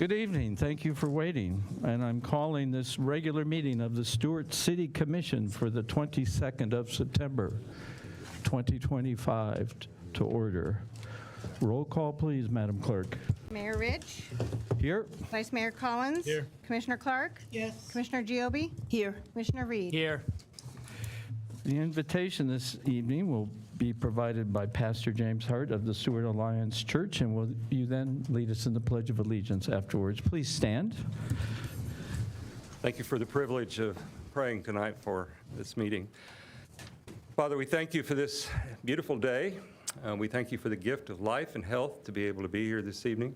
Good evening. Thank you for waiting. And I'm calling this regular meeting of the Stuart City Commission for the 22nd of September, 2025 to order. Roll call, please, Madam Clerk. Mayor Rich. Here. Vice Mayor Collins. Here. Commissioner Clark. Yes. Commissioner Giobi. Here. Commissioner Reed. Here. The invitation this evening will be provided by Pastor James Hart of the Stuart Alliance Church, and will you then lead us in the Pledge of Allegiance afterwards. Please stand. Thank you for the privilege of praying tonight for this meeting. Father, we thank you for this beautiful day. We thank you for the gift of life and health to be able to be here this evening.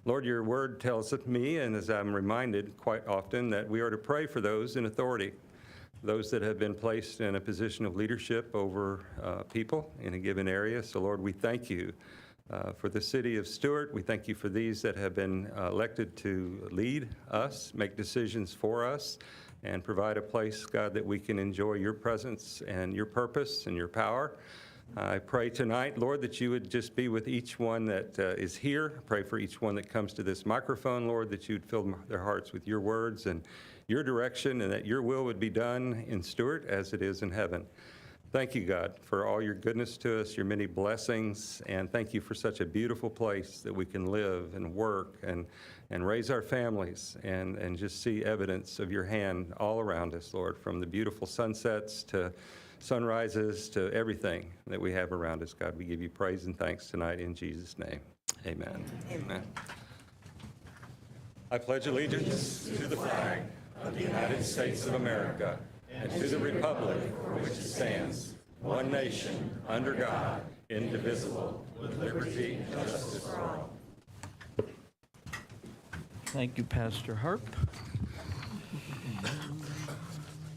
Lord, your word tells me, and as I'm reminded quite often, that we are to pray for those in authority, those that have been placed in a position of leadership over people in a given area. So, Lord, we thank you for the city of Stuart. We thank you for these that have been elected to lead us, make decisions for us, and provide a place, God, that we can enjoy your presence and your purpose and your power. I pray tonight, Lord, that you would just be with each one that is here. I pray for each one that comes to this microphone, Lord, that you'd fill their hearts with your words and your direction, and that your will would be done in Stuart as it is in heaven. Thank you, God, for all your goodness to us, your many blessings, and thank you for such a beautiful place that we can live and work and raise our families and just see evidence of your hand all around us, Lord, from the beautiful sunsets to sunrises to everything that we have around us. God, we give you praise and thanks tonight in Jesus' name. Amen. Amen. I pledge allegiance to the flag of the United States of America and to the republic for which it stands, one nation, under God, indivisible, with liberty and justice for all. Thank you, Pastor Harp.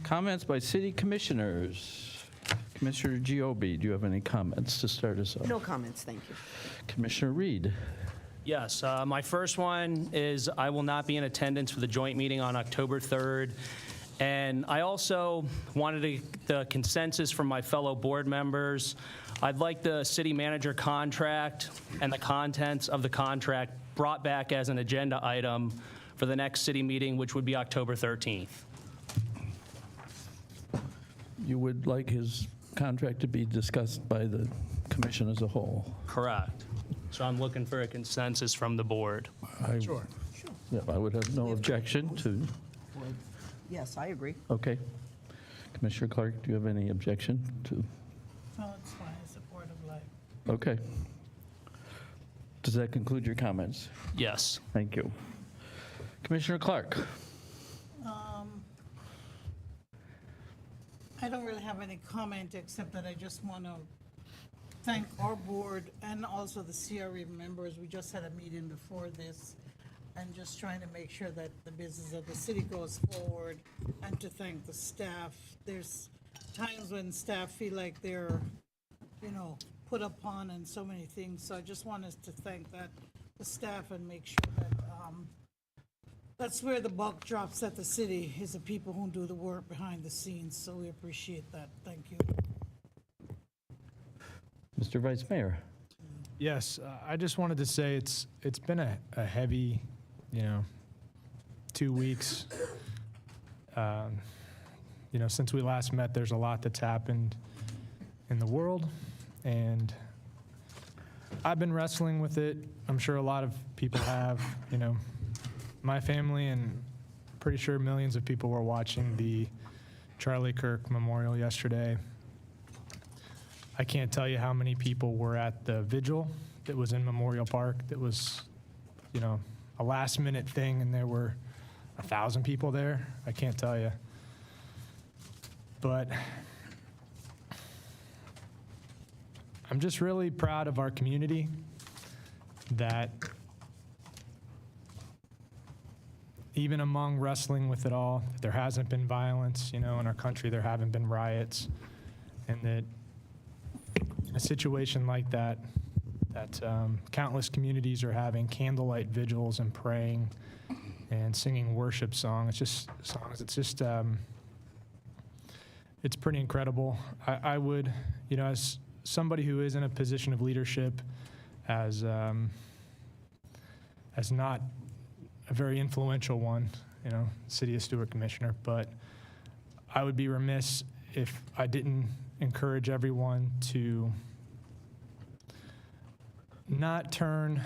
Comments by city commissioners. Commissioner Giobi, do you have any comments to start us off? No comments, thank you. Commissioner Reed. Yes, my first one is I will not be in attendance for the joint meeting on October 3rd. And I also wanted the consensus from my fellow board members. I'd like the city manager contract and the contents of the contract brought back as an agenda item for the next city meeting, which would be October 13th. You would like his contract to be discussed by the commission as a whole? Correct. So I'm looking for a consensus from the board. Sure. Yeah, I would have no objection to. Yes, I agree. Okay. Commissioner Clark, do you have any objection to? No, it's fine. It's a part of life. Okay. Does that conclude your comments? Yes. Thank you. Commissioner Clark. I don't really have any comment except that I just want to thank our board and also the CRE members. We just had a meeting before this and just trying to make sure that the business of the city goes forward, and to thank the staff. There's times when staff feel like they're, put upon and so many things. So I just wanted to thank the staff and make sure that that's where the buck drops at the city, is the people who do the work behind the scenes. So we appreciate that. Thank you. Mr. Vice Mayor. Yes, I just wanted to say it's been a heavy, 2 weeks. Since we last met, there's a lot that's happened in the world, and I've been wrestling with it. I'm sure a lot of people have, my family, and pretty sure millions of people were watching the Charlie Kirk Memorial yesterday. I can't tell you how many people were at the vigil that was in Memorial Park. That was, a last minute thing, and there were 1,000 people there. I can't tell you. But I'm just really proud of our community that even among wrestling with it all, there hasn't been violence, in our country. There haven't been riots, and that in a situation like that, countless communities are having candlelight vigils and praying and singing worship songs. It's pretty incredible. I would, as somebody who is in a position of leadership, as not a very influential one, City of Stuart Commissioner, but I would be remiss if I didn't encourage everyone to not turn,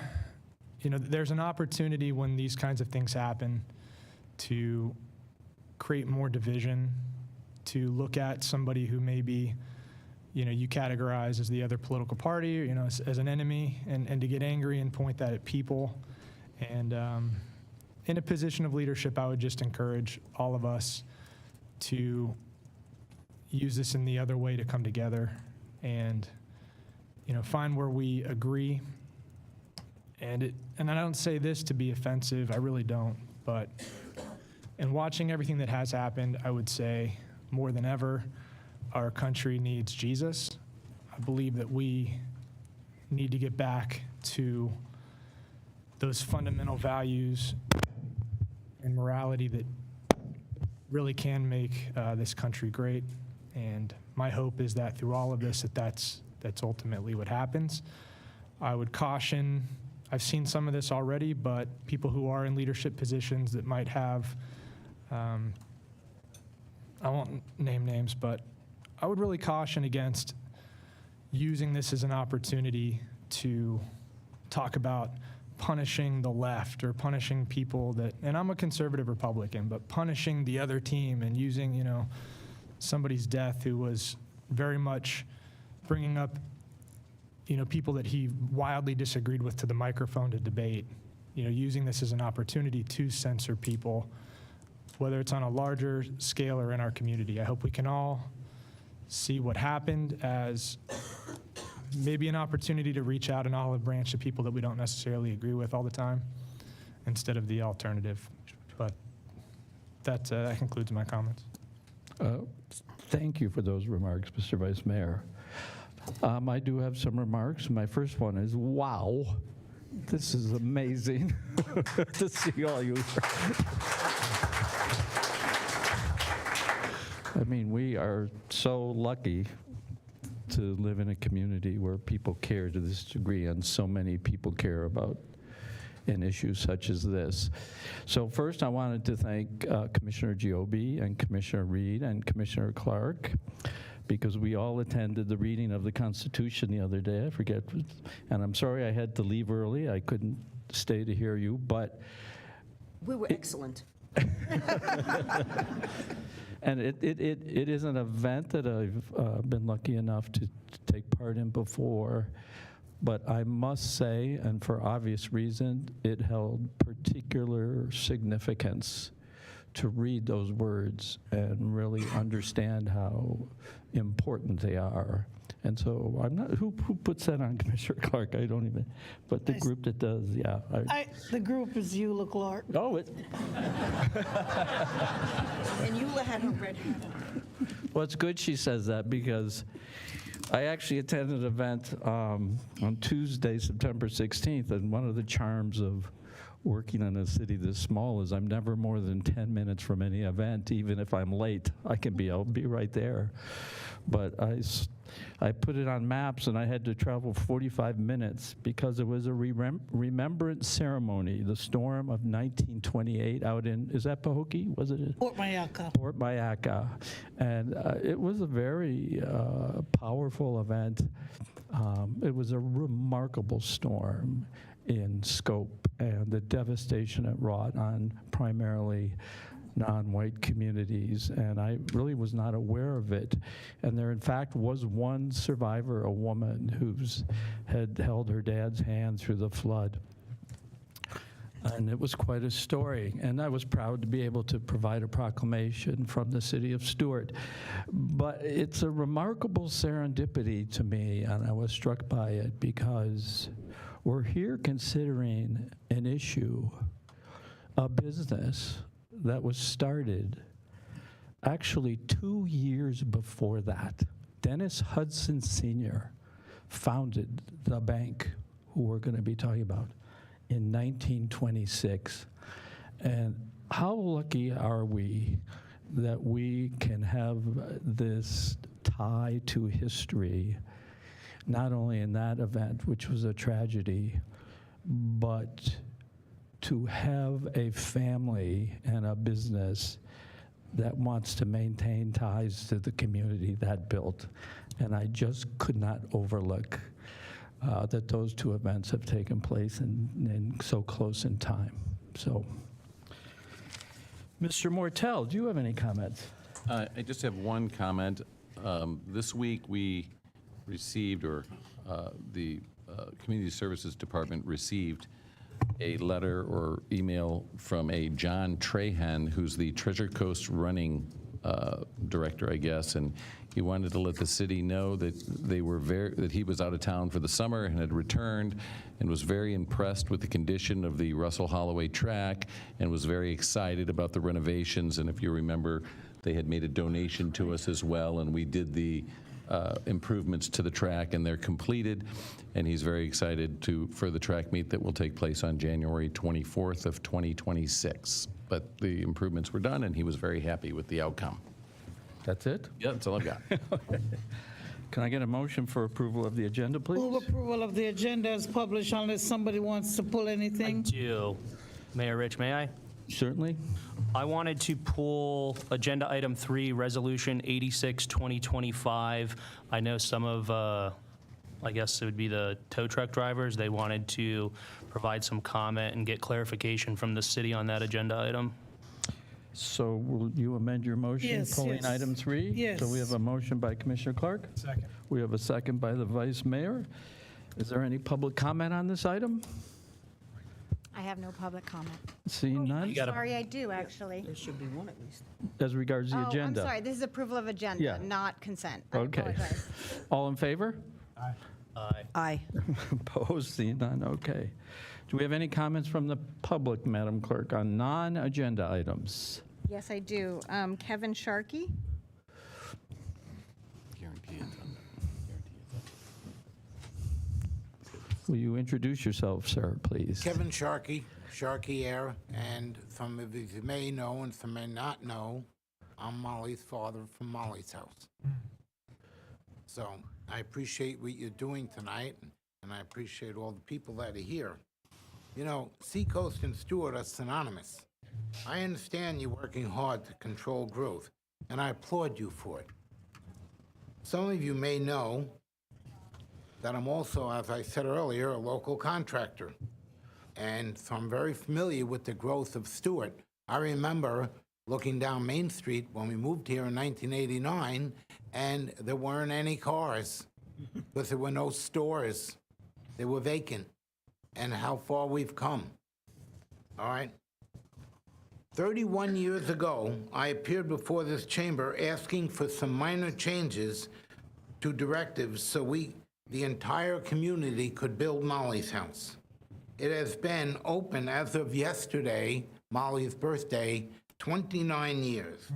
there's an opportunity when these kinds of things happen to create more division, to look at somebody who maybe, you categorize as the other political party, as an enemy, and to get angry and point that at people. And in a position of leadership, I would just encourage all of us to use this in the other way to come together and, find where we agree. And I don't say this to be offensive, I really don't, but in watching everything that has happened, I would say more than ever, our country needs Jesus. I believe that we need to get back to those fundamental values and morality that really can make this country great. And my hope is that through all of this, that's ultimately what happens. I would caution, I've seen some of this already, but people who are in leadership positions that might have, I won't name names, but I would really caution against using this as an opportunity to talk about punishing the left or punishing people that, and I'm a conservative Republican, but punishing the other team and using, somebody's death who was very much bringing up, people that he wildly disagreed with to the microphone to debate, using this as an opportunity to censor people, whether it's on a larger scale or in our community. I hope we can all see what happened as maybe an opportunity to reach out an olive branch to people that we don't necessarily agree with all the time, instead of the alternative. But that concludes my comments. Thank you for those remarks, Mr. Vice Mayor. I do have some remarks. My first one is, wow, this is amazing to see all you. I mean, we are so lucky to live in a community where people care to this degree, and so many people care about an issue such as this. So first, I wanted to thank Commissioner Giobbe and Commissioner Reed and Commissioner Clark, because we all attended the reading of the Constitution the other day. I forget, and I'm sorry I had to leave early. I couldn't stay to hear you, but We were excellent. and it is an event that I've been lucky enough to take part in before. But I must say, and for obvious reason, it held particular significance to read those words and really understand how important they are. And so I'm not, who puts that on, Commissioner Clark? I don't even, but the group that does, yeah. The group is Eula Clark. Oh, And Eula had her red hat on. well, it's good she says that, because I actually attended an event on Tuesday, September 16th, and one of the charms of working in a city this small is I'm never more than 10 minutes from any event. Even if I'm late, I'll be right there. But I put it on maps, and I had to travel 45 minutes because it was a remembrance ceremony, the storm of 1928 out in, is that Pahokee? Was it? Fort Mayaka. Fort Mayaka. And it was a very powerful event. It was a remarkable storm in scope and the devastation it wrought on primarily non-white communities, and I really was not aware of it. And there, in fact, was one survivor, a woman who's had held her dad's hand through the flood. And it was quite a story, and I was proud to be able to provide a proclamation from the city of Stuart. But it's a remarkable serendipity to me, and I was struck by it because we're here considering an issue, a business that was started actually 2 years before that. Dennis Hudson Sr. founded the bank who we're going to be talking about in 1926. And how lucky are we that we can have this tie to history, not only in that event, which was a tragedy, but to have a family and a business that wants to maintain ties to the community that built. And I just could not overlook that those two events have taken place in so close in time. So, Mr. Mortel, do you have any comments? I just have one comment. This week, we received, or the Community Services Department received a letter or email from a John Trahan, who's the Treasure Coast running director, I guess, and he wanted to let the city know that that he was out of town for the summer and had returned, and was very impressed with the condition of the Russell Holloway track, and was very excited about the renovations. And if you remember, they had made a donation to us as well, and we did the improvements to the track, and they're completed. And he's very excited for the track meet that will take place on January 24th of 2026. But the improvements were done, and he was very happy with the outcome. That's it? Yeah, that's all I've got. Can I get a motion for approval of the agenda, Move please? approval of the agenda as published unless somebody wants to pull I anything. do. Mayor Rich, may I? Certainly. I wanted to pull Agenda Item 3, Resolution 86, 2025. I know some of, I guess it would be the tow truck drivers, they wanted to provide some comment and get clarification from the city on that agenda item. So will you amend your motion, Yes, pulling yes. item 3? Yes. So we have a motion by Commissioner Clark. Second. We have a second by the Vice Mayor. Is there any public comment on this item? I have no public comment. Seeing none? got a- Sorry, I do, actually. There should be one at least. As regards the Oh, I'm agenda? sorry, this is approval of Yeah. agenda, not consent. I Okay. apologize. All in favor? Aye. Aye. Opposed? Seeing none? Okay. Do we have any comments from the public, Madam Clerk, on non-agenda items? Yes, I do. Kevin Sharkey? Guarantee it. Will you introduce yourself, sir, please? Kevin Sharkey, Sharkey Air, and some of you may know and some may not know, I'm Molly's father from Molly's house. So I appreciate what you're doing tonight, and I appreciate all the people that are here. You know, Seacoast and Stuart are synonymous. I understand you're working hard to control growth, and I applaud you for it. Some of you may know that I'm also, as I said earlier, a local contractor. And so I'm very familiar with the growth of Stuart. I remember looking down Main Street when we moved here in 1989, and there weren't any cars because there were no stores. They were vacant. And how far we've come. All right? 31 years ago, I appeared before this chamber asking for some minor changes to directives so the entire community could build Molly's house. It has been open as of yesterday, Molly's birthday, 29 years.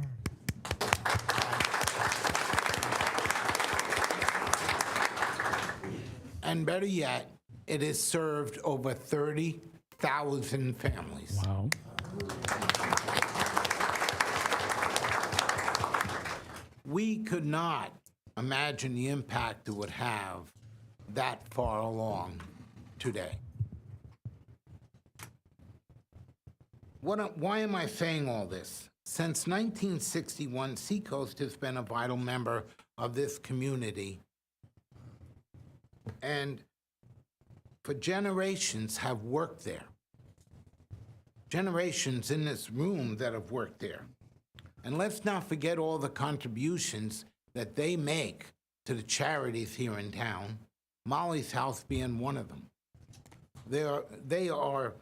And better yet, it has served over 30,000 families. Wow. We could not imagine the impact it would have that far along today. Why am I saying all this? Since 1961, Seacoast has been a vital member of this community, and for generations have worked there. Generations in this room that have worked there. And let's not forget all the contributions that they make to the charities here in town, Molly's House being one of them. They are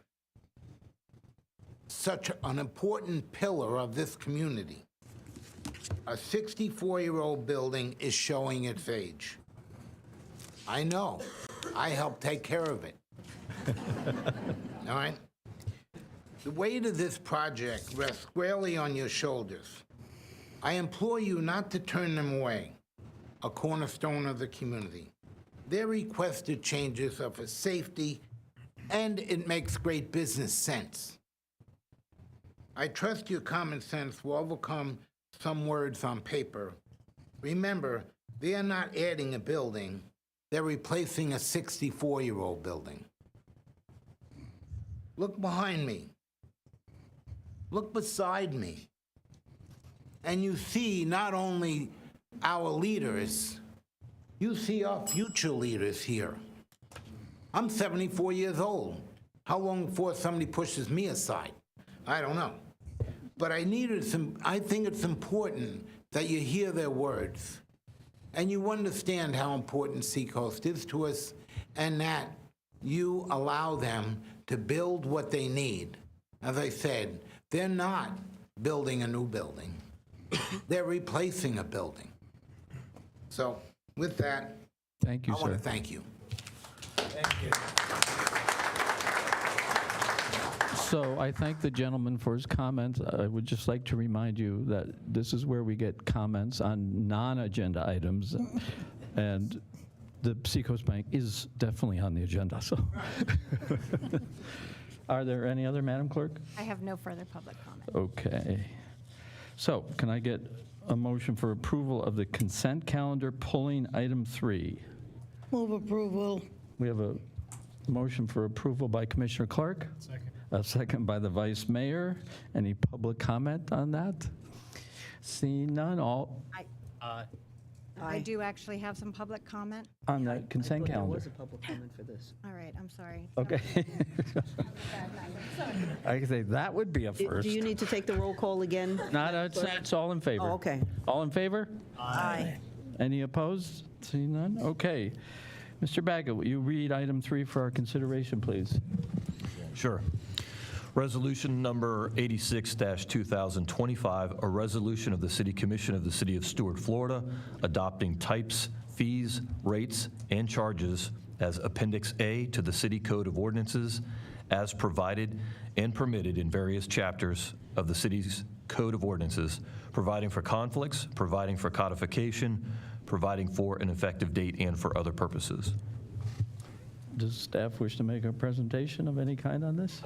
such an important pillar of this community. A 64-year-old building is showing its age. I know. I helped take care of it. All right? The weight of this project rests squarely on your shoulders. I implore you not to turn them away, a cornerstone of the community. Their requested changes are for safety, and it makes great business sense. I trust your common sense will overcome some words on paper. Remember, they are not adding a building, they're replacing a 64-year-old building. Look behind me. Look beside me. And you see not only our leaders, you see our future leaders here. I'm 74 years old. How long before somebody pushes me aside? I don't know. But I think it's important that you hear their words and you understand how important Seacoast is to us, and that you allow them to build what they need. As I said, they're not building a new building. They're replacing a building. So with that, Thank you, I want sir. to thank you. So I thank the gentleman for his comments. I would just like to remind you that this is where we get comments on non-agenda items, and the Seacoast Bank is definitely on the agenda, so. Are there any other, Madam Clerk? I have no further public comment. Okay. So can I get a motion for approval of the consent calendar pulling item 3? Move approval. We have a motion for approval by Commissioner Clark. Second. A second by the Vice Mayor. Any public comment on that? Seeing none, all I do actually have some public comment. on that consent There calendar. was a public comment for this. All right, I'm sorry. Okay. I can say that would be a Do first. you need to take the roll call again? It's all in favor. Oh, okay. All in favor? Aye. Any opposed? Seeing none? Okay. Mr. Baggett, will you read item 3 for our consideration, please? Sure. Resolution number 86-2025, a resolution of the City Commission of the City of Stuart, Florida, adopting types, fees, rates, and charges as Appendix A to the City Code of Ordinances as provided and permitted in various chapters of the city's Code of Ordinances, providing for conflicts, providing for codification, providing for an effective date, and for other purposes. Does staff wish to make a presentation of any kind on this?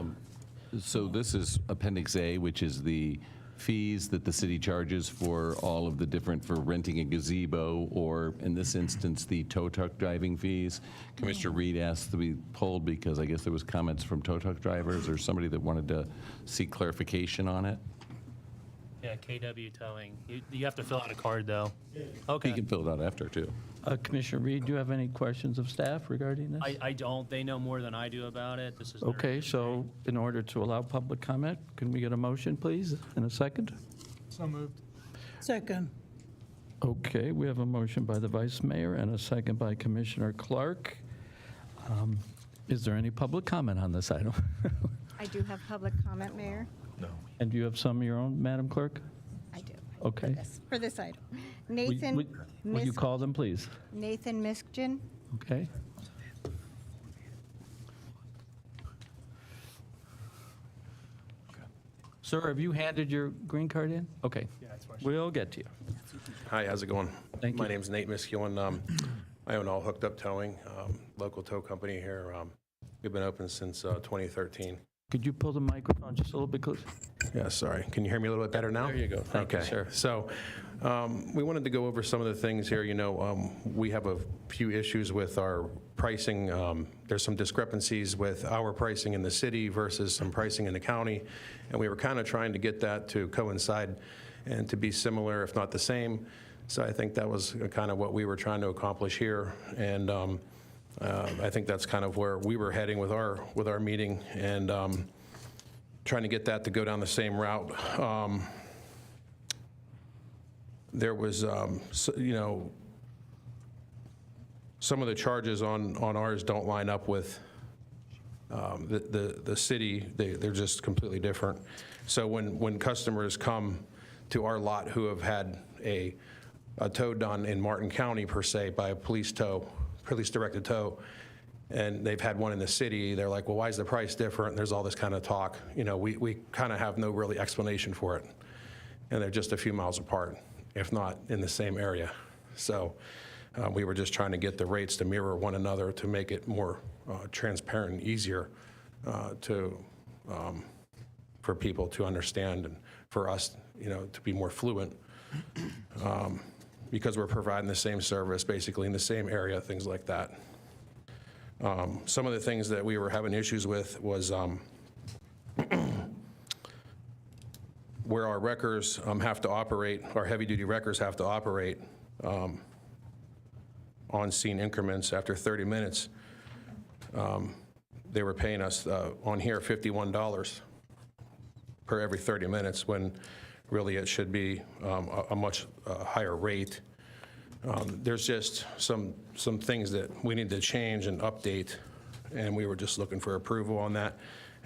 So this is Appendix A, which is the fees that the city charges for all of the different, for renting a gazebo, or in this instance, the tow truck driving fees. Commissioner Reed asked to be pulled because I guess there was comments from tow truck drivers or somebody that wanted to seek clarification on it. Yeah, KW towing. You have to fill out a card, though. You Okay. can fill it out after, too. Commissioner Reed, do you have any questions of staff regarding this? I don't. They know more than I do about it. This is their Okay, industry. so in order to allow public comment, can we get a motion, please, in a second? So moved. Second. Okay, we have a motion by the Vice Mayor and a second by Commissioner Clark. Is there any public comment on this item? I do have public comment, Mayor. And do you have some of your own, Madam Clerk? I do. Okay. For this item. Will Nathan will you call them, please? Nathan Miskjen. Okay. Sir, have you handed your green card in? Okay. Yeah, that's why. We'll get to you. Hi, how's it going? Thank My you. name's Nate Miskewin. I own All Hooked Up Towing, local tow company here. We've been open since 2013. Could you pull the microphone just a little bit closer? Yeah, sorry. Can you hear me a little bit better now? There you go. Thank you, Okay. sir. So we wanted to go over some of the things here. You know, we have a few issues with our pricing. There's some discrepancies with our pricing in the city versus some pricing in the county. And we were kind of trying to get that to coincide and to be similar, if not the same. So I think that was kind of what we were trying to accomplish here. And I think that's kind of where we were heading with our meeting, and trying to get that to go down the same route. There was, you know, some of the charges on ours don't line up with the city. They're just completely different. So when customers come to our lot who have had a tow done in Martin County, per se, by a police-directed tow, and they've had one in the city, they're like, well, why is the price different? There's all this kind of talk. You know, we kind of have no really explanation for it. And they're just a few miles apart, if not in the same area. So we were just trying to get the rates to mirror one another to make it more transparent and easier for people to understand, and for us, you know, to be more fluent. Because we're providing the same service, basically in the same area, things like that. Some of the things that we were having issues with was where our wreckers have to operate, our heavy-duty wreckers have to operate on-scene increments after 30 minutes. They were paying us on here $51 per every 30 minutes, when really it should be a much higher rate. There's just some things that we need to change and update, and we were just looking for approval on that.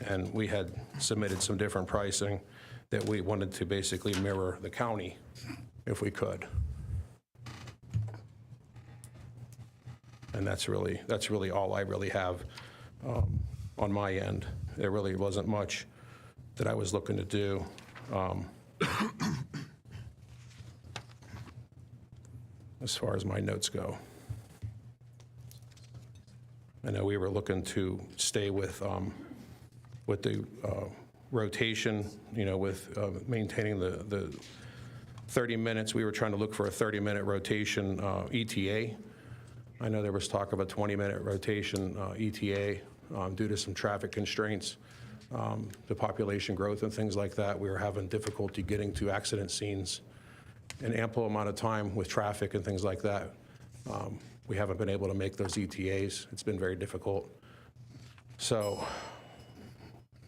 And we had submitted some different pricing that we wanted to basically mirror the county if we could. And that's really all I really have on my end. There really wasn't much that I was looking to do. As far as my notes go. I know we were looking to stay with the rotation, with maintaining the 30 minutes. We were trying to look for a 30-minute rotation ETA. I know there was talk of a 20-minute rotation ETA due to some traffic constraints, the population growth and things like that. We were having difficulty getting to accident scenes an ample amount of time with traffic and things like that. We haven't been able to make those ETAs. It's been very difficult. So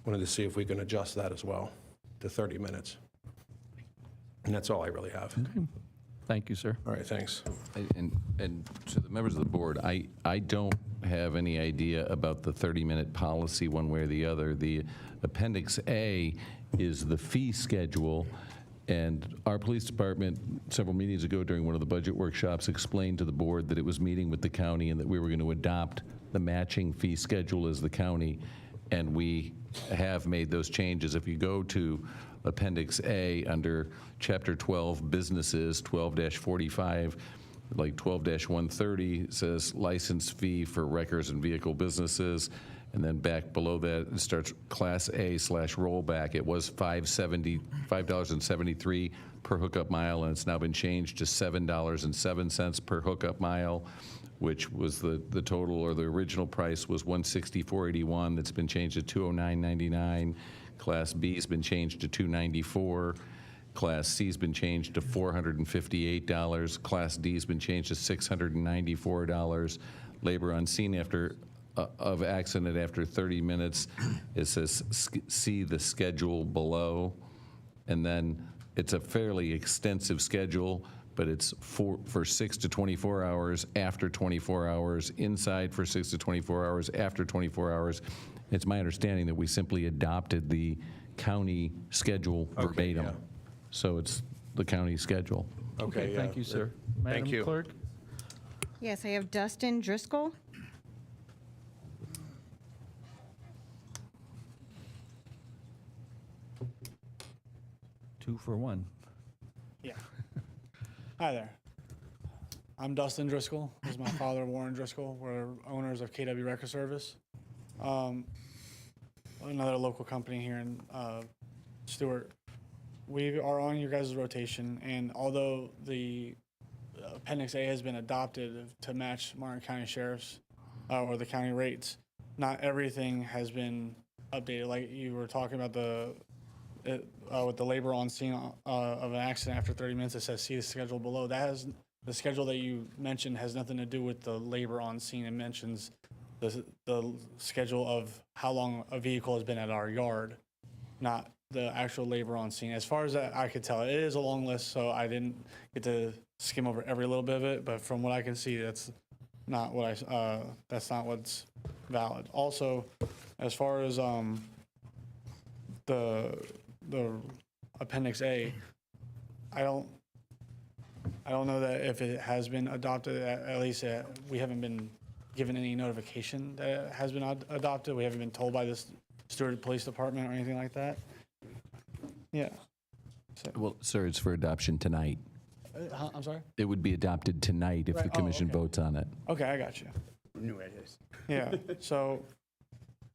wanted to see if we can adjust that as well to 30 minutes. And that's all I really have. Thank you, sir. All right, thanks. And to the members of the board, I don't have any idea about the 30-minute policy one way or the other. The Appendix A is the fee schedule, and our police department, several meetings ago during one of the budget workshops, explained to the board that it was meeting with the county and that we were going to adopt the matching fee schedule as the county, and we have made those changes. If you go to Appendix A under Chapter 12 Businesses, 12-45, like 12-130 says license fee for wreckers and vehicle businesses, and then back below that it starts Class A/rollback. It was $5.73 per hookup mile, and it's now been changed to $7.07 per hookup mile, which was the total, or the original price was $164.81. That's been changed to $209.99. Class B has been changed to $294. Class C has been changed to $458. Class D has been changed to $694. Labor on scene of accident after 30 minutes, it says see the schedule below. And then it's a fairly extensive schedule, but it's for 6 to 24 hours, after 24 hours, inside for 6 to 24 hours, after 24 hours. It's my understanding that we simply adopted the county schedule verbatim. Yeah. So it's the county schedule. Okay, Thank you, sir. Thank you. Madam Clerk? Yes, I have Dustin Driscoll. Two for one. Yeah. Hi there. I'm Dustin Driscoll. This is my father, Warren Driscoll. We're owners of KW Record Service, another local company here in Stuart. We are on your guys' rotation, and although the Appendix A has been adopted to match Martin County Sheriff's or the county rates, not everything has been updated. Like you were talking about with the labor on scene of an accident after 30 minutes, it says see the schedule below. The schedule that you mentioned has nothing to do with the labor on scene. It mentions the schedule of how long a vehicle has been at our yard, not the actual labor on scene. As far as I could tell, it is a long list, so I didn't get to skim over every little bit of it. But from what I can see, that's not what's valid. Also, as far as the Appendix A, I don't know that if it has been adopted. At least we haven't been given any notification that it has been adopted. We haven't been told by the Stuart Police Department or anything like that. Yeah. So, Well, sir, it's for adoption tonight. I'm sorry? It would be adopted tonight if the Right. Oh, commission okay. votes on it. Okay, I got you. New ideas. Yeah. So,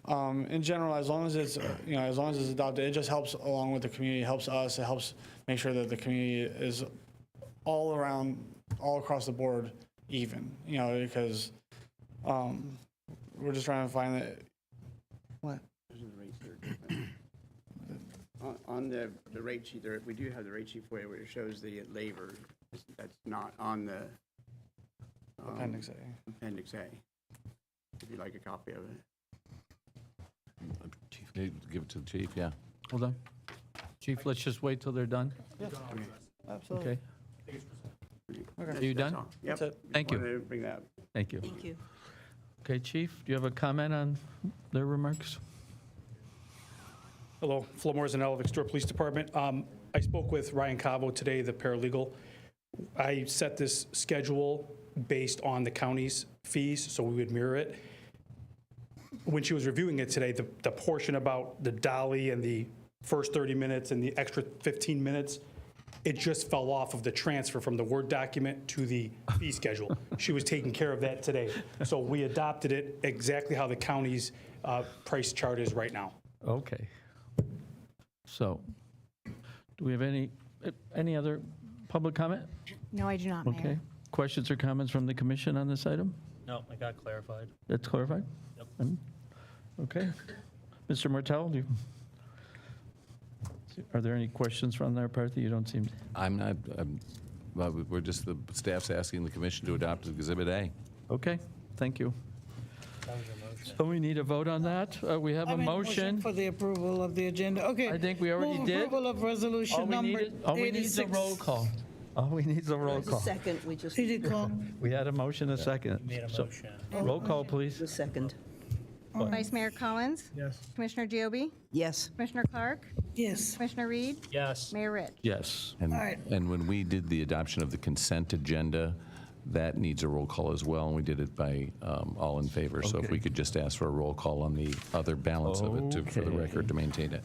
in general, as long as it's as long as it's adopted, it just helps along with the community. It helps us. It helps make sure that the community is all across the board even. Because we're just trying to find that. What? On the rate sheet, we do have the rate sheet for you where it shows the labor. That's not on the Appendix A. Appendix A. If you'd like a copy of it. Chief, give it to the chief, yeah. Hold on. Chief, let's just wait till they're done. Absolutely. Okay. Are you done? Yep. Thank you. Wanted to bring that up. Thank you. Thank you. Okay, Chief, do you have a comment on their remarks? Hello, Flo Zanello, Stuart Police Department. I spoke with Ryan Cavo today, the paralegal. I set this schedule based on the county's fees, so we would mirror it. When she was reviewing it today, the portion about the dolly and the first 30 minutes and the extra 15 minutes, it just fell off of the transfer from the Word document to the fee schedule. She was taking care of that today. So we adopted it exactly how the county's price chart is right now. Okay. So, do we have any other public comment? No, I do not, Mayor. Okay. Questions or comments from the commission on this item? No, I got clarified. That's clarified? Yep. Okay. Mr. Martell, are there any questions from their part that you don't seem? I'm not, well, we're just, the staff's asking the commission to adopt Exhibit A. Okay, thank you. So we need a vote on that? We have I a made motion. for the approval of the agenda. Okay. I think we already Move did. Approval of resolution number All we need is a 86. roll call. All we need is a roll call. Second, we just, Did you call? We had a motion, a second. Made a So, motion. roll call, please. the second. Vice Mayor Collins? Yes. Commissioner Giobi? Yes. Commissioner Clark? Yes. Commissioner Reed? Yes. Mayor Rich? Yes. And, All right. and when we did the adoption of the consent agenda, that needs a roll call as well, and we did it by all in favor. So if Okay. we could just ask for a roll call on the other balance of it for the Okay. record to maintain it.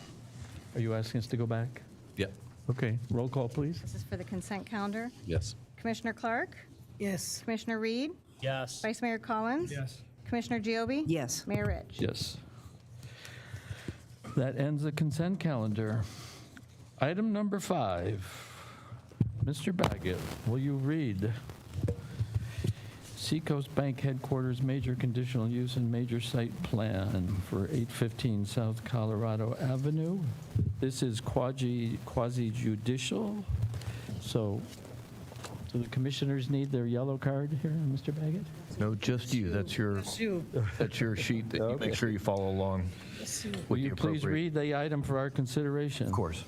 Are you asking us to go back? Yep. Okay, roll call, please. This is for the consent calendar. Yes. Commissioner Clark? Yes. Commissioner Reed? Yes. Vice Mayor Collins? Yes. Commissioner Giobi? Yes. Mayor Rich? Yes. That ends the consent calendar. Item number 5. Mr. Baggett, will you read Seacoast Bank Headquarters Major Conditional Use and Major Site Plan for 815 South Colorado Avenue? This is quasi-judicial, so do the commissioners need their yellow card here, Mr. Baggett? No, just you. That's your sheet that you make sure you follow along Will with the you please appropriate. read the item for our consideration? Of course.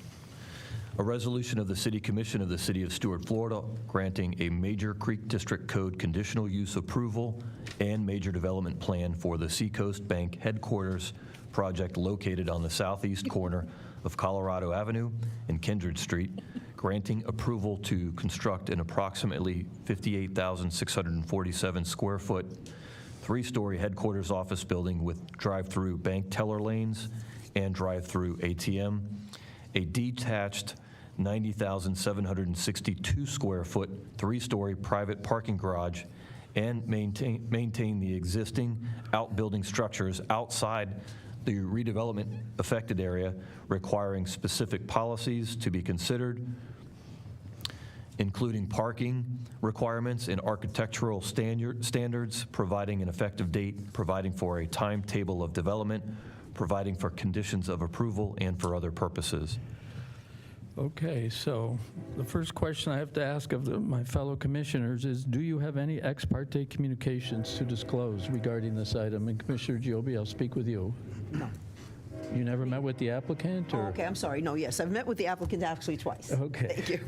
A resolution of the City Commission of the City of Stuart, Florida, granting a Major Creek District Code conditional use approval and major development plan for the Seacoast Bank Headquarters project located on the southeast corner of Colorado Avenue and Kindred Street, granting approval to construct an approximately 58,647 square foot, 3-story headquarters office building with drive-through bank teller lanes and drive-through ATM, a detached 90,762 square foot, 3-story private parking garage, and maintain the existing outbuilding structures outside the redevelopment affected area, requiring specific policies to be considered, including parking requirements and architectural standards, providing an effective date, providing for a timetable of development, providing for conditions of approval, and for other purposes. Okay, so the first question I have to ask of my fellow commissioners is, do you have any ex parte communications to disclose regarding this item? And Commissioner Giobi, I'll speak with you. No. You never met with the applicant, or? Okay, I'm sorry. No, yes, I've met with the applicant actually twice. Okay. Thank you.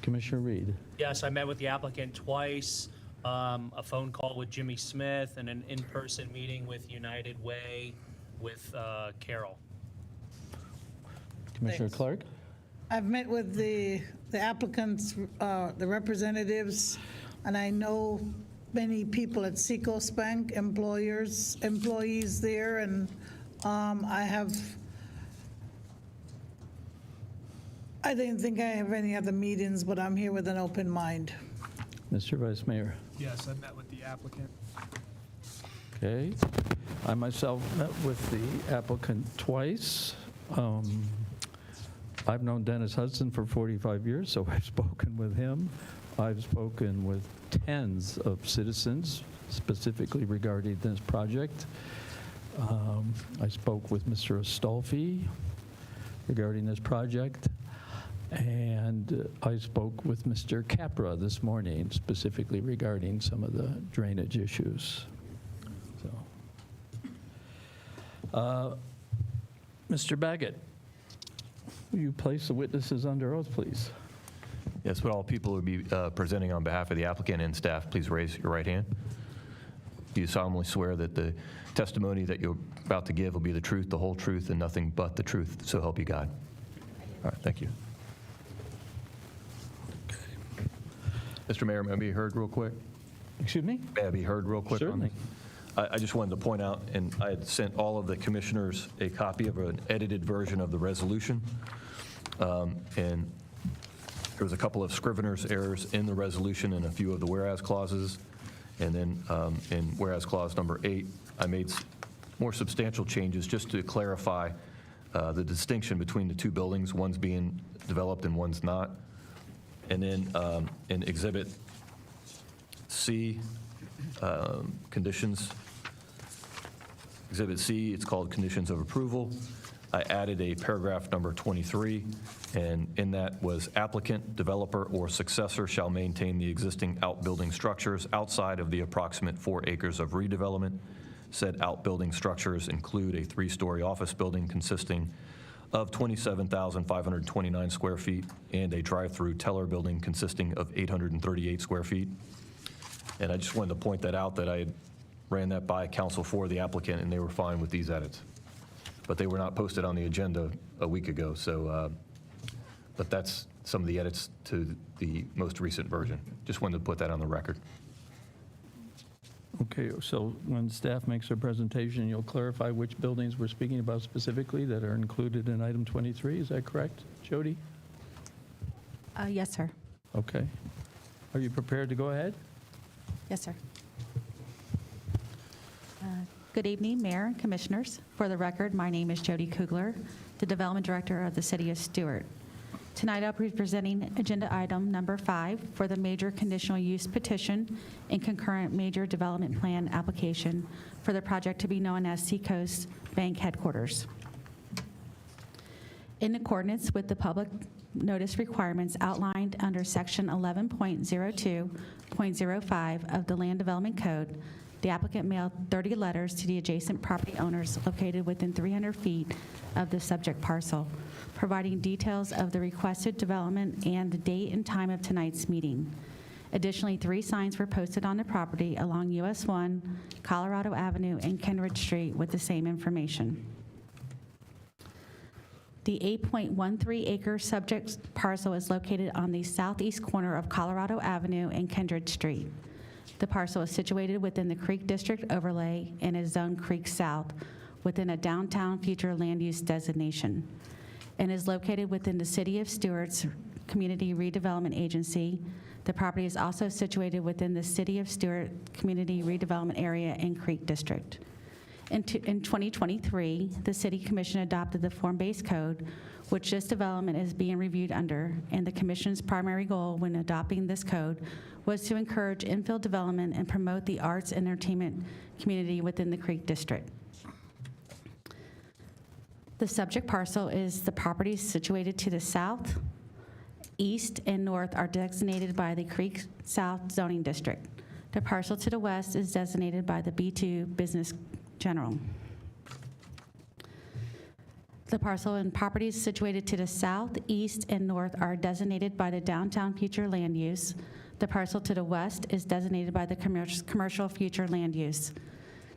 Commissioner Reed? Yes, I met with the applicant twice, a phone call with Jimmy Smith, and an in-person meeting with United Way with Carol. Commissioner Thanks. Clark? I've met with the applicants, the representatives, and I know many people at Seacoast Bank, employees there, and I didn't think I have any other meetings, but I'm here with an open mind. Mr. Vice Mayor? Yes, I met with the applicant. Okay. I myself met with the applicant twice. I've known Dennis Hudson for 45 years, so I've spoken with him. I've spoken with tens of citizens, specifically regarding this project. I spoke with Mr. Astolfi. regarding this project. And I spoke with Mr. Capra this morning specifically regarding some of the drainage issues. So, Mr. Baggett, will you place the witnesses under oath, please? Yes, would all people who be presenting on behalf of the applicant and staff please raise your right hand? Do you solemnly swear that the testimony that you're about to give will be the truth, the whole truth, and nothing but the truth, so help you God? All right, thank you. Mr. Mayor, may I be heard real quick? Excuse me? May I be heard real quick? on Certainly. this? I just wanted to point out, and I had sent all of the commissioners a copy of an edited version of the resolution. And there was a couple of scrivener's errors in the resolution and a few of the whereas clauses. And then in whereas clause number 8, I made more substantial changes just to clarify the distinction between the two buildings, one's being developed and one's not. And then in Exhibit C, conditions, Exhibit C, it's called Conditions of Approval. I added a paragraph number 23, and in that was applicant, developer, or successor shall maintain the existing outbuilding structures outside of the approximate 4 acres of redevelopment. Said outbuilding structures include a 3-story office building consisting of 27,529 square feet and a drive-through teller building consisting of 838 square feet. And I just wanted to point that out, that I had ran that by counsel for the applicant, and they were fine with these edits. But they were not posted on the agenda a week ago, so, but that's some of the edits to the most recent version. Just wanted to put that on the record. Okay, so when staff makes their presentation, you'll clarify which buildings we're speaking about specifically that are included in item 23, is that correct, Jody? Yes, sir. Okay. Are you prepared to go ahead? Yes, sir. Good evening, Mayor and Commissioners. For the record, my name is Jody Kugler, the Development Director of the City of Stuart. Tonight, I'll be presenting agenda item number 5 for the major conditional use petition and concurrent major development plan application for the project to be known as Seacoast Bank Headquarters. In accordance with the public notice requirements outlined under Section 11.02.05 of the Land Development Code, the applicant mailed 30 letters to the adjacent property owners located within 300 feet of the subject parcel, providing details of the requested development and the date and time of tonight's meeting. Additionally, 3 signs were posted on the property along US 1, Colorado Avenue, and Kenridge Street with the same information. The 8.13-acre subject parcel is located on the southeast corner of Colorado Avenue and Kenridge Street. The parcel is situated within the Creek District overlay and is zoned Creek South within a downtown future land use designation, and is located within the City of Stuart's Community Redevelopment Agency. The property is also situated within the City of Stuart Community Redevelopment Area and Creek District. In 2023, the City Commission adopted the form-based code, which this development is being reviewed under, and the Commission's primary goal when adopting this code was to encourage infill development and promote the arts and entertainment community within the Creek District. The subject parcel is the properties situated to the south, east, and north are designated by the Creek South zoning district. The parcel to the west is designated by the B2 Business General. The parcel and properties situated to the south, east, and north are designated by the downtown future land use. The parcel to the west is designated by the commercial future land use.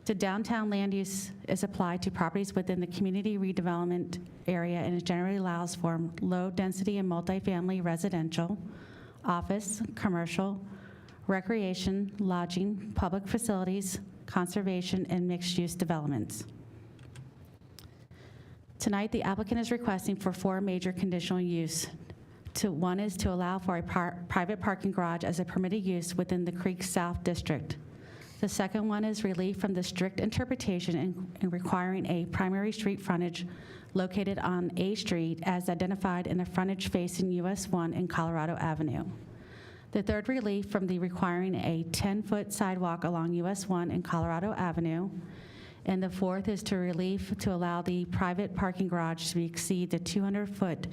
The downtown land use is applied to properties within the community redevelopment area and it generally allows for low-density and multifamily residential, office, commercial, recreation, lodging, public facilities, conservation, and mixed-use developments. Tonight, the applicant is requesting for 4 major conditional use. One is to allow for a private parking garage as a permitted use within the Creek South District. The second one is relief from the strict interpretation in requiring a primary street frontage located on A Street as identified in the frontage facing US 1 and Colorado Avenue. The third relief from the requiring a 10-foot sidewalk along US 1 and Colorado Avenue. And the fourth is to relief to allow the private parking garage to exceed the 200-foot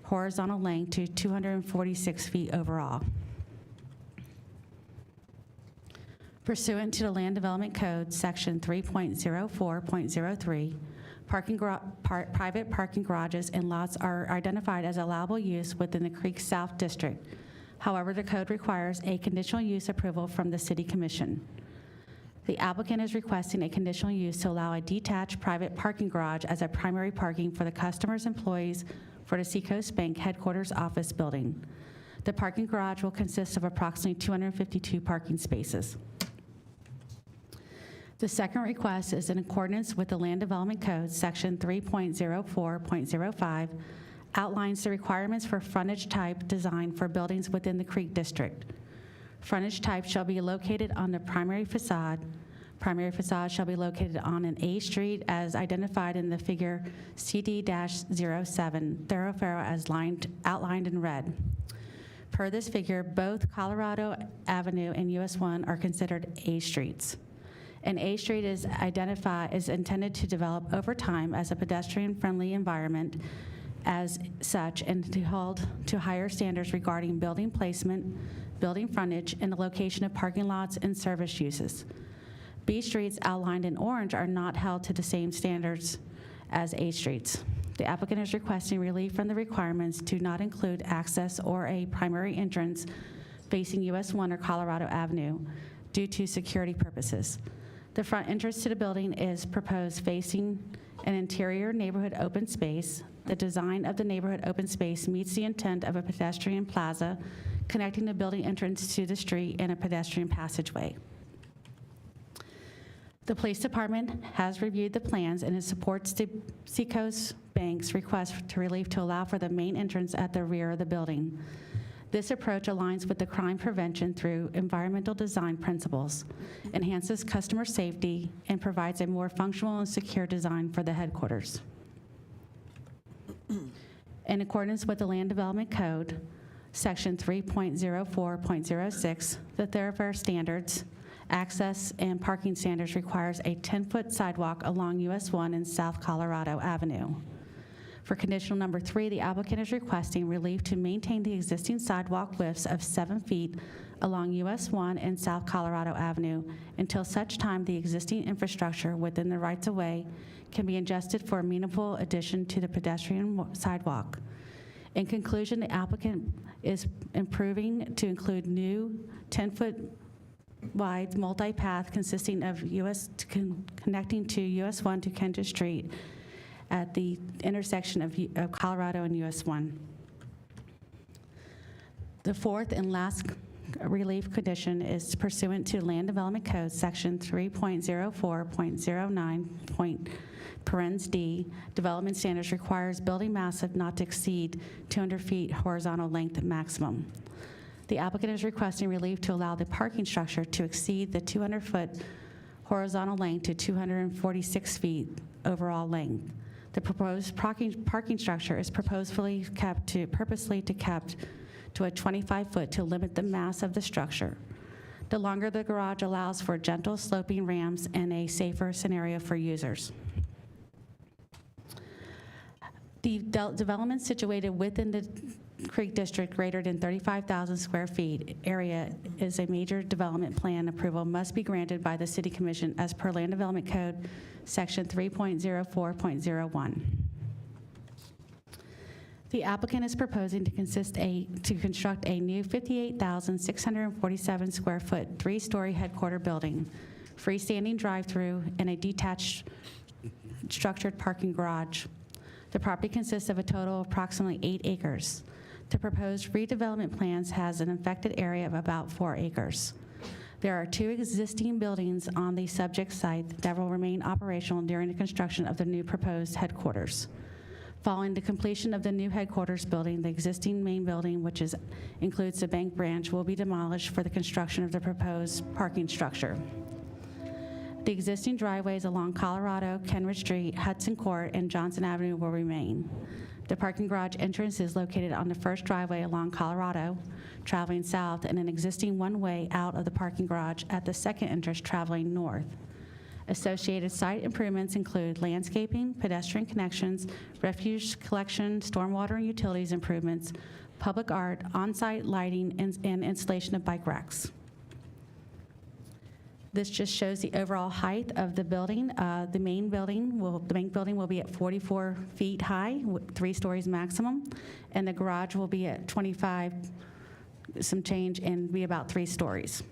horizontal length to 246 feet overall. Pursuant to the Land Development Code, Section 3.04.03, private parking garages and lots are identified as allowable use within the Creek South District. However, the code requires a conditional use approval from the City Commission. The applicant is requesting a conditional use to allow a detached private parking garage as a primary parking for the customers' employees for the Seacoast Bank headquarters office building. The parking garage will consist of approximately 252 parking spaces. The second request is in accordance with the Land Development Code, Section 3.04.05, outlines the requirements for frontage type design for buildings within the Creek District. Frontage type shall be located on the primary facade. Primary facade shall be located on an A street as identified in the figure CD-07, thoroughfare as outlined in red. Per this figure, both Colorado Avenue and US 1 are considered A streets. An A street is intended to develop over time as a pedestrian-friendly environment as such and to hold to higher standards regarding building placement, building frontage, and the location of parking lots and service uses. B streets outlined in orange are not held to the same standards as A streets. The applicant is requesting relief from the requirements to not include access or a primary entrance facing US 1 or Colorado Avenue due to security purposes. The front entrance to the building is proposed facing an interior neighborhood open space. The design of the neighborhood open space meets the intent of a pedestrian plaza connecting the building entrance to the street and a pedestrian passageway. The police department has reviewed the plans and it supports the Seacoast Bank's request to relief to allow for the main entrance at the rear of the building. This approach aligns with the crime prevention through environmental design principles, enhances customer safety, and provides a more functional and secure design for the headquarters. In accordance with the Land Development Code, Section 3.04.06, the thoroughfare standards, access and parking standards requires a 10-foot sidewalk along US 1 and South Colorado Avenue. For conditional number 3, the applicant is requesting relief to maintain the existing sidewalk widths of 7 feet along US 1 and South Colorado Avenue until such time the existing infrastructure within the rights-of-way can be adjusted for a meaningful addition to the pedestrian sidewalk. In conclusion, the applicant is improving to include new 10-foot wide multi-path consisting of connecting to US 1 to Kendra Street at the intersection of Colorado and US 1. The fourth and last relief condition is pursuant to Land Development Code, Section 3.04.09. Development standards requires building massive not to exceed 200 feet horizontal length maximum. The applicant is requesting relief to allow the parking structure to exceed the 200-foot horizontal length to 246 feet overall length. The proposed parking structure is purposefully kept to a 25-foot to limit the mass of the structure. The longer the garage allows for gentle sloping ramps and a safer scenario for users. The development situated within the Creek District greater than 35,000 square feet area is a major development plan approval must be granted by the City Commission as per Land Development Code, Section 3.04.01. The applicant is proposing to construct a new 58,647 square foot, 3-story headquarter building, freestanding drive-through, and a detached structured parking garage. The property consists of a total of approximately 8 acres. The proposed redevelopment plans has an affected area of about 4 acres. There are 2 existing buildings on the subject site that will remain operational during the construction of the new proposed headquarters. Following the completion of the new headquarters building, the existing main building, which includes the bank branch, will be demolished for the construction of the proposed parking structure. The existing driveways along Colorado, Kenwood Street, Hudson Court, and Johnson Avenue will remain. The parking garage entrance is located on the first driveway along Colorado, traveling south, and an existing one-way out of the parking garage at the second entrance traveling north. Associated site improvements include landscaping, pedestrian connections, refuge collection, stormwater and utilities improvements, public art, on-site lighting, and installation of bike racks. This just shows the overall height of the building. The main building will be at 44 feet high, with 3 stories maximum, and the garage will be at 25, some change, and be about 3 stories.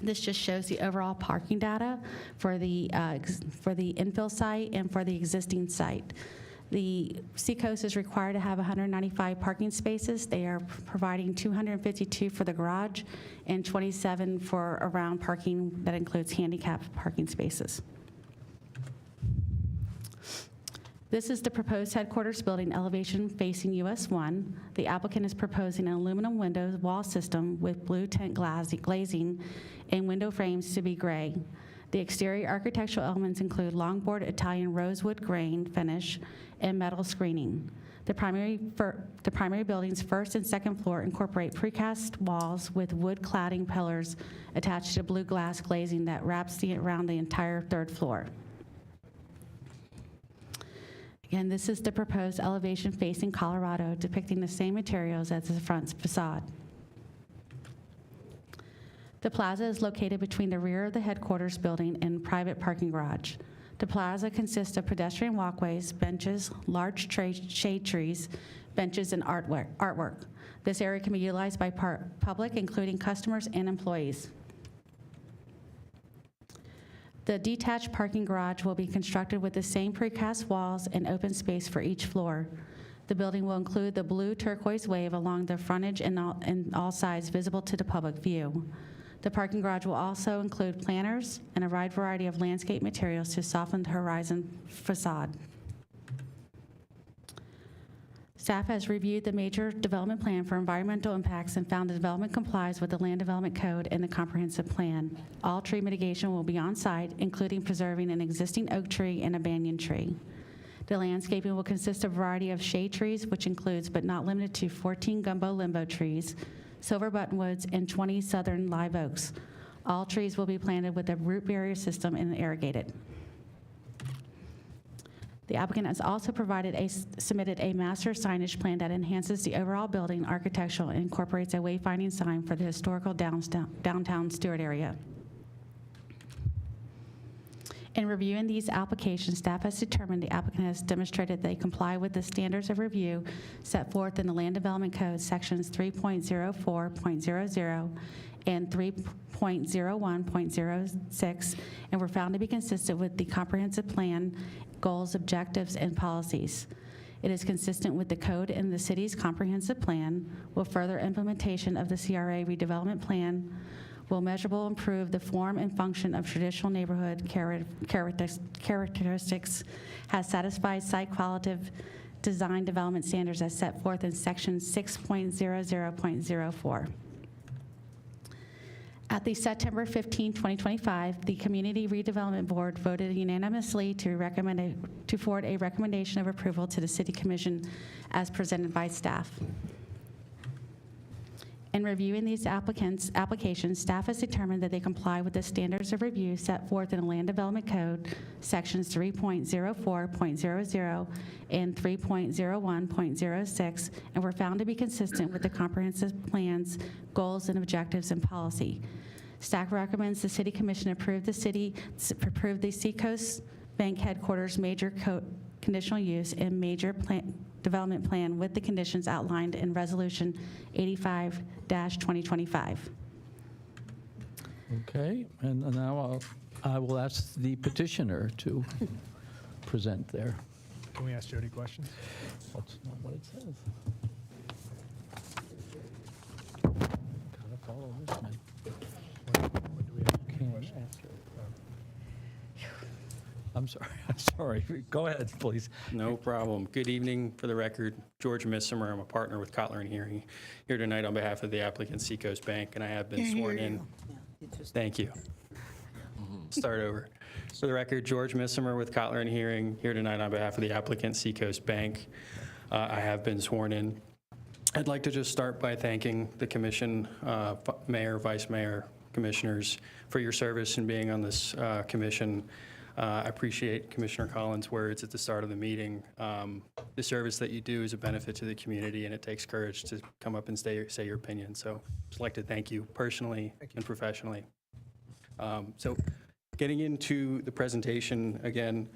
This just shows the overall parking data for the infill site and for the existing site. The Seacoast is required to have 195 parking spaces. They are providing 252 for the garage and 27 for around parking that includes handicap parking spaces. This is the proposed headquarters building elevation facing US 1. The applicant is proposing an aluminum window wall system with blue tint glazing and window frames to be gray. The exterior architectural elements include longboard Italian rosewood grain finish and metal screening. The primary building's first and second floor incorporate precast walls with wood cladding pillars attached to blue glass glazing that wraps around the entire 3rd floor. Again, this is the proposed elevation facing Colorado, depicting the same materials as the front facade. The plaza is located between the rear of the headquarters building and private parking garage. The plaza consists of pedestrian walkways, benches, large shade trees, benches, and artwork. This area can be utilized by public, including customers and employees. The detached parking garage will be constructed with the same precast walls and open space for each floor. The building will include the blue turquoise wave along the frontage and all sides visible to the public view. The parking garage will also include planters and a wide variety of landscape materials to soften the horizon facade. Staff has reviewed the major development plan for environmental impacts and found the development complies with the Land Development Code and the comprehensive plan. All tree mitigation will be on site, including preserving an existing oak tree and a banyan tree. The landscaping will consist of a variety of shade trees, which includes but not limited to 14 gumbo limbo trees, silver buttonwoods, and 20 southern live oaks. All trees will be planted with a root barrier system and irrigated. The applicant has also submitted a master signage plan that enhances the overall building architectural and incorporates a wayfinding sign for the historical downtown Stuart area. In reviewing these applications, staff has determined the applicant has demonstrated they comply with the standards of review set forth in the Land Development Code sections 3.04.00 and 3.01.06, and were found to be consistent with the comprehensive plan, goals, objectives, and policies. It is consistent with the code and the city's comprehensive plan. Will further implementation of the CRA redevelopment plan will measurable improve the form and function of traditional neighborhood characteristics, has satisfied site qualitative design development standards as set forth in section 6.00.04. At the September 15, 2025, the Community Redevelopment Board voted unanimously to forward a recommendation of approval to the City Commission as presented by staff. In reviewing these applications, staff has determined that they comply with the standards of review set forth in the Land Development Code, sections 3.04.00 and 3.01.06, and were found to be consistent with the comprehensive plan's goals and objectives and policy. Staff recommends the City Commission approve the Seacoast Bank headquarters major conditional use and major development plan with the conditions outlined in Resolution 85-2025. Okay, and now I will ask the petitioner to present there. Can we ask Jody questions? That's not what it says. Gotta follow this, man. When do we have Can't questions? ask her. I'm sorry. Go ahead, please. No problem. Good evening. For the record, George Missimer. I'm a partner with Kotler & Hearing here tonight on behalf of the applicant Seacoast Bank, and I have been sworn in. Thank you. Start over. For the record, George Missimer with Kotler & Hearing here tonight on behalf of the applicant Seacoast Bank. I have been sworn in. I'd like to just start by thanking the commission, Mayor, Vice Mayor, commissioners, for your service in being on this commission. I appreciate Commissioner Collins' words at the start of the meeting. The service that you do is a benefit to the community, and it takes courage to come up and say your opinion. So I'd like to thank you personally and professionally. So getting into the presentation again,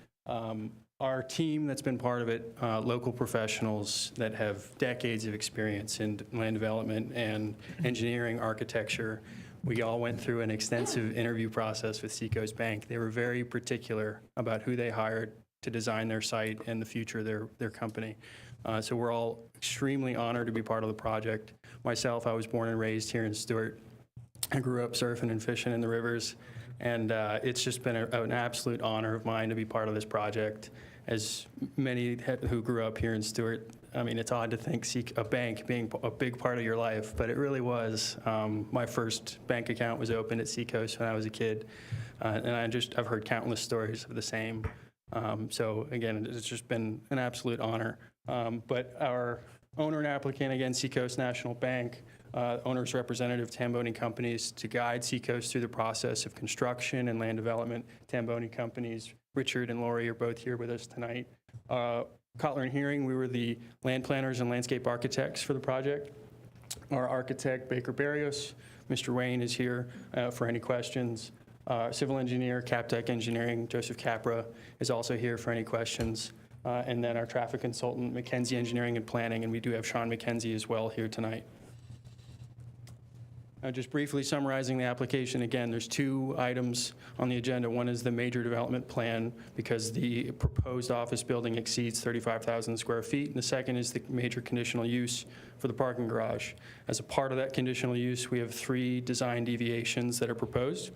our team that's been part of it, local professionals that have decades of experience in land development and engineering, architecture. We all went through an extensive interview process with Seacoast Bank. They were very particular about who they hired to design their site and the future of their company. So we're all extremely honored to be part of the project. Myself, I was born and raised here in Stuart. I grew up surfing and fishing in the rivers, and it's just been an absolute honor of mine to be part of this project. As many who grew up here in Stuart, I mean, it's odd to think a bank being a big part of your life, but it really was. My first bank account was opened at Seacoast when I was a kid, and I've heard countless stories of the same. So again, it's just been an absolute honor. But our owner and applicant, again, Seacoast National Bank, owner's representative, Tamboni Companies, to guide Seacoast through the process of construction and land development. Tamboni Companies, Richard and Lori are both here with us tonight. Kotler and Hearing, we were the land planners and landscape architects for the project. Our architect, Baker Barrios, Mr. Wayne is here for any questions. Civil engineer, Captech Engineering, Joseph Capra is also here for any questions. And then our traffic consultant, McKenzie Engineering and Planning, and we do have Sean McKenzie as well here tonight. Just briefly summarizing the application, again, there's two items on the agenda. One is the major development plan, because the proposed office building exceeds 35,000 square feet. And the second is the major conditional use for the parking garage. As a part of that conditional use, we have 3 design deviations that are proposed.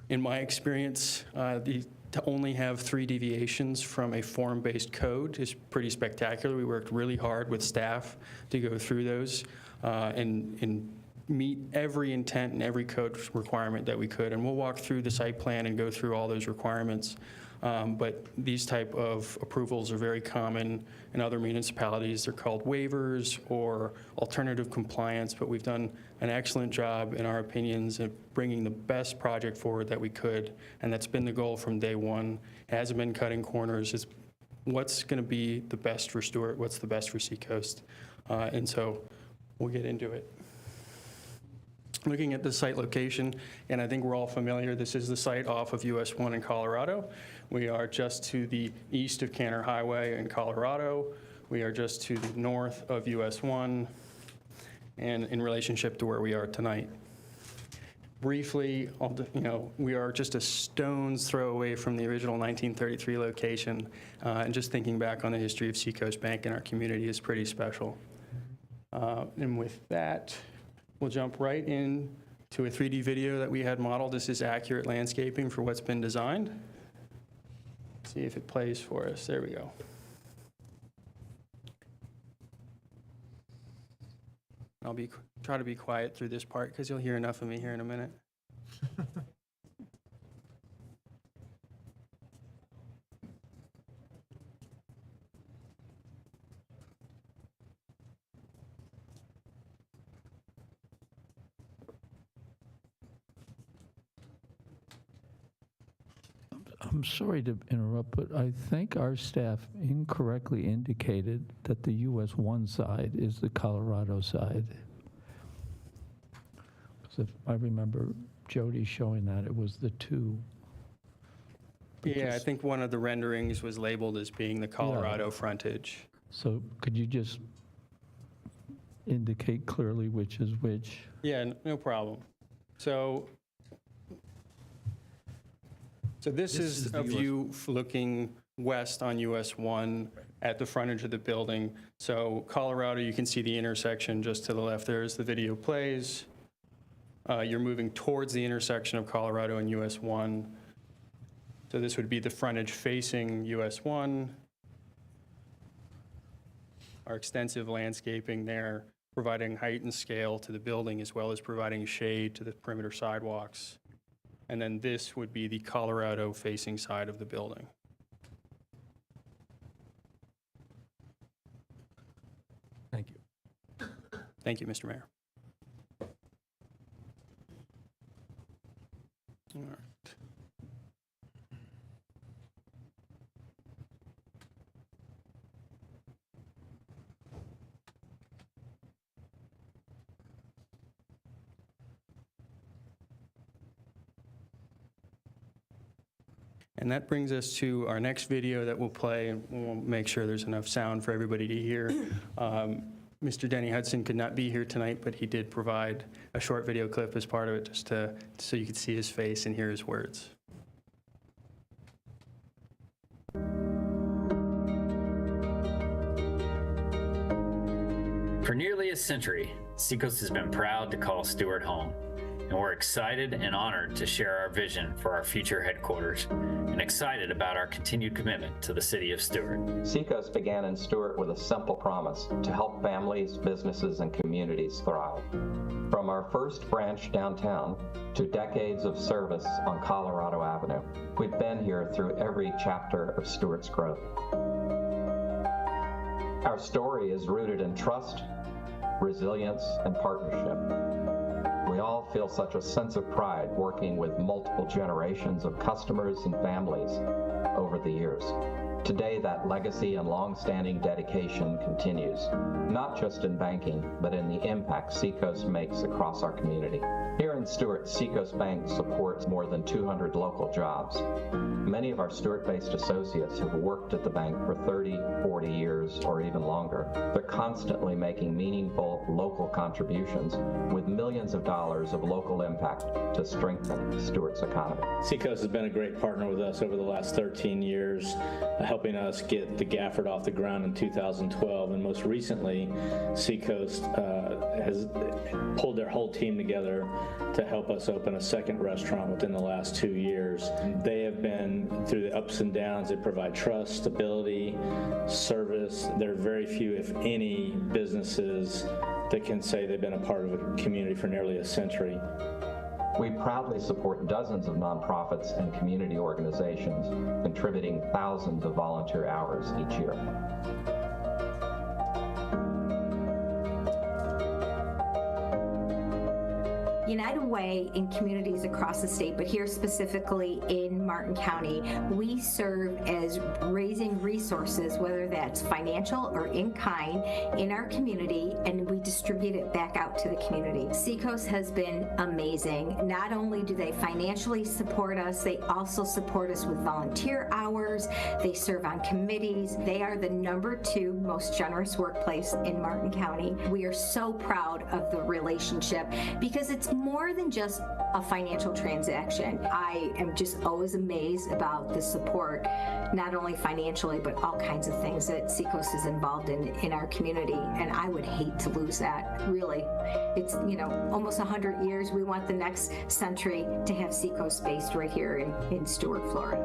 In my experience, to only have 3 deviations from a form-based code is pretty spectacular. We worked really hard with staff to go through those and meet every intent and every code requirement that we could. And we'll walk through the site plan and go through all those requirements. But these type of approvals are very common in other municipalities. They're called waivers or alternative compliance, but we've done an excellent job, in our opinions, of bringing the best project forward that we could, and that's been the goal from day one. It hasn't been cutting corners. It's what's going to be the best for Stuart, what's the best for Seacoast, and so we'll get into it. Looking at the site location, and I think we're all familiar, this is the site off of US 1 in Colorado. We are just to the east of Canner Highway in Colorado. We are just to the north of US 1, and in relationship to where we are tonight. Briefly, we are just a stone's throw away from the original 1933 location, and just thinking back on the history of Seacoast Bank in our community is pretty special. And with that, we'll jump right in to a 3D video that we had modeled. This is accurate landscaping for what's been designed. See if it plays for us. There we go. I'll try to be quiet through this part because you'll hear enough of me here in a minute. I'm sorry to interrupt, but I think our staff incorrectly indicated that the US 1 side is the Colorado side. Because if I remember Jody showing that, it was the 2. Yeah, I think one of the renderings was labeled as being the Colorado frontage. So could you just indicate clearly which is which? Yeah, no problem. So this is a view looking west on US 1 at the frontage of the building. So Colorado, you can see the intersection just to the left there as the video plays. You're moving towards the intersection of Colorado and US 1. So this would be the frontage facing US 1. Our extensive landscaping there, providing height and scale to the building as well as providing shade to the perimeter sidewalks. And then this would be the Colorado-facing side of the building. Thank you. Thank you, Mr. Mayor. All right. And that brings us to our next video that we'll play, and we'll make sure there's enough sound for everybody to hear. Mr. Denny Hudson could not be here tonight, but he did provide a short video clip as part of it, just so you could see his face and hear his words. For nearly a century, Seacoast has been proud to call Stuart home, and we're excited and honored to share our vision for our future headquarters and excited about our continued commitment to the city of Stuart. Seacoast began in Stuart with a simple promise to help families, businesses, and communities thrive. From our first branch downtown to decades of service on Colorado Avenue, we've been here through every chapter of Stuart's growth. Our story is rooted in trust, resilience, and partnership. We all feel such a sense of pride working with multiple generations of customers and families over the years. Today, that legacy and long-standing dedication continues, not just in banking, but in the impact Seacoast makes across our community. Here in Stuart, Seacoast Bank supports more than 200 local jobs. Many of our Stuart-based associates have worked at the bank for 30, 40 years, or even longer. They're constantly making meaningful local contributions with millions of dollars of local impact to strengthen Stuart's economy. Seacoast has been a great partner with us over the last 13 years, helping us get the Gafford off the ground in 2012. And most recently, Seacoast has pulled their whole team together to help us open a second restaurant within the last 2 years. They have been through the ups and downs. They provide trust, stability, service. There are very few, if any, businesses that can say they've been a part of a community for nearly a century. We proudly support dozens of nonprofits and community organizations, contributing thousands of volunteer hours each year. United Way in communities across the state, but here specifically in Martin County, we serve as raising resources, whether that's financial or in kind, in our community, and we distribute it back out to the community. Seacoast has been amazing. Not only do they financially support us, they also support us with volunteer hours. They serve on committees. They are the #2 most generous workplace in Martin County. We are so proud of the relationship because it's more than just a financial transaction. I am just always amazed about the support, not only financially, but all kinds of things that Seacoast is involved in our community. And I would hate to lose that, really. It's, almost 100 years. We want the next century to have Seacoast based right here in Stuart, Florida.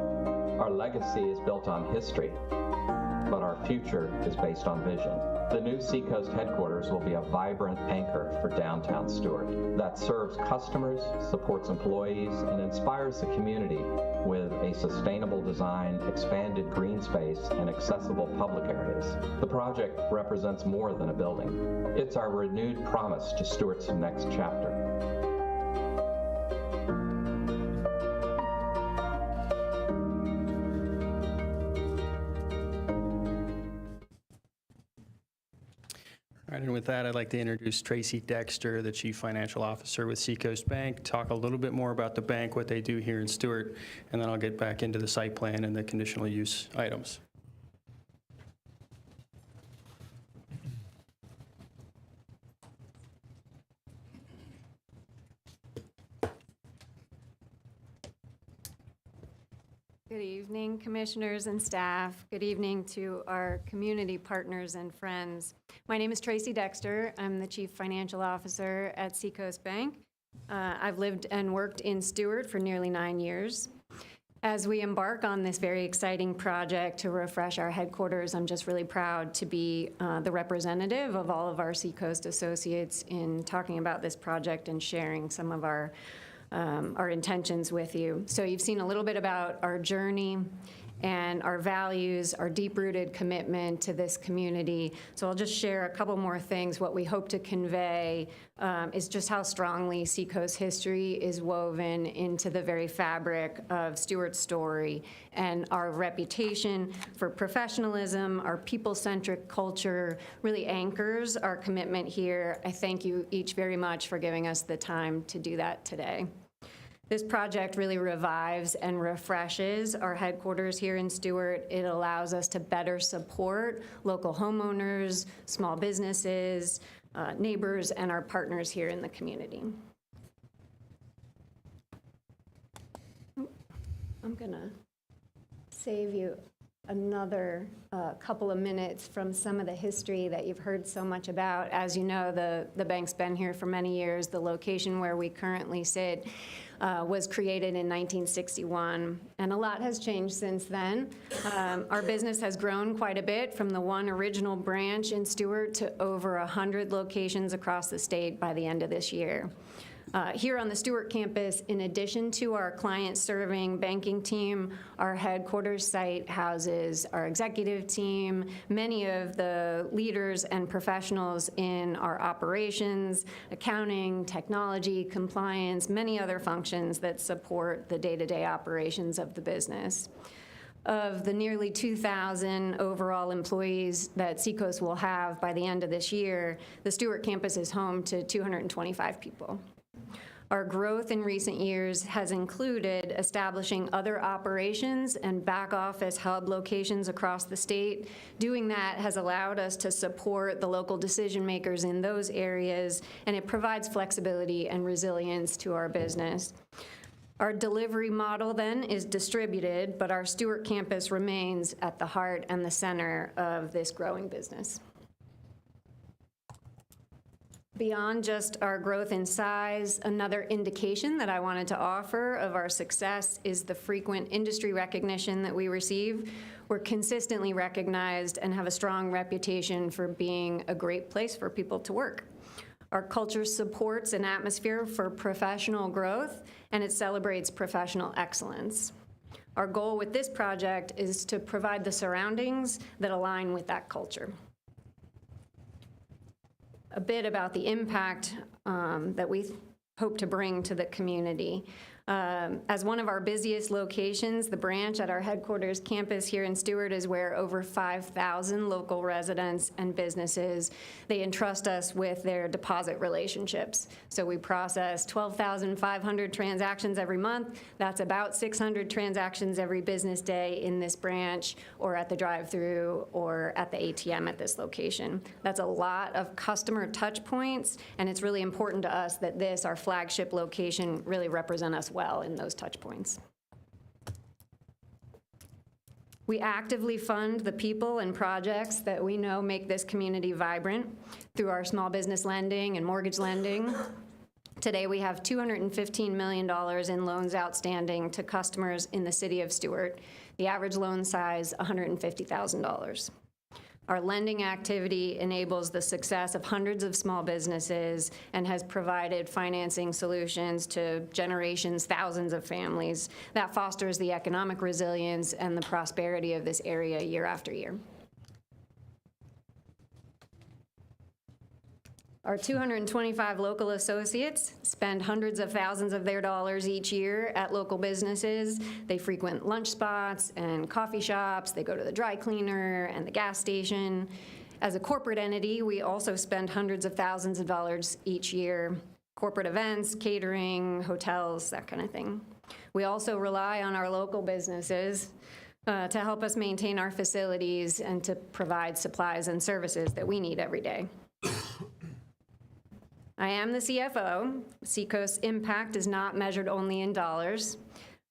Our legacy is built on history, but our future is based on vision. The new Seacoast headquarters will be a vibrant anchor for downtown Stuart that serves customers, supports employees, and inspires the community with a sustainable design, expanded green space, and accessible public areas. The project represents more than a building. It's our renewed promise to Stuart's next chapter. All right, and with that, I'd like to introduce Tracy Dexter, the Chief Financial Officer with Seacoast Bank, talk a little bit more about the bank, what they do here in Stuart, and then I'll get back into the site plan and the conditional use items. Good evening, commissioners and staff. Good evening to our community partners and friends. My name is Tracy Dexter. I'm the Chief Financial Officer at Seacoast Bank. I've lived and worked in Stuart for nearly 9 years. As we embark on this very exciting project to refresh our headquarters, I'm just really proud to be the representative of all of our Seacoast associates in talking about this project and sharing some of our intentions with you. So you've seen a little bit about our journey and our values, our deep-rooted commitment to this community. So I'll just share a couple more things. What we hope to convey is just how strongly Seacoast history is woven into the very fabric of Stuart's story, and our reputation for professionalism, our people-centric culture really anchors our commitment here. I thank you each very much for giving us the time to do that today. This project really revives and refreshes our headquarters here in Stuart. It allows us to better support local homeowners, small businesses, neighbors, and our partners here in the community. I'm gonna save you another couple of minutes from some of the history that you've heard so much about. As you know, the bank's been here for many years. The location where we currently sit was created in 1961, and a lot has changed since then. Our business has grown quite a bit from the one original branch in Stuart to over 100 locations across the state by the end of this year. Here on the Stuart campus, in addition to our client-serving banking team, our headquarters site houses our executive team, many of the leaders and professionals in our operations, accounting, technology, compliance, many other functions that support the day-to-day operations of the business. Of the nearly 2,000 overall employees that Seacoast will have by the end of this year, the Stuart campus is home to 225 people. Our growth in recent years has included establishing other operations and back office hub locations across the state. Doing that has allowed us to support the local decision makers in those areas, and it provides flexibility and resilience to our business. Our delivery model then is distributed, but our Stuart campus remains at the heart and the center of this growing business. Beyond just our growth in size, another indication that I wanted to offer of our success is the frequent industry recognition that we receive. We're consistently recognized and have a strong reputation for being a great place for people to work. Our culture supports an atmosphere for professional growth, and it celebrates professional excellence. Our goal with this project is to provide the surroundings that align with that culture. A bit about the impact that we hope to bring to the community. As one of our busiest locations, the branch at our headquarters campus here in Stuart is where over 5,000 local residents and businesses, they entrust us with their deposit relationships. So we process 12,500 transactions every month. That's about 600 transactions every business day in this branch or at the drive-through or at the ATM at this location. That's a lot of customer touch points, and it's really important to us that this, our flagship location, really represent us well in those touch points. We actively fund the people and projects that we know make this community vibrant through our small business lending and mortgage lending. Today, we have $215 million in loans outstanding to customers in the city of Stuart. The average loan size, $150,000. Our lending activity enables the success of hundreds of small businesses and has provided financing solutions to generations, thousands of families. That fosters the economic resilience and the prosperity of this area year after year. Our 225 local associates spend hundreds of thousands of their dollars each year at local businesses. They frequent lunch spots and coffee shops. They go to the dry cleaner and the gas station. As a corporate entity, we also spend hundreds of thousands of dollars each year. Corporate events, catering, hotels, that kind of thing. We also rely on our local businesses to help us maintain our facilities and to provide supplies and services that we need every day. I am the CFO. Seacoast's impact is not measured only in dollars.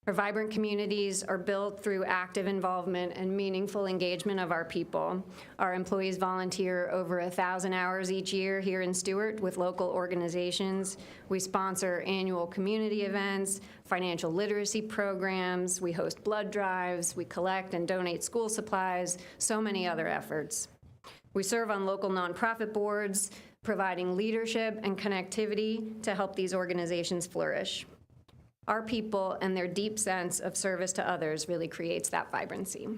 Our vibrant communities are built through active involvement and meaningful engagement of our people. Our employees volunteer over 1,000 hours each year here in Stuart with local organizations. We sponsor annual community events, financial literacy programs, we host blood drives, we collect and donate school supplies, so many other efforts. We serve on local nonprofit boards, providing leadership and connectivity to help these organizations flourish. Our people and their deep sense of service to others really creates that vibrancy.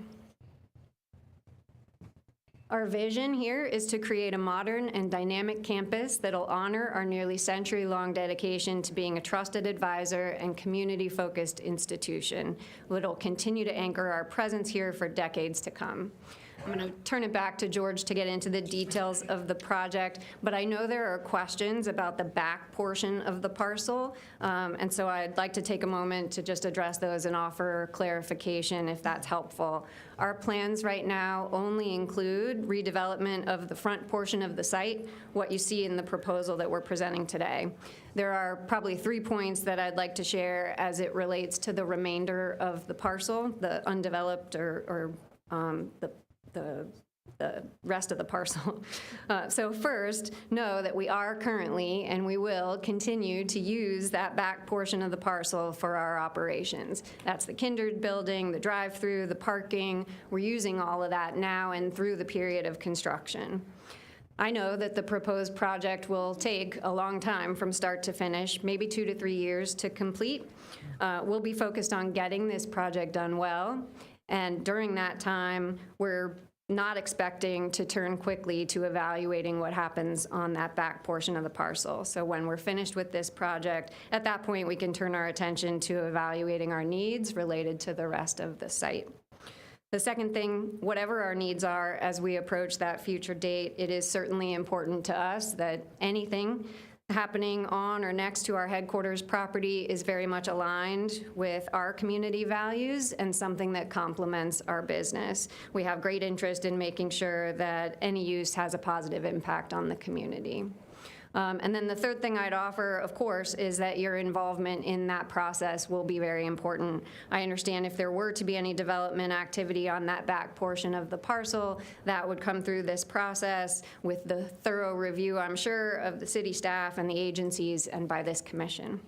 Our vision here is to create a modern and dynamic campus that'll honor our nearly century-long dedication to being a trusted advisor and community-focused institution. It'll continue to anchor our presence here for decades to come. I'm going to turn it back to George to get into the details of the project, but I know there are questions about the back portion of the parcel, and so I'd like to take a moment to just address those and offer clarification if that's helpful. Our plans right now only include redevelopment of the front portion of the site, what you see in the proposal that we're presenting today. There are probably 3 points that I'd like to share as it relates to the remainder of the parcel, the undeveloped or the rest of the parcel. So first, know that we are currently, and we will continue to use that back portion of the parcel for our operations. That's the Kindred building, the drive-through, the parking. We're using all of that now and through the period of construction. I know that the proposed project will take a long time from start to finish, maybe 2 to 3 years to complete. We'll be focused on getting this project done well, and during that time, we're not expecting to turn quickly to evaluating what happens on that back portion of the parcel. So when we're finished with this project, at that point, we can turn our attention to evaluating our needs related to the rest of the site. The second thing, whatever our needs are as we approach that future date, it is certainly important to us that anything happening on or next to our headquarters property is very much aligned with our community values and something that complements our business. We have great interest in making sure that any use has a positive impact on the community. And then the third thing I'd offer, of course, is that your involvement in that process will be very important. I understand if there were to be any development activity on that back portion of the parcel, that would come through this process with the thorough review, I'm sure, of the city staff and the agencies and by this commission.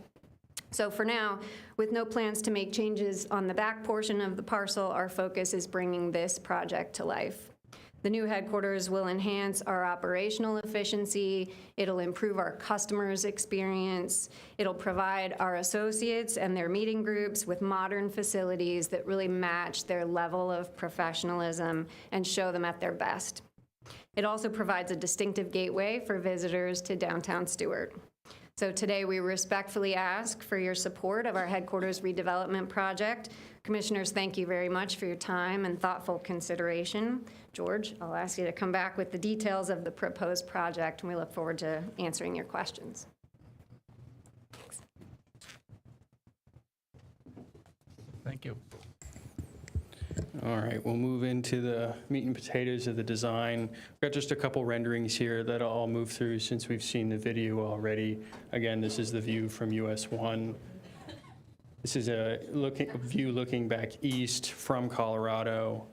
So for now, with no plans to make changes on the back portion of the parcel, our focus is bringing this project to life. The new headquarters will enhance our operational efficiency. It'll improve our customers' experience. It'll provide our associates and their meeting groups with modern facilities that really match their level of professionalism and show them at their best. It also provides a distinctive gateway for visitors to downtown Stuart. So today we respectfully ask for your support of our headquarters redevelopment project. Commissioners, thank you very much for your time and thoughtful consideration. George, I'll ask you to come back with the details of the proposed project, and we look forward to answering your questions. Thank you. All right, we'll move into the meat and potatoes of the design. We've got just a couple renderings here that I'll move through since we've seen the video already. Again, this is the view from US 1. This is a view looking back east from Colorado.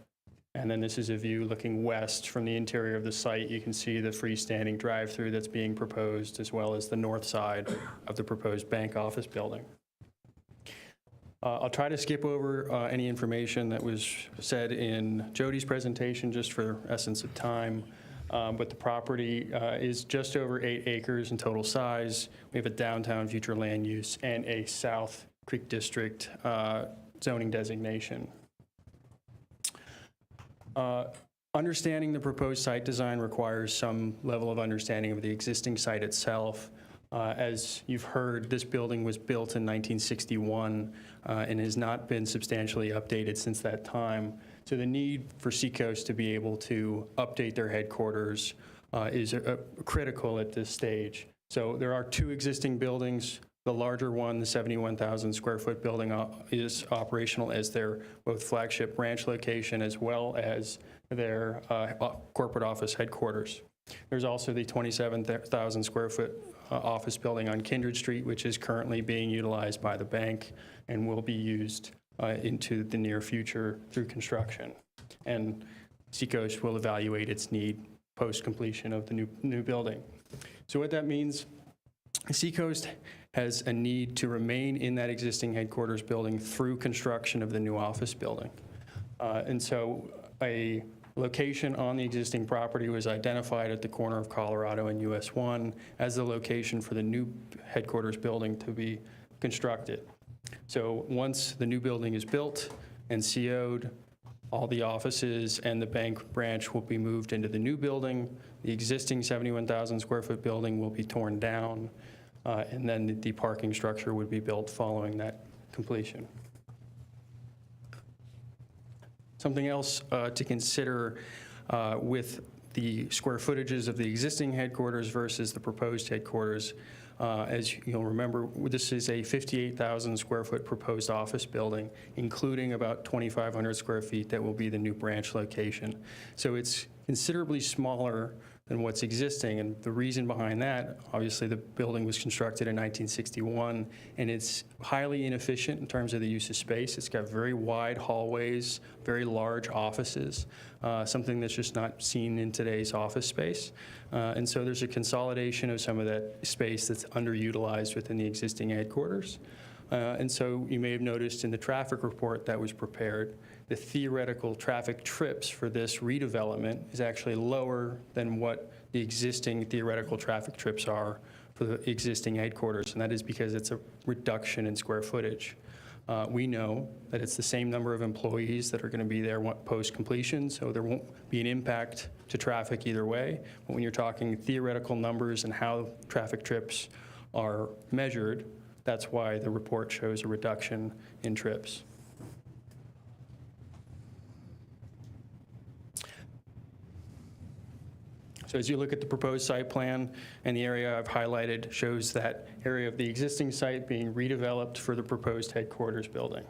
And then this is a view looking west from the interior of the site. You can see the freestanding drive-through that's being proposed, as well as the north side of the proposed bank office building. I'll try to skip over any information that was said in Jody's presentation, just for essence of time. But the property is just over 8 acres in total size. We have a downtown future land use and a South Creek District zoning designation. Understanding the proposed site design requires some level of understanding of the existing site itself. As you've heard, this building was built in 1961 and has not been substantially updated since that time. So the need for Seacoast to be able to update their headquarters is critical at this stage. So there are 2 existing buildings. The larger one, the 71,000 square foot building, is operational as their both flagship branch location as well as their corporate office headquarters. There's also the 27,000 square foot office building on Kindred Street, which is currently being utilized by the bank and will be used into the near future through construction. And Seacoast will evaluate its need post-completion of the new building. So what that means, Seacoast has a need to remain in that existing headquarters building through construction of the new office building. And so a location on the existing property was identified at the corner of Colorado and US 1 as the location for the new headquarters building to be constructed. So once the new building is built and CO'd, all the offices and the bank branch will be moved into the new building. The existing 71,000 square foot building will be torn down, and then the parking structure would be built following that completion. Something else to consider with the square footages of the existing headquarters versus the proposed headquarters. As you'll remember, this is a 58,000 square foot proposed office building, including about 2,500 square feet that will be the new branch location. So it's considerably smaller than what's existing, and the reason behind that, obviously the building was constructed in 1961, and it's highly inefficient in terms of the use of space. It's got very wide hallways, very large offices, something that's just not seen in today's office space. And so there's a consolidation of some of that space that's underutilized within the existing headquarters. And so you may have noticed in the traffic report that was prepared, the theoretical traffic trips for this redevelopment is actually lower than what the existing theoretical traffic trips are for the existing headquarters, and that is because it's a reduction in square footage. We know that it's the same number of employees that are going to be there post-completion, so there won't be an impact to traffic either way. But when you're talking theoretical numbers and how traffic trips are measured, that's why the report shows a reduction in trips. So as you look at the proposed site plan, and the area I've highlighted shows that area of the existing site being redeveloped for the proposed headquarters building.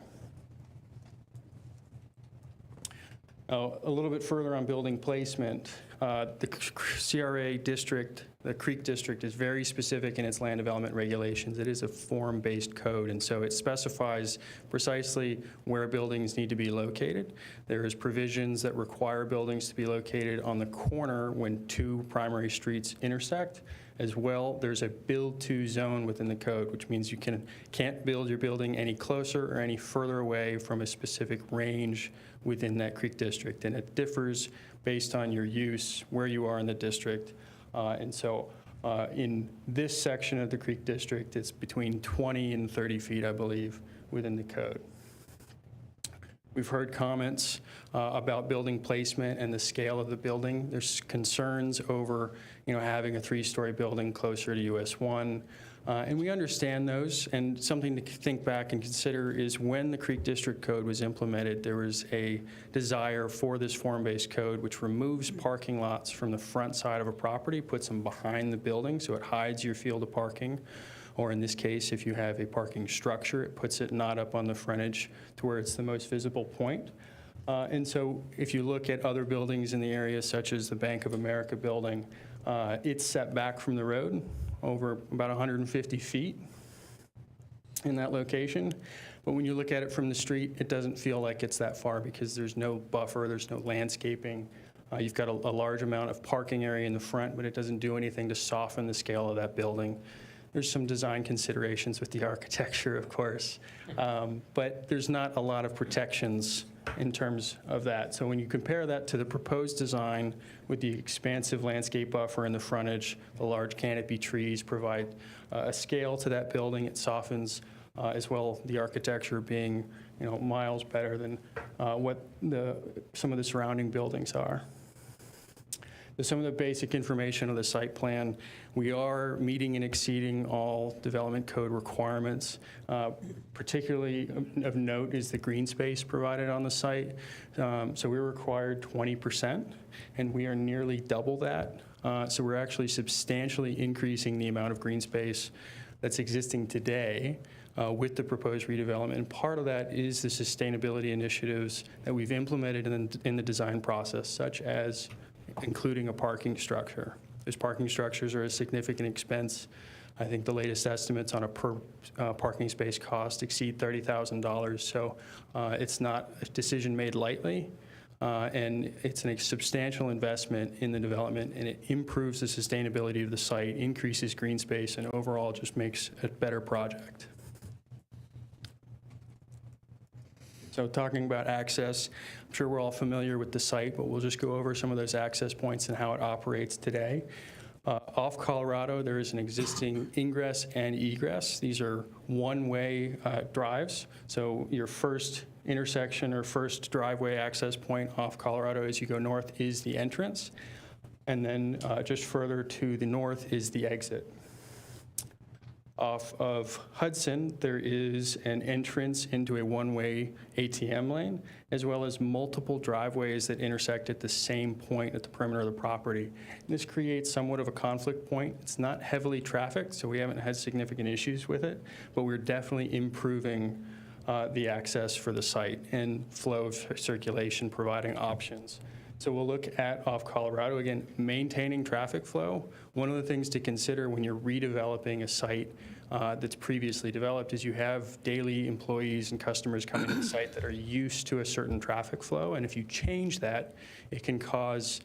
A little bit further on building placement, the CRA district, the Creek District, is very specific in its land development regulations. It is a form-based code, and so it specifies precisely where buildings need to be located. There is provisions that require buildings to be located on the corner when two primary streets intersect. As well, there's a build-to zone within the code, which means you can't build your building any closer or any further away from a specific range within that Creek District. And it differs based on your use, where you are in the district. And so in this section of the Creek District, it's between 20 and 30 feet, I believe, within the code. We've heard comments about building placement and the scale of the building. There's concerns over, having a 3-story building closer to US 1. And we understand those, and something to think back and consider is when the Creek District Code was implemented, there was a desire for this form-based code which removes parking lots from the front side of a property, puts them behind the building, so it hides your field of parking. Or in this case, if you have a parking structure, it puts it not up on the frontage to where it's the most visible point. And so if you look at other buildings in the area, such as the Bank of America building, it's set back from the road over about 150 feet in that location. But when you look at it from the street, it doesn't feel like it's that far because there's no buffer, there's no landscaping. You've got a large amount of parking area in the front, but it doesn't do anything to soften the scale of that building. There's some design considerations with the architecture, of course, but there's not a lot of protections in terms of that. So when you compare that to the proposed design with the expansive landscape buffer in the frontage, the large canopy trees provide a scale to that building. It softens as well, the architecture being miles better than what some of the surrounding buildings are. Some of the basic information of the site plan, we are meeting and exceeding all development code requirements. Particularly of note is the green space provided on the site. So we're required 20%, and we are nearly double that. So we're actually substantially increasing the amount of green space that's existing today with the proposed redevelopment. And part of that is the sustainability initiatives that we've implemented in the design process, such as including a parking structure. Those parking structures are a significant expense. I think the latest estimates on a per parking space cost exceed $30,000. So it's not a decision made lightly, and it's a substantial investment in the development, and it improves the sustainability of the site, increases green space, and overall just makes a better project. So talking about access, I'm sure we're all familiar with the site, but we'll just go over some of those access points and how it operates today. Off Colorado, there is an existing ingress and egress. These are one-way drives. So your first intersection or first driveway access point off Colorado as you go north is the entrance. And then just further to the north is the exit. Off of Hudson, there is an entrance into a one-way ATM lane, as well as multiple driveways that intersect at the same point at the perimeter of the property. And this creates somewhat of a conflict point. It's not heavily trafficked, so we haven't had significant issues with it, but we're definitely improving the access for the site and flow of circulation, providing options. So we'll look at off Colorado, again, maintaining traffic flow. One of the things to consider when you're redeveloping a site that's previously developed is you have daily employees and customers coming to the site that are used to a certain traffic flow. And if you change that, it can cause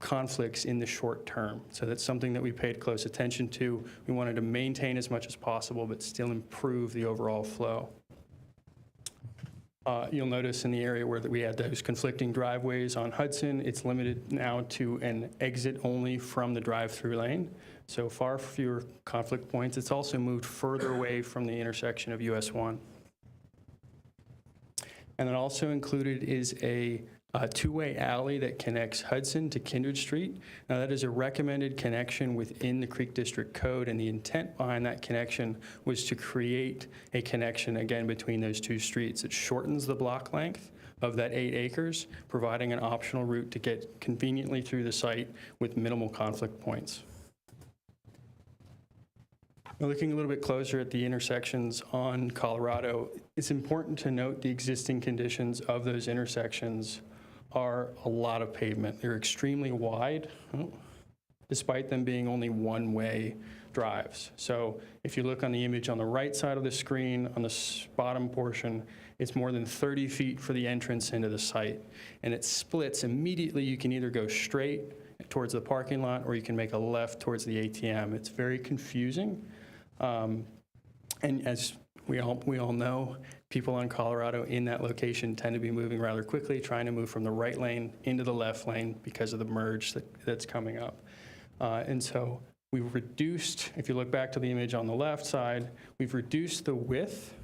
conflicts in the short term. So that's something that we paid close attention to. We wanted to maintain as much as possible, but still improve the overall flow. You'll notice in the area where we had those conflicting driveways on Hudson, it's limited now to an exit only from the drive-through lane. So far fewer conflict points. It's also moved further away from the intersection of US 1. And then also included is a two-way alley that connects Hudson to Kindred Street. Now that is a recommended connection within the Creek District Code, and the intent behind that connection was to create a connection again between those two streets. It shortens the block length of that 8 acres, providing an optional route to get conveniently through the site with minimal conflict points. Now, looking a little bit closer at the intersections on Colorado, it's important to note the existing conditions of those intersections are a lot of pavement. They're extremely wide, despite them being only one-way drives. So if you look on the image on the right side of the screen, on the bottom portion, it's more than 30 feet for the entrance into the site. And it splits immediately. You can either go straight towards the parking lot or you can make a left towards the ATM. It's very confusing. And as we all know, people on Colorado in that location tend to be moving rather quickly, trying to move from the right lane into the left lane because of the merge that's coming up. And so we've reduced, if you look back to the image on the left side, we've reduced the width.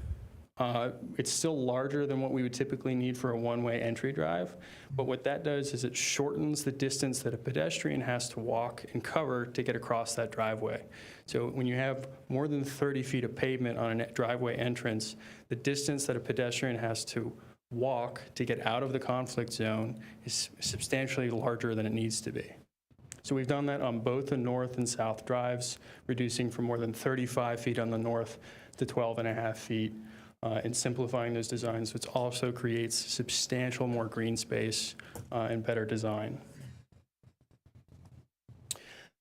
It's still larger than what we would typically need for a one-way entry drive, but what that does is it shortens the distance that a pedestrian has to walk and cover to get across that driveway. So when you have more than 30 feet of pavement on a driveway entrance, the distance that a pedestrian has to walk to get out of the conflict zone is substantially larger than it needs to be. So we've done that on both the north and south drives, reducing from more than 35 feet on the north to 12.5 feet. And simplifying those designs, which also creates substantial more green space and better design.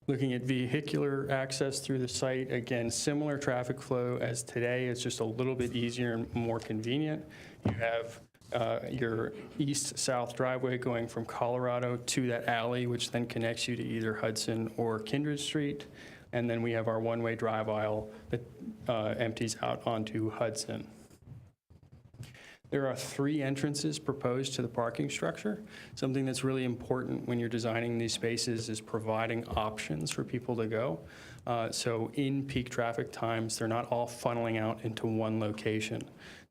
Looking at vehicular access through the site, again, similar traffic flow as today. It's just a little bit easier and more convenient. You have your east-south driveway going from Colorado to that alley, which then connects you to either Hudson or Kindred Street. And then we have our one-way drive aisle that empties out onto Hudson. There are 3 entrances proposed to the parking structure. Something that's really important when you're designing these spaces is providing options for people to go. So in peak traffic times, they're not all funneling out into one location.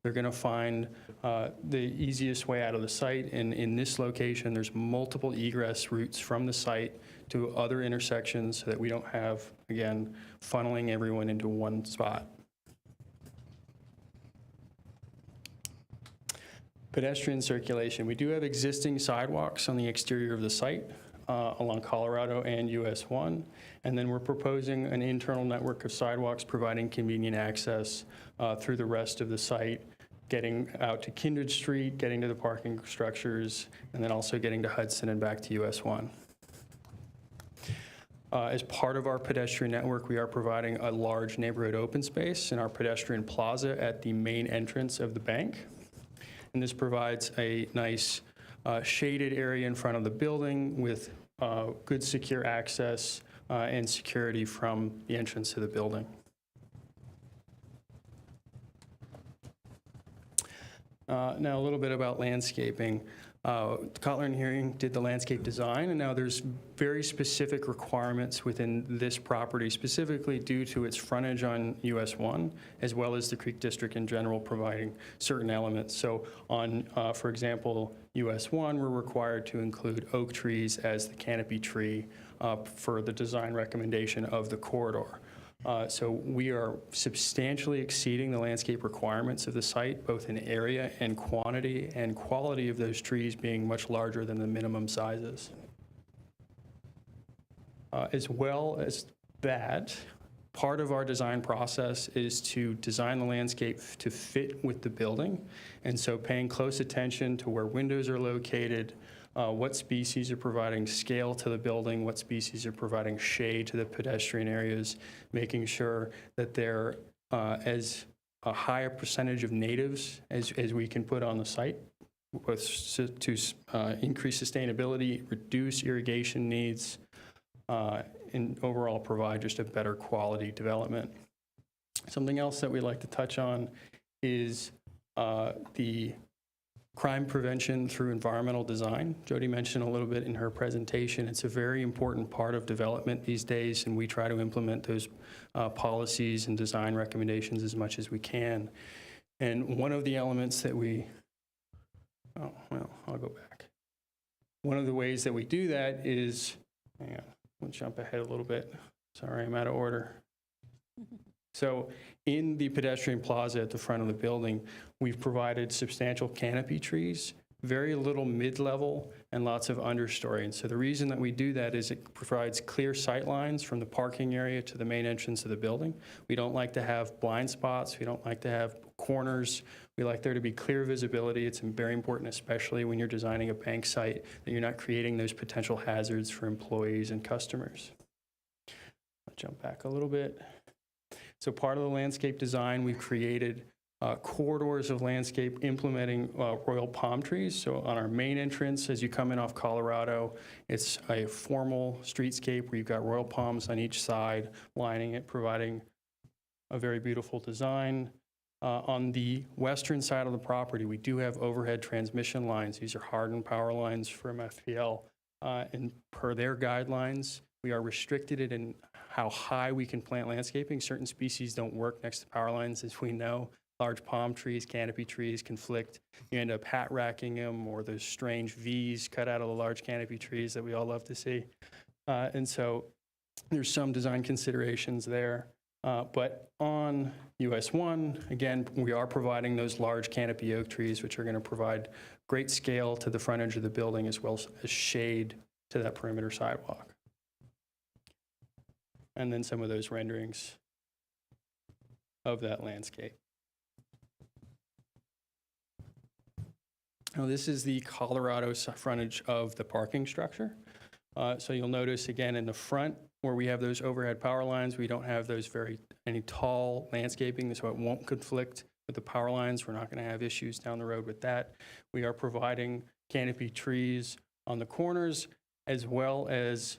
They're going to find the easiest way out of the site. And in this location, there's multiple egress routes from the site to other intersections so that we don't have, again, funneling everyone into one spot. Pedestrian circulation. We do have existing sidewalks on the exterior of the site along Colorado and US 1. And then we're proposing an internal network of sidewalks providing convenient access through the rest of the site, getting out to Kindred Street, getting to the parking structures, and then also getting to Hudson and back to US 1. As part of our pedestrian network, we are providing a large neighborhood open space in our pedestrian plaza at the main entrance of the bank. And this provides a nice shaded area in front of the building with good secure access and security from the entrance to the building. Now a little bit about landscaping. Kotler Engineering did the landscape design, and now there's very specific requirements within this property, specifically due to its frontage on US 1, as well as the Creek District in general providing certain elements. So on, for example, US 1, we're required to include oak trees as the canopy tree for the design recommendation of the corridor. So we are substantially exceeding the landscape requirements of the site, both in area and quality of those trees being much larger than the minimum sizes. As well as that, part of our design process is to design the landscape to fit with the building. And so paying close attention to where windows are located, what species are providing scale to the building, what species are providing shade to the pedestrian areas, making sure that they're as a higher percentage of natives as we can put on the site, both to increase sustainability, reduce irrigation needs, and overall provide just a better quality development. Something else that we like to touch on is the crime prevention through environmental design. Jody mentioned a little bit in her presentation. It's a very important part of development these days, and we try to implement those policies and design recommendations as much as we can. And one of the elements that I'll go back. One of the ways that we do that is, hang on, we'll jump ahead a little bit. Sorry, I'm out of order. So in the pedestrian plaza at the front of the building, we've provided substantial canopy trees, very little mid-level, and lots of understory. And so the reason that we do that is it provides clear sight lines from the parking area to the main entrance of the building. We don't like to have blind spots. We don't like to have corners. We like there to be clear visibility. It's very important, especially when you're designing a bank site, that you're not creating those potential hazards for employees and customers. I'll jump back a little bit. So part of the landscape design, we've created corridors of landscape implementing royal palm trees. So on our main entrance, as you come in off Colorado, it's a formal streetscape where you've got royal palms on each side, lining it, providing a very beautiful design. On the western side of the property, we do have overhead transmission lines. These are hardened power lines from FPL. And per their guidelines, we are restricted in how high we can plant landscaping. Certain species don't work next to power lines, as we know. Large palm trees, canopy trees conflict. You end up hat racking them, or those strange V's cut out of the large canopy trees that we all love to see. And so there's some design considerations there. But on US 1, again, we are providing those large canopy oak trees, which are going to provide great scale to the front edge of the building, as well as shade to that perimeter sidewalk. And then some of those renderings of that landscape. Now, this is the Colorado frontage of the parking structure. So you'll notice again in the front where we have those overhead power lines, we don't have those any tall landscaping, so it won't conflict with the power lines. We're not going to have issues down the road with that. We are providing canopy trees on the corners, as well as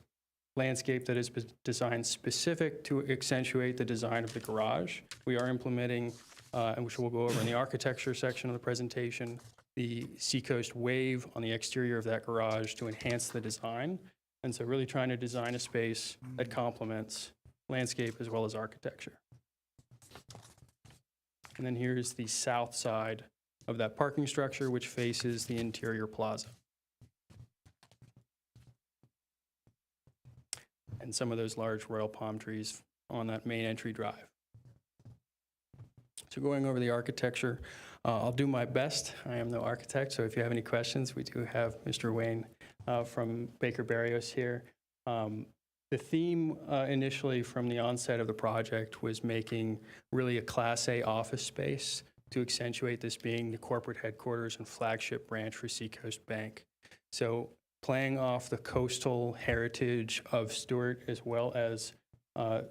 landscape that is designed specific to accentuate the design of the garage. We are implementing, and which we'll go over in the architecture section of the presentation, the Seacoast wave on the exterior of that garage to enhance the design. And so really trying to design a space that complements landscape as well as architecture. And then here's the south side of that parking structure, which faces the interior plaza. And some of those large royal palm trees on that main entry drive. So going over the architecture, I'll do my best. I am no architect, so if you have any questions, we do have Mr. Wayne from Baker Berrios here. The theme initially from the onset of the project was making really a Class A office space to accentuate this being the corporate headquarters and flagship branch for Seacoast Bank. So playing off the coastal heritage of Stuart, as well as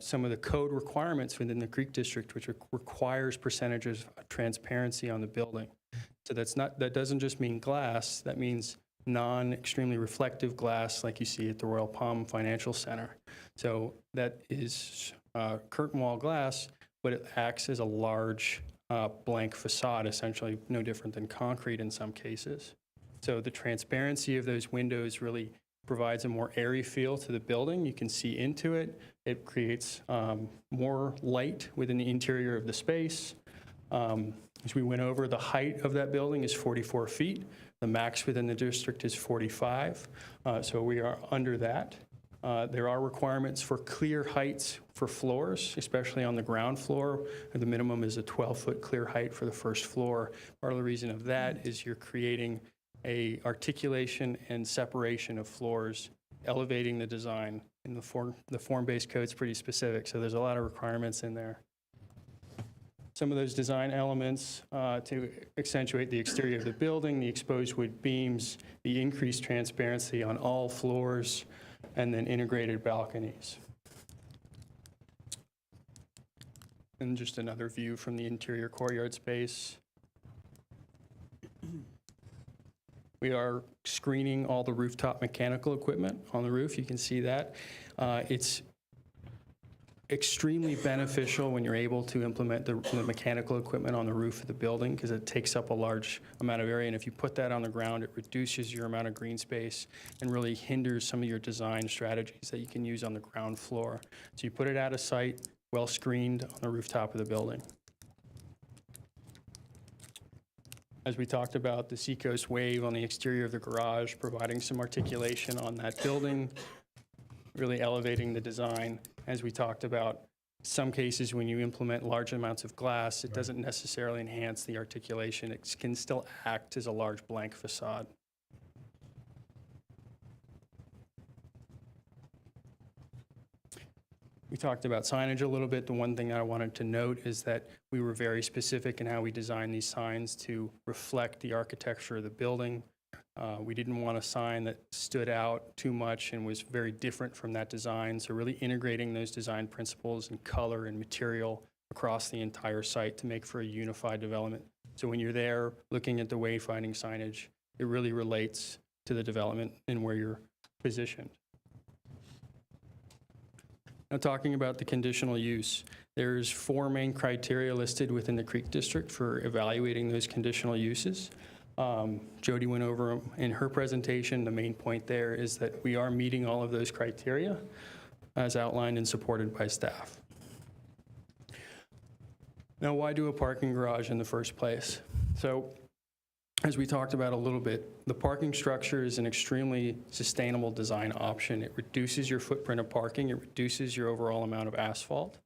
some of the code requirements within the Creek District, which requires percentages of transparency on the building. So that doesn't just mean glass, that means non-extremely reflective glass like you see at the Royal Palm Financial Center. So that is curtain wall glass, but it acts as a large blank facade, essentially no different than concrete in some cases. So the transparency of those windows really provides a more airy feel to the building. You can see into it. It creates more light within the interior of the space. As we went over, the height of that building is 44 feet. The max within the district is 45, so we are under that. There are requirements for clear heights for floors, especially on the ground floor. The minimum is a 12-foot clear height for the first floor. Part of the reason of that is you're creating a articulation and separation of floors, elevating the design. And the form-based code's pretty specific, so there's a lot of requirements in there. Some of those design elements to accentuate the exterior of the building, the exposed wood beams, the increased transparency on all floors, and then integrated balconies. And just another view from the interior courtyard space. We are screening all the rooftop mechanical equipment on the roof. You can see that. It's extremely beneficial when you're able to implement the mechanical equipment on the roof of the building because it takes up a large amount of area. And if you put that on the ground, it reduces your amount of green space and really hinders some of your design strategies that you can use on the ground floor. So you put it out of sight, well screened on the rooftop of the building. As we talked about, the Seacoast Wave on the exterior of the garage, providing some articulation on that building, really elevating the design. As we talked about, some cases when you implement large amounts of glass, it doesn't necessarily enhance the articulation. It can still act as a large blank facade. We talked about signage a little bit. The one thing I wanted to note is that we were very specific in how we designed these signs to reflect the architecture of the building. We didn't want a sign that stood out too much and was very different from that design. So really integrating those design principles and color and material across the entire site to make for a unified development. So when you're there looking at the wayfinding signage, it really relates to the development and where you're positioned. Now talking about the conditional use, there's 4 main criteria listed within the Creek District for evaluating those conditional uses. Jody went over them in her presentation. The main point there is that we are meeting all of those criteria as outlined and supported by staff. Now, why do a parking garage in the first place? So, as we talked about a little bit, the parking structure is an extremely sustainable design option. It reduces your footprint of parking. It reduces your overall amount of asphalt.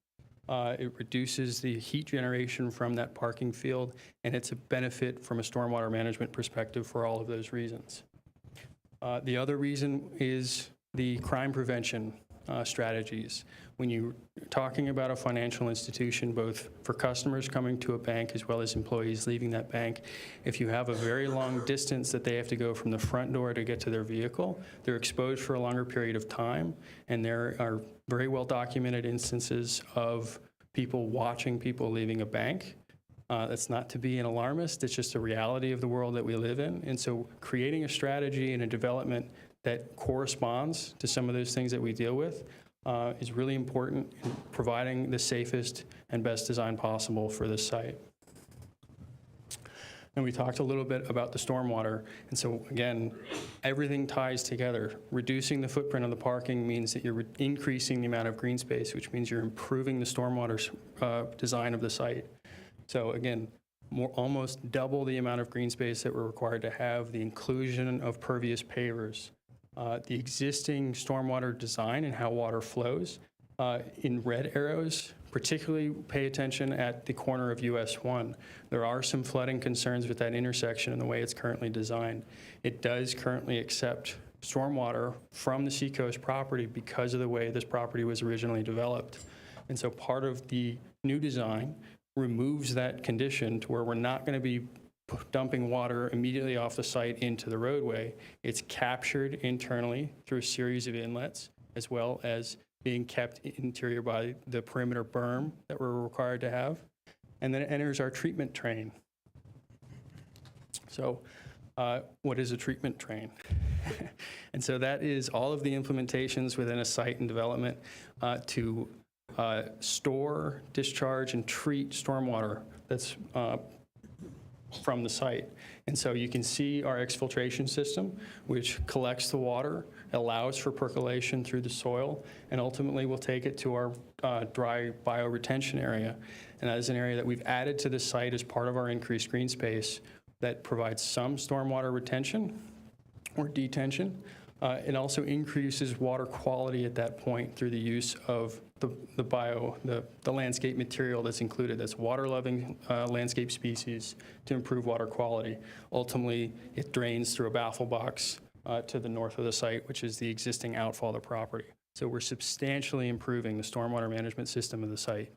It reduces the heat generation from that parking field, and it's a benefit from a stormwater management perspective for all of those reasons. The other reason is the crime prevention strategies. When you're talking about a financial institution, both for customers coming to a bank as well as employees leaving that bank, if you have a very long distance that they have to go from the front door to get to their vehicle, they're exposed for a longer period of time, and there are very well documented instances of people watching people leaving a bank. That's not to be an alarmist, it's just a reality of the world that we live in. And so creating a strategy and a development that corresponds to some of those things that we deal with is really important in providing the safest and best design possible for this site. And we talked a little bit about the stormwater. And so again, everything ties together. Reducing the footprint of the parking means that you're increasing the amount of green space, which means you're improving the stormwater design of the site. So again, almost double the amount of green space that we're required to have, the inclusion of pervious pavers, the existing stormwater design and how water flows. In red arrows, particularly pay attention at the corner of US 1. There are some flooding concerns with that intersection and the way it's currently designed. It does currently accept stormwater from the Seacoast property because of the way this property was originally developed. And so part of the new design removes that condition to where we're not going to be dumping water immediately off the site into the roadway. It's captured internally through a series of inlets, as well as being kept interior by the perimeter berm that we're required to have. And then it enters our treatment train. So what is a treatment train? And so that is all of the implementations within a site and development to store, discharge, and treat stormwater that's from the site. And so you can see our exfiltration system, which collects the water, allows for percolation through the soil, and ultimately will take it to our dry bioretention area. And that is an area that we've added to the site as part of our increased green space that provides some stormwater retention or detention. It also increases water quality at that point through the use of the landscape material that's included. That's water-loving landscape species to improve water quality. Ultimately, it drains through a baffle box to the north of the site, which is the existing outfall of the property. So we're substantially improving the stormwater management system of the site.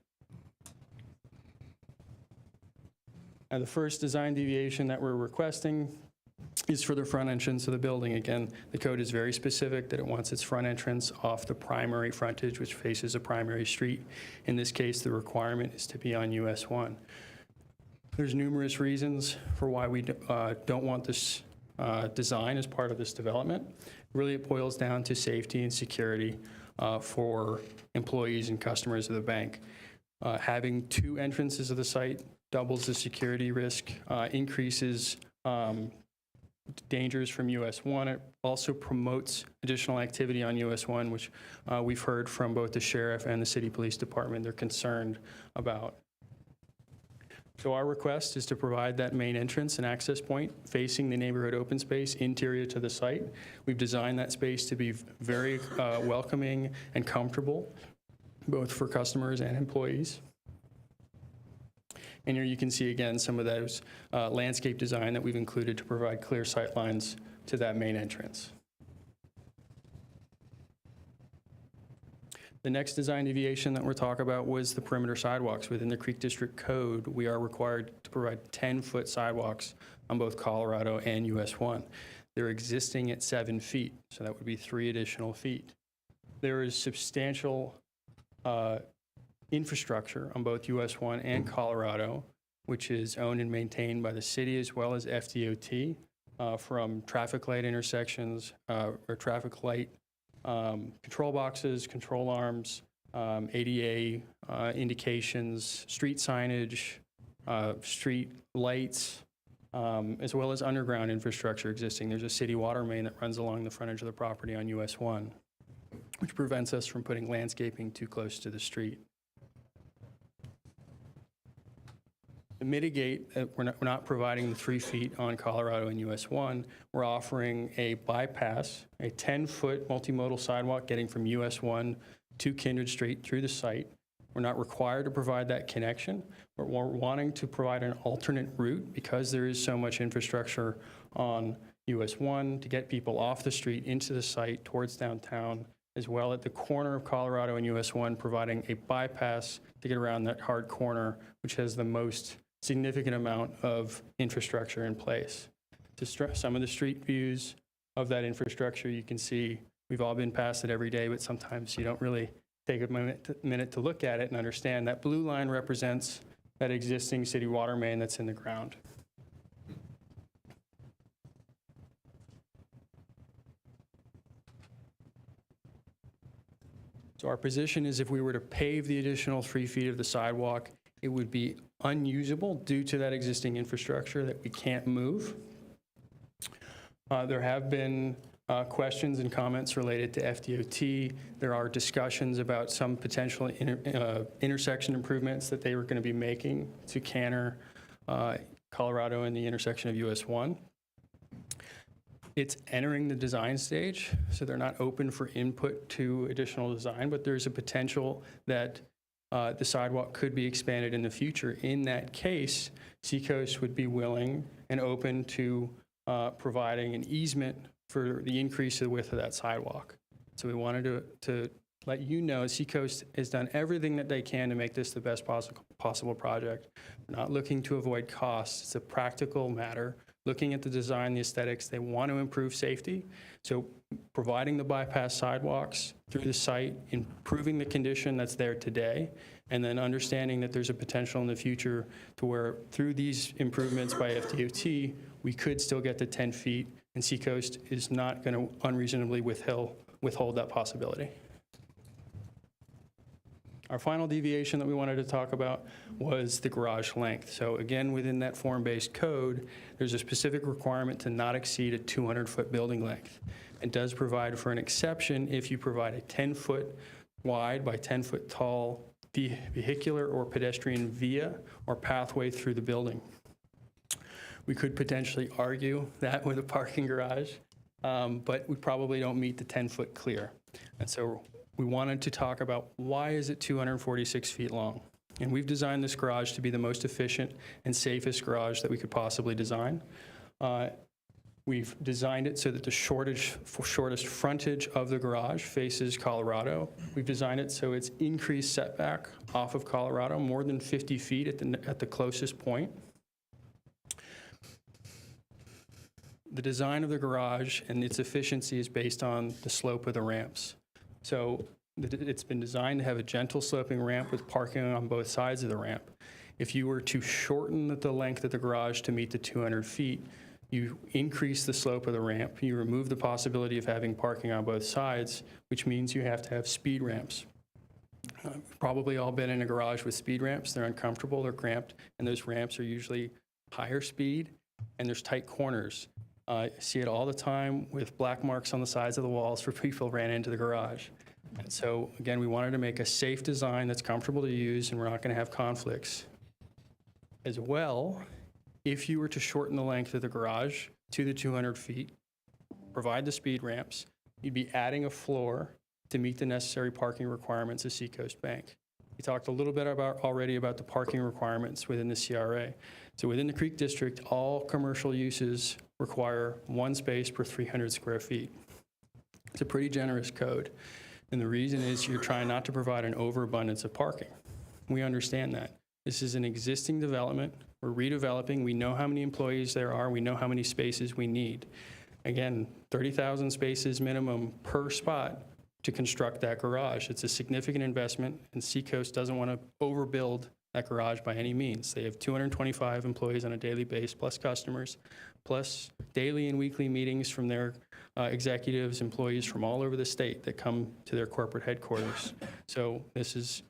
And the first design deviation that we're requesting is for the front entrance of the building. Again, the code is very specific that it wants its front entrance off the primary frontage, which faces a primary street. In this case, the requirement is to be on US 1. There's numerous reasons for why we don't want this design as part of this development. Really, it boils down to safety and security for employees and customers of the bank. Having two entrances of the site doubles the security risk, increases dangers from US 1. It also promotes additional activity on US 1, which we've heard from both the sheriff and the city police department they're concerned about. So our request is to provide that main entrance and access point facing the neighborhood open space interior to the site. We've designed that space to be very welcoming and comfortable, both for customers and employees. And here you can see again some of those landscape design that we've included to provide clear sight lines to that main entrance. The next design deviation that we're talking about was the perimeter sidewalks. Within the Creek District Code, we are required to provide 10-foot sidewalks on both Colorado and US 1. They're existing at 7 feet, so that would be 3 additional feet. There is substantial infrastructure on both US 1 and Colorado, which is owned and maintained by the city as well as FDOT, from traffic light intersections or traffic light control boxes, control arms, ADA indications, street signage, street lights, as well as underground infrastructure existing. There's a city water main that runs along the frontage of the property on US 1, which prevents us from putting landscaping too close to the street. To mitigate, we're not providing the 3 feet on Colorado and US 1. We're offering a bypass, a 10-foot multimodal sidewalk getting from US 1 to Kindred Street through the site. We're not required to provide that connection, but we're wanting to provide an alternate route because there is so much infrastructure on US 1 to get people off the street into the site towards downtown, as well at the corner of Colorado and US 1, providing a bypass to get around that hard corner, which has the most significant amount of infrastructure in place. To some of the street views of that infrastructure, you can see we've all been past it every day, but sometimes you don't really take a minute to look at it and understand that blue line represents that existing city water main that's in the ground. So our position is if we were to pave the additional 3 feet of the sidewalk, it would be unusable due to that existing infrastructure that we can't move. There have been questions and comments related to FDOT. There are discussions about some potential intersection improvements that they were going to be making to Canner, Colorado, and the intersection of US 1. It's entering the design stage, so they're not open for input to additional design, but there's a potential that the sidewalk could be expanded in the future. In that case, Seacoast would be willing and open to providing an easement for the increase of the width of that sidewalk. So we wanted to let you know Seacoast has done everything that they can to make this the best possible project. We're not looking to avoid costs. It's a practical matter. Looking at the design, the aesthetics, they want to improve safety. So providing the bypass sidewalks through the site, improving the condition that's there today, and then understanding that there's a potential in the future to where through these improvements by FDOT, we could still get to 10 feet, and Seacoast is not going to unreasonably withhold that possibility. Our final deviation that we wanted to talk about was the garage length. So again, within that form-based code, there's a specific requirement to not exceed a 200-foot building length. It does provide for an exception if you provide a 10-foot wide by 10-foot tall vehicular or pedestrian via or pathway through the building. We could potentially argue that with a parking garage, but we probably don't meet the 10-foot clear. And so we wanted to talk about why is it 246 feet long? And we've designed this garage to be the most efficient and safest garage that we could possibly design. We've designed it so that the shortest frontage of the garage faces Colorado. We've designed it so it's increased setback off of Colorado, more than 50 feet at the closest point. The design of the garage and its efficiency is based on the slope of the ramps. So it's been designed to have a gentle sloping ramp with parking on both sides of the ramp. If you were to shorten the length of the garage to meet the 200 feet, you increase the slope of the ramp, you remove the possibility of having parking on both sides, which means you have to have speed ramps. Probably all been in a garage with speed ramps. They're uncomfortable, they're cramped, and those ramps are usually higher speed, and there's tight corners. I see it all the time with black marks on the sides of the walls where people ran into the garage. And so, again, we wanted to make a safe design that's comfortable to use, and we're not going to have conflicts. As well, if you were to shorten the length of the garage to the 200 feet, provide the speed ramps, you'd be adding a floor to meet the necessary parking requirements of Seacoast Bank. We talked a little bit already about the parking requirements within the CRA. So within the Creek District, all commercial uses require one space per 300 square feet. It's a pretty generous code. And the reason is you're trying not to provide an overabundance of parking. We understand that. This is an existing development. We're redeveloping. We know how many employees there are. We know how many spaces we need. Again, 30,000 spaces minimum per spot to construct that garage. It's a significant investment, and Seacoast doesn't want to overbuild that garage by any means. They have 225 employees on a daily basis, plus customers, plus daily and weekly meetings from their executives, employees from all over the state that come to their corporate headquarters. So this is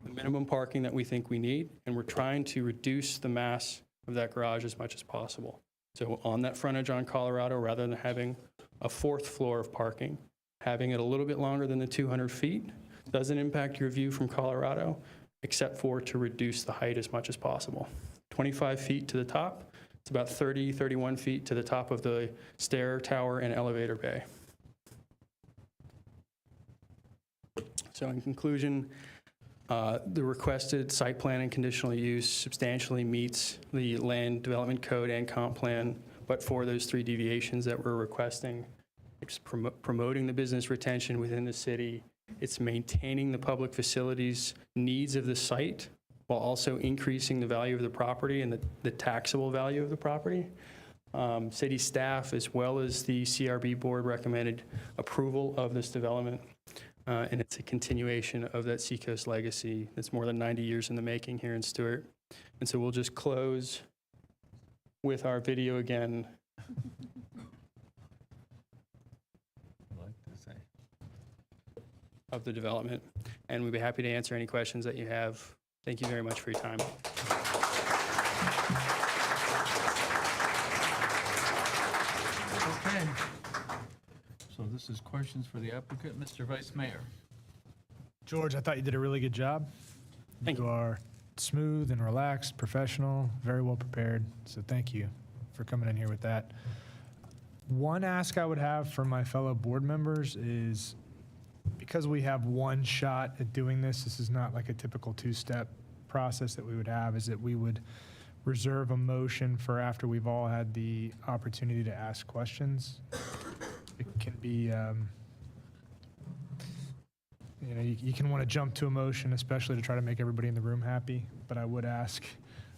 the minimum parking that we think we need, and we're trying to reduce the mass of that garage as much as possible. So on that frontage on Colorado, rather than having a fourth floor of parking, having it a little bit longer than the 200 feet doesn't impact your view from Colorado, except for to reduce the height as much as possible. 25 feet to the top, it's about 30, 31 feet to the top of the stair tower and elevator bay. So in conclusion, the requested site plan and conditional use substantially meets the land development code and comp plan, but for those 3 deviations that we're requesting, it's promoting the business retention within the city. It's maintaining the public facilities needs of the site while also increasing the value of the property and the taxable value of the property. City staff, as well as the CRB board, recommended approval of this development. And it's a continuation of that Seacoast legacy that's more than 90 years in the making here in Stuart. And so we'll just close with our video again. Of the development, and we'd be happy to answer any questions that you have. Thank you very much for your time. Okay. So this is questions for the applicant, Mr. Vice Mayor. George, I thought you did a really good job. Thank you. You are smooth and relaxed, professional, very well prepared. So thank you for coming in here with that. One ask I would have for my fellow board members is, because we have one shot at doing this, this is not like a typical 2-step process that we would have, is that we would reserve a motion for after we've all had the opportunity to ask questions. It can be, you can want to jump to a motion, especially to try to make everybody in the room happy, but I would ask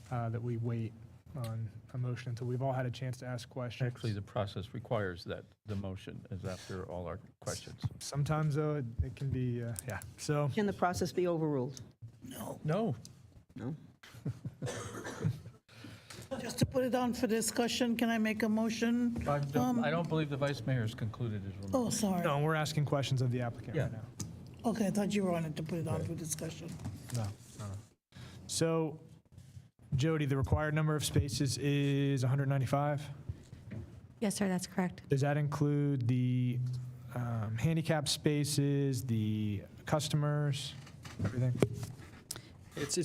that we wait on a motion until we've all had a chance to ask questions. Actually, the process requires that the motion is after all our questions. Sometimes, though, it can be, yeah. So Can the process be overruled? No. No? Just to put it on for discussion, can I make a motion? I don't believe the Vice Mayor's concluded his remarks. Oh, sorry. no, we're asking questions of the applicant Yeah. right now. Okay, I thought you wanted to put it on for discussion. No. So, Jody, the required number of spaces is 195? Yes, sir, that's correct. Does that include the handicap spaces, the customers, everything? It's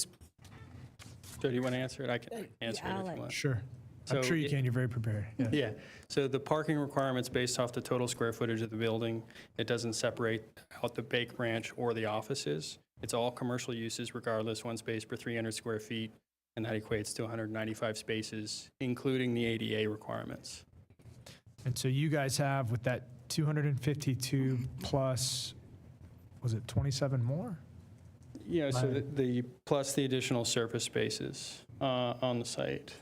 Joe, do you want to answer it? I can answer it if you want. Sure. I'm So sure you can. You're very prepared. Yeah. Yeah, so the parking requirements based off the total square footage of the building, it doesn't separate out the bake branch or the offices. It's all commercial uses regardless, one space per 300 square feet, and that equates to 195 spaces, including the ADA requirements. And so you guys have, with that 252 plus, was it 27 more? Yeah, so the plus the additional surface spaces on the site.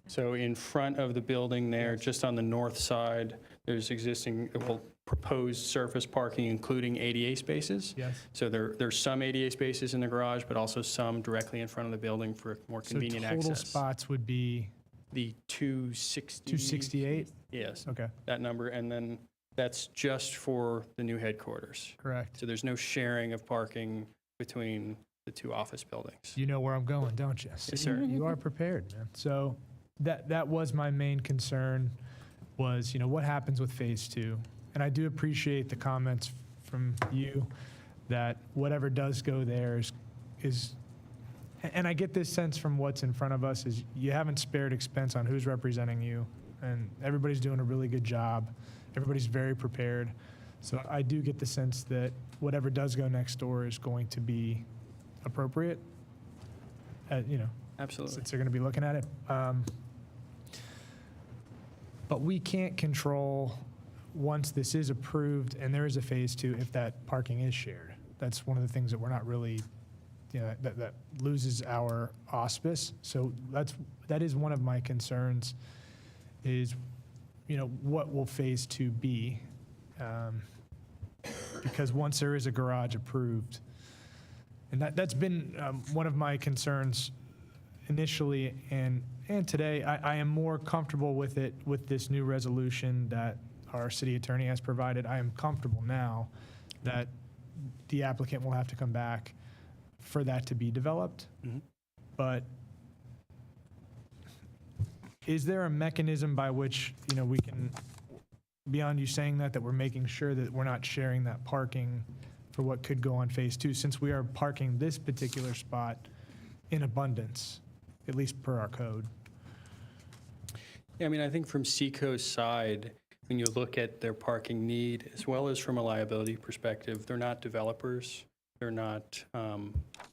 So in front of the building there, just on the north side, there's existing, well, proposed surface parking, including ADA spaces. Yes. So there's some ADA spaces in the garage, but also some directly in front of the building for more convenient So total access. spots would be The 260. 268? Yes. Okay. That number, and then that's just for the new headquarters. Correct. So there's no sharing of parking between the two office buildings. You know where I'm going, don't you? Yes, sir. You are prepared, man. So that was my main concern was, what happens with phase 2? And I do appreciate the comments from you that whatever does go there is and I get this sense from what's in front of us is you haven't spared expense on who's representing you, and everybody's doing a really good job. Everybody's very prepared. So I do get the sense that whatever does go next door is going to be appropriate. Absolutely. Since they're going to be looking at it. But we can't control, once this is approved and there is a phase 2, if that parking is shared. That's one of the things that we're not really, that loses our auspice. So that is one of my concerns is, what will phase 2 be? Because once there is a garage approved, and that's been one of my concerns initially and today, I am more comfortable with it with this new resolution that our city attorney has provided. I am comfortable now that the applicant will have to come back for that to be developed. Mm-hmm. But is there a mechanism by which, we can, beyond you saying that we're making sure that we're not sharing that parking for what could go on phase 2, since we are parking this particular spot in abundance, at least per our code? Yeah, I think from Seacoast's side, when you look at their parking need, as well as from a liability perspective, they're not developers. They're not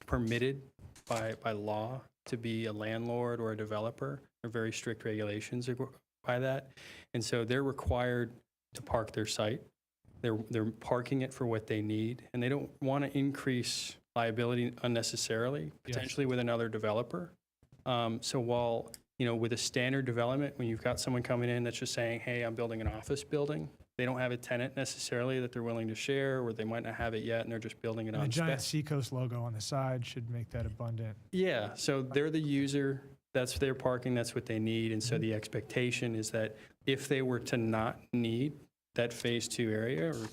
permitted by law to be a landlord or a developer. There are very strict regulations by that. And so they're required to park their site. They're parking it for what they need, and they don't want to increase liability unnecessarily, potentially with another developer. So while, with a standard development, when you've got someone coming in that's just saying, hey, I'm building an office building, they don't have a tenant necessarily that they're willing to share, or they might not have it yet, and they're just building it And on the giant spec. Seacoast logo on the side should make that abundant. Yeah, so they're the user, that's their parking, that's what they need, and so the expectation is that if they were to not need that phase 2 area or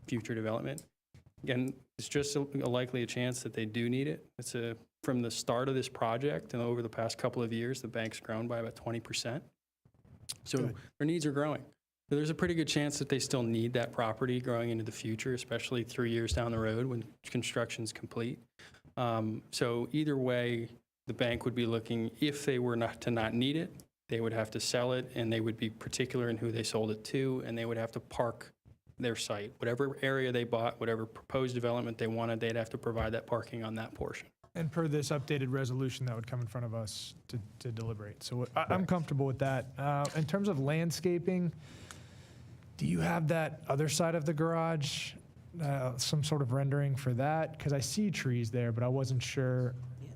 future development, again, it's just a likely a chance that they do need it. From the start of this project and over the past couple of years, the bank's grown by about 20%. So their needs are growing. So there's a pretty good chance that they still need that property growing into the future, especially 3 years down the road when construction's complete. So either way, the bank would be looking, if they were not need it, they would have to sell it, and they would be particular in who they sold it to, and they would have to park their site. Whatever area they bought, whatever proposed development they wanted, they'd have to provide that parking on that portion. And per this updated resolution, that would come in front of us to deliberate. So I'm comfortable with that. In terms of landscaping, do you have that other side of the garage, some sort of rendering for that? Because I see trees there, but I wasn't sure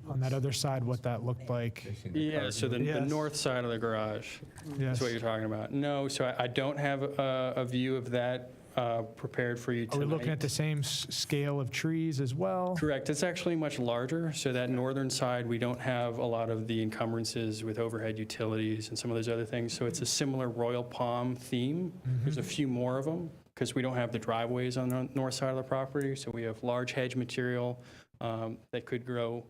on that other side what that looked like. Yeah, so the north side of the garage Yes. is what you're talking about. No, so I don't have a view of that prepared for you Are we tonight. looking at the same scale of trees as well? Correct. It's actually much larger. So that northern side, we don't have a lot of the encumbrances with overhead utilities and some of those other things. So it's a similar Royal Palm theme. There's a few more of them because we don't have the driveways on the north side of the property, so we have large hedge material that could grow,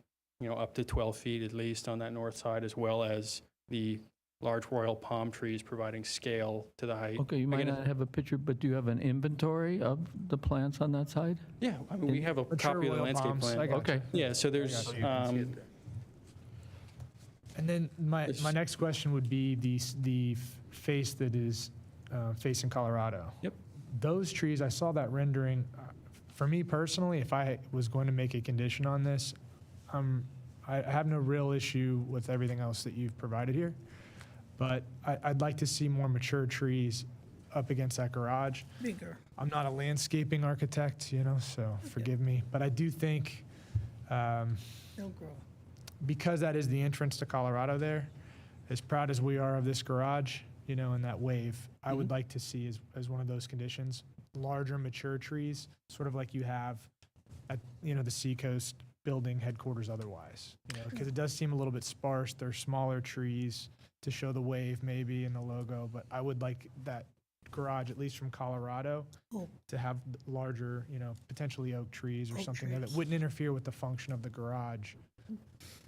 up to 12 feet at least on that north side, as well as the large royal palm trees providing scale to the height. Okay, you might Again, not have a picture, but do you have an inventory of the plants on that side? Yeah, I mean, we have a Mature copy of the royal landscape palms, plan. I got you. Okay. Yeah, so there's, And then my next question would be the face that is facing Colorado. Yep. Those trees, I saw that rendering. For me personally, if I was going to make a condition on this, I have no real issue with everything else that you've provided here, but I'd like to see more mature trees up against that garage. Bigger. I'm not a landscaping architect, so forgive me, but I do think They'll grow. because that is the entrance to Colorado there, as proud as we are of this garage, and that wave, I would like to see as one of those conditions, larger mature trees, sort of like you have at, the Seacoast building headquarters otherwise, because it does seem a little bit sparse. There's smaller trees to show the wave maybe in the logo, but I would like that garage, at least from Colorado, to have larger, potentially oak trees or something there that wouldn't interfere with the function of the garage,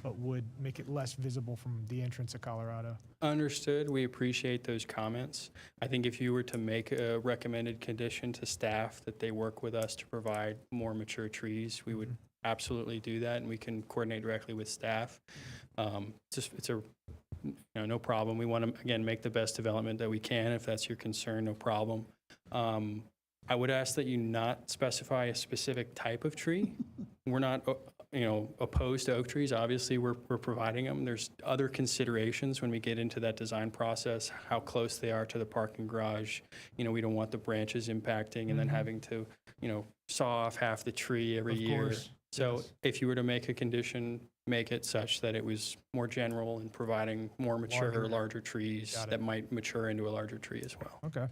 but would make it less visible from the entrance of Colorado. Understood. We appreciate those comments. I think if you were to make a recommended condition to staff that they work with us to provide more mature trees, we would absolutely do that, and we can coordinate directly with staff. It's no problem. We want to, again, make the best development that we can. If that's your concern, no problem. I would ask that you not specify a specific type of tree. We're not opposed to oak trees. Obviously, we're providing them. There's other considerations when we get into that design process, how close they are to the parking garage. We don't want the branches impacting and then having to, saw off half the tree every year. Course. So Yes. if you were to make a condition, make it such that it was more general and providing more mature, larger trees Got it. that might mature into a larger tree as well. Okay.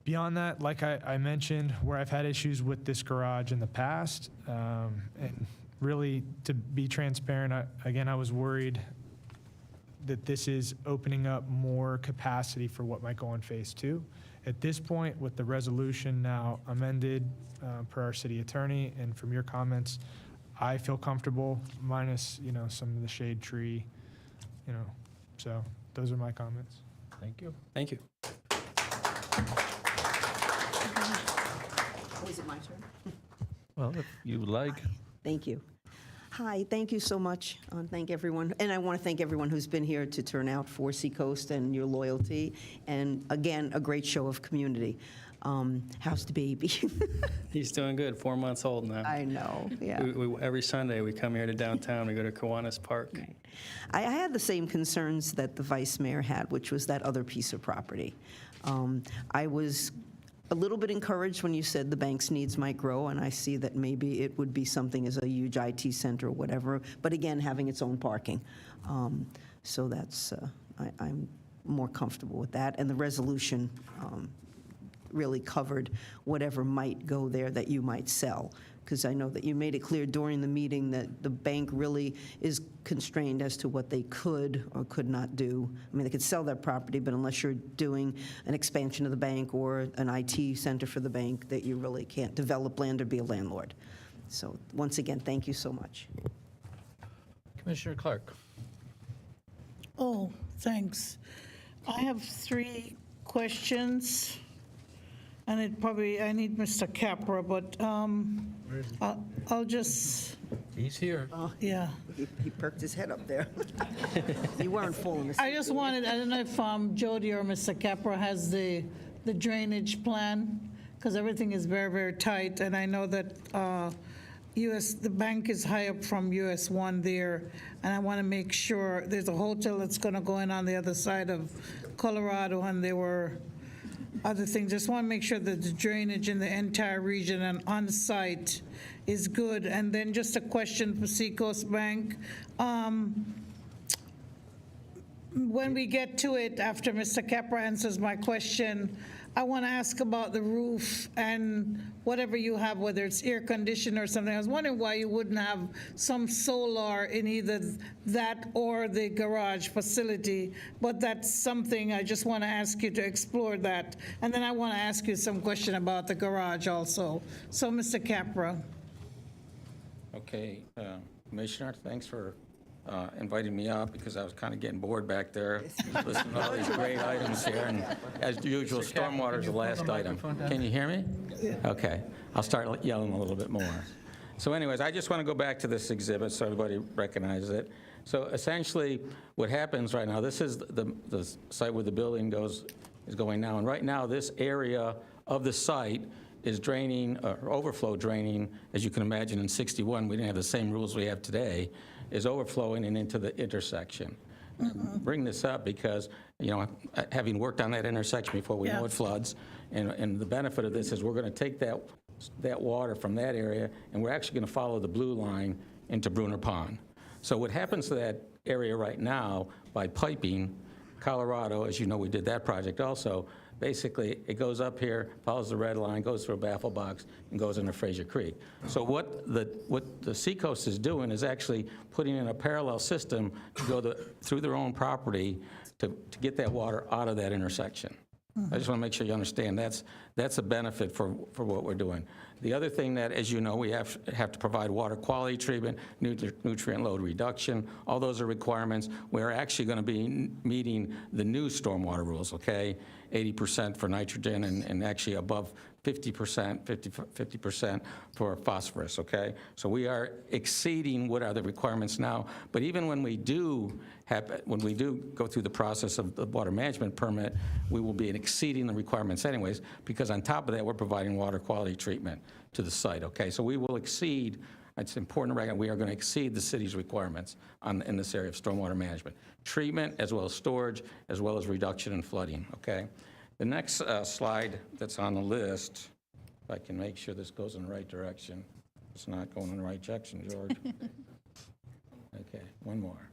Beyond that, like I mentioned, where I've had issues with this garage in the past, and really to be transparent, I was worried that this is opening up more capacity for what might go on phase 2. At this point, with the resolution now amended per our city attorney, and from your comments, I feel comfortable, minus, some of the shade tree, so those are my comments. Thank you. Thank you. Oh, is it my turn? Well, if you would like. Thank you. Hi, thank you so much. Thank everyone. And I want to thank everyone who's been here to turn out for Seacoast and your loyalty. And again, a great show of community. How's the baby? He's doing good, 4 months old now. I know, yeah. Every Sunday, we come here to downtown, we go to Kiwanis Park. I had the same concerns that the vice mayor had, which was that other piece of property. I was a little bit encouraged when you said the bank's needs might grow, and I see that maybe it would be something as a huge IT center or whatever, but again, having its own parking. So that's, I'm more comfortable with that. And the resolution really covered whatever might go there that you might sell. Because I know that you made it clear during the meeting that the bank really is constrained as to what they could or could not do. I mean, they could sell that property, but unless you're doing an expansion of the bank or an IT center for the bank, that you really can't develop land or be a landlord. So once again, thank you so much. Commissioner Clark. Oh, thanks. I have 3 questions, and I need Mr. Capra, but I'll just, He's here. yeah. He perked his head up there. You weren't fooling us. I just wanted, I don't know if Jody or Mr. Capra has the drainage plan, because everything is very, very tight, and I know that the bank is high up from US 1 there, and I want to make sure, there's a hotel that's going to go in on the other side of Colorado, and there were other things. Just want to make sure that the drainage in the entire region and on-site is good. And then just a question for Seacoast Bank. when we get to it, after Mr. Capra answers my question, I want to ask about the roof and whatever you have, whether it's air conditioning or something. I was wondering why you wouldn't have some solar in either that or the garage facility, but that's something I just want to ask you to explore that. And then I want to ask you some question about the garage also. So, Mr. Capra. Okay, Commissioner, thanks for inviting me up because I was kind of getting bored back there listening to all these great items here. And as usual, stormwater is the last item. Can you hear me? Okay, I'll start yelling a little bit more. So anyways, I just want to go back to this exhibit so everybody recognizes it. So essentially, what happens right now, this is the site where the building is going now. And right now, this area of the site is draining, or overflow draining, as you can imagine in 61, we didn't have the same rules we have today, is overflowing and into the intersection. Bring this up because, you know, having worked on that intersection before, we know it floods, and the benefit of this is we're going to take that water from that area, and we're actually going to follow the blue line into Bruner Pond. So what happens to that area right now by piping, Colorado, as you know, we did that project also, basically, it goes up here, follows the red line, goes through a baffle box, and goes into Fraser Creek. So what the Seacoast is doing is actually putting in a parallel system to go through their own property to get that water out of that intersection. I just want to make sure you understand that's a benefit for what we're doing. The other thing that, as you know, we have to provide water quality treatment, nutrient load reduction. All those are requirements. We're actually going to be meeting the new stormwater rules, okay? 80% for nitrogen and actually above 50% for phosphorus, okay? So we are exceeding what are the requirements now. But even when we do go through the process of the water management permit, we will be exceeding the requirements anyways, because on top of that, we're providing water quality treatment to the site, okay? So we will exceed, it's important to recognize, we are going to exceed the city's requirements in this area of stormwater management. Treatment, as well as storage, as well as reduction in flooding, okay? The next slide that's on the list, if I can make sure this goes in the right direction. It's not going in the right direction, George. Okay, one more.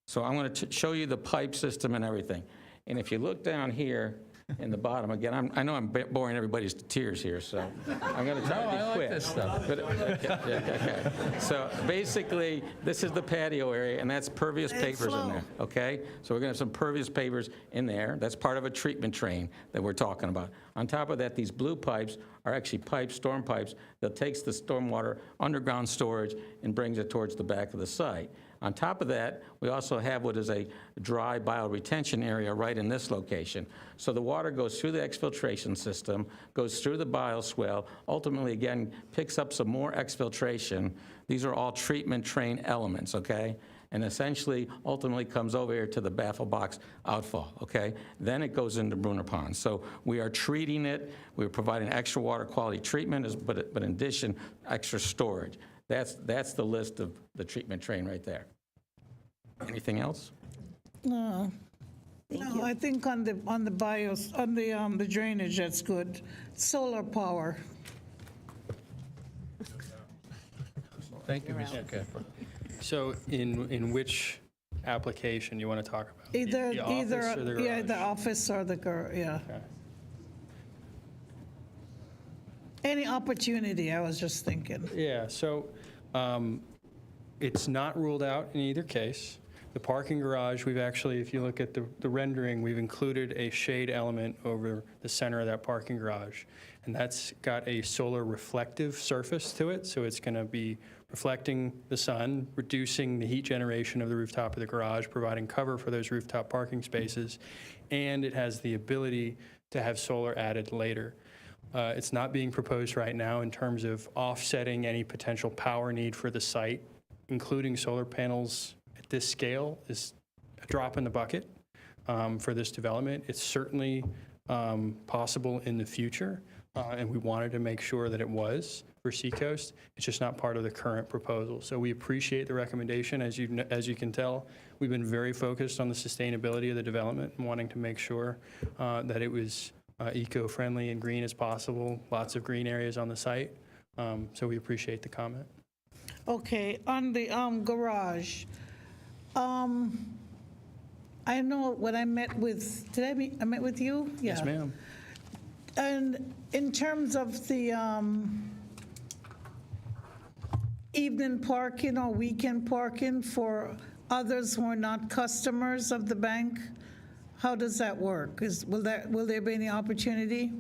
So I'm going to show you the pipe system and everything. And if you look down here in the bottom, again, I know I'm boring everybody's to tears here, so I'm going to try to be quick. This stuff. But, okay. So basically, this is the patio area, and that's pervious pavers in there, okay? So we're going to have some pervious pavers in there. That's part of a treatment train that we're talking about. On top of that, these blue pipes are actually pipes, storm pipes, that takes the stormwater underground storage and brings it towards the back of the site. On top of that, we also have what is a dry bioretention area right in this location. So the water goes through the exfiltration system, goes through the bioswale, ultimately, again, picks up some more exfiltration. These are all treatment train elements, okay? And essentially, ultimately comes over here to the baffle box outfall, okay? Then it goes into Bruner Pond. So we are treating it. We're providing extra water quality treatment, but in addition, extra storage. That's the list of the treatment train right there. Anything else? No. No, I think on the bios, on the drainage, that's good. Solar power. Thank you, Mr. Capra. So in which application you want to talk about? Either, The office or the yeah, garage? the office or the yeah. Okay. Any opportunity, I was just thinking. Yeah, so it's not ruled out in either case. The parking garage, we've actually, if you look at the rendering, we've included a shade element over the center of that parking garage. And that's got a solar reflective surface to it, so it's going to be reflecting the sun, reducing the heat generation of the rooftop of the garage, providing cover for those rooftop parking spaces, and it has the ability to have solar added later. It's not being proposed right now in terms of offsetting any potential power need for the site. Including solar panels at this scale is a drop in the bucket for this development. It's certainly possible in the future, and we wanted to make sure that it was for Seacoast. It's just not part of the current proposal. So we appreciate the recommendation. As you can tell, we've been very focused on the sustainability of the development and wanting to make sure that it was eco-friendly and green as possible, lots of green areas on the site. So we appreciate the comment. Okay, on the garage, I know when I met with, I met with you? Yes, Yeah. ma'am. And in terms of the evening parking or weekend parking for others who are not customers of the bank, how does that work? Will there be any opportunity?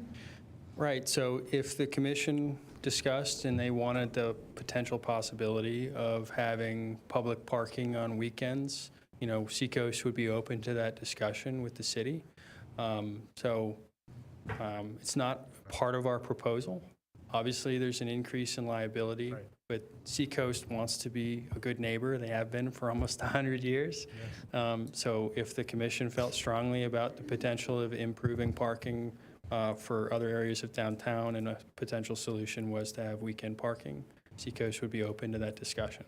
Right, so if the commission discussed and they wanted the potential possibility of having public parking on weekends, Seacoast would be open to that discussion with the city. It's not part of our proposal. Obviously, there's an increase in liability, but Seacoast wants to be a good neighbor. They have been for almost 100 years. So if the commission felt strongly about the potential of improving parking for other areas of downtown, and a potential solution was to have weekend parking, Seacoast would be open to that discussion.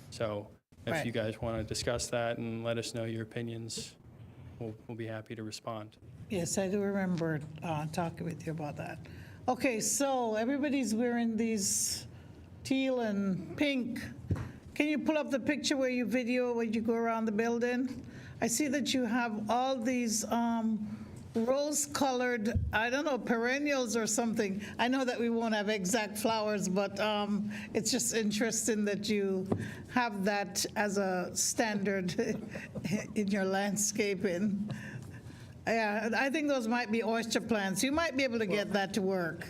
So if you guys want to discuss that and let us know your opinions, we'll be happy to respond. Yes, I do remember talking with you about that. Okay, so everybody's wearing these teal and pink. Can you pull up the picture where you video when you go around the building? I see that you have all these rose-colored, I don't know, perennials or something. I know that we won't have exact flowers, but it's just interesting that you have that as a standard in your landscaping. Yeah, I think those might be oyster plants. You might be able to get that to work.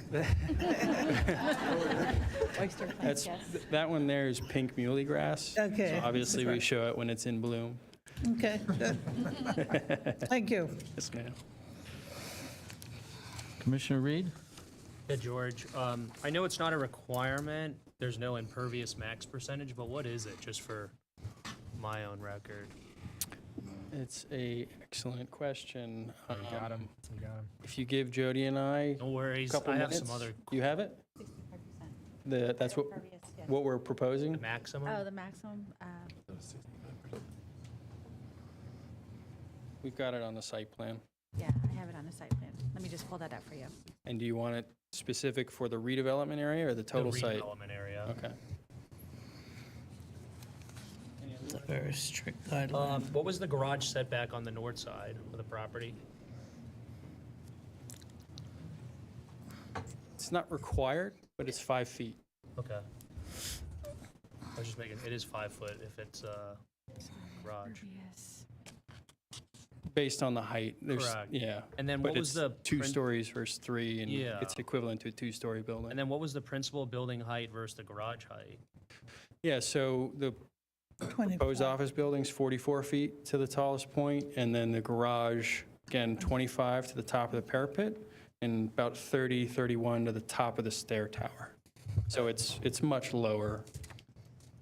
Oyster plants, yes. That one there is pink muley grass. Okay. So obviously, we show it when it's in bloom. Okay, good. Thank you. Yes, ma'am. Commissioner Reed? Yeah, George, I know it's not a requirement, there's no impervious max percentage, but what is it, just for my own record? It's a excellent question. You got him. If you give Jody and I No worries, a couple I have minutes, some other you have it? That's what we're proposing? maximum. Oh, the maximum, We've got it on the site plan. yeah, I have it on the site plan. Let me just pull that up for you. And do you want it specific for the redevelopment area or the total The site? redevelopment area. Okay. Very strict guideline. What was the garage setback on the north side of the property? It's not required, but it's 5 feet. Okay. I was just making, it is 5 foot if it's garage. Yes. Based on the height. Correct. Yeah. And then But what was it's the 2 prin- stories versus 3, and Yeah. it's equivalent to a 2-story building. And then what was the principal building height versus the garage height? Yeah, so the proposed office building's 44 feet to the tallest point, and then the garage, again, 25 to the top of the parapet, and about 30, 31 to the top of the stair tower. So it's much lower.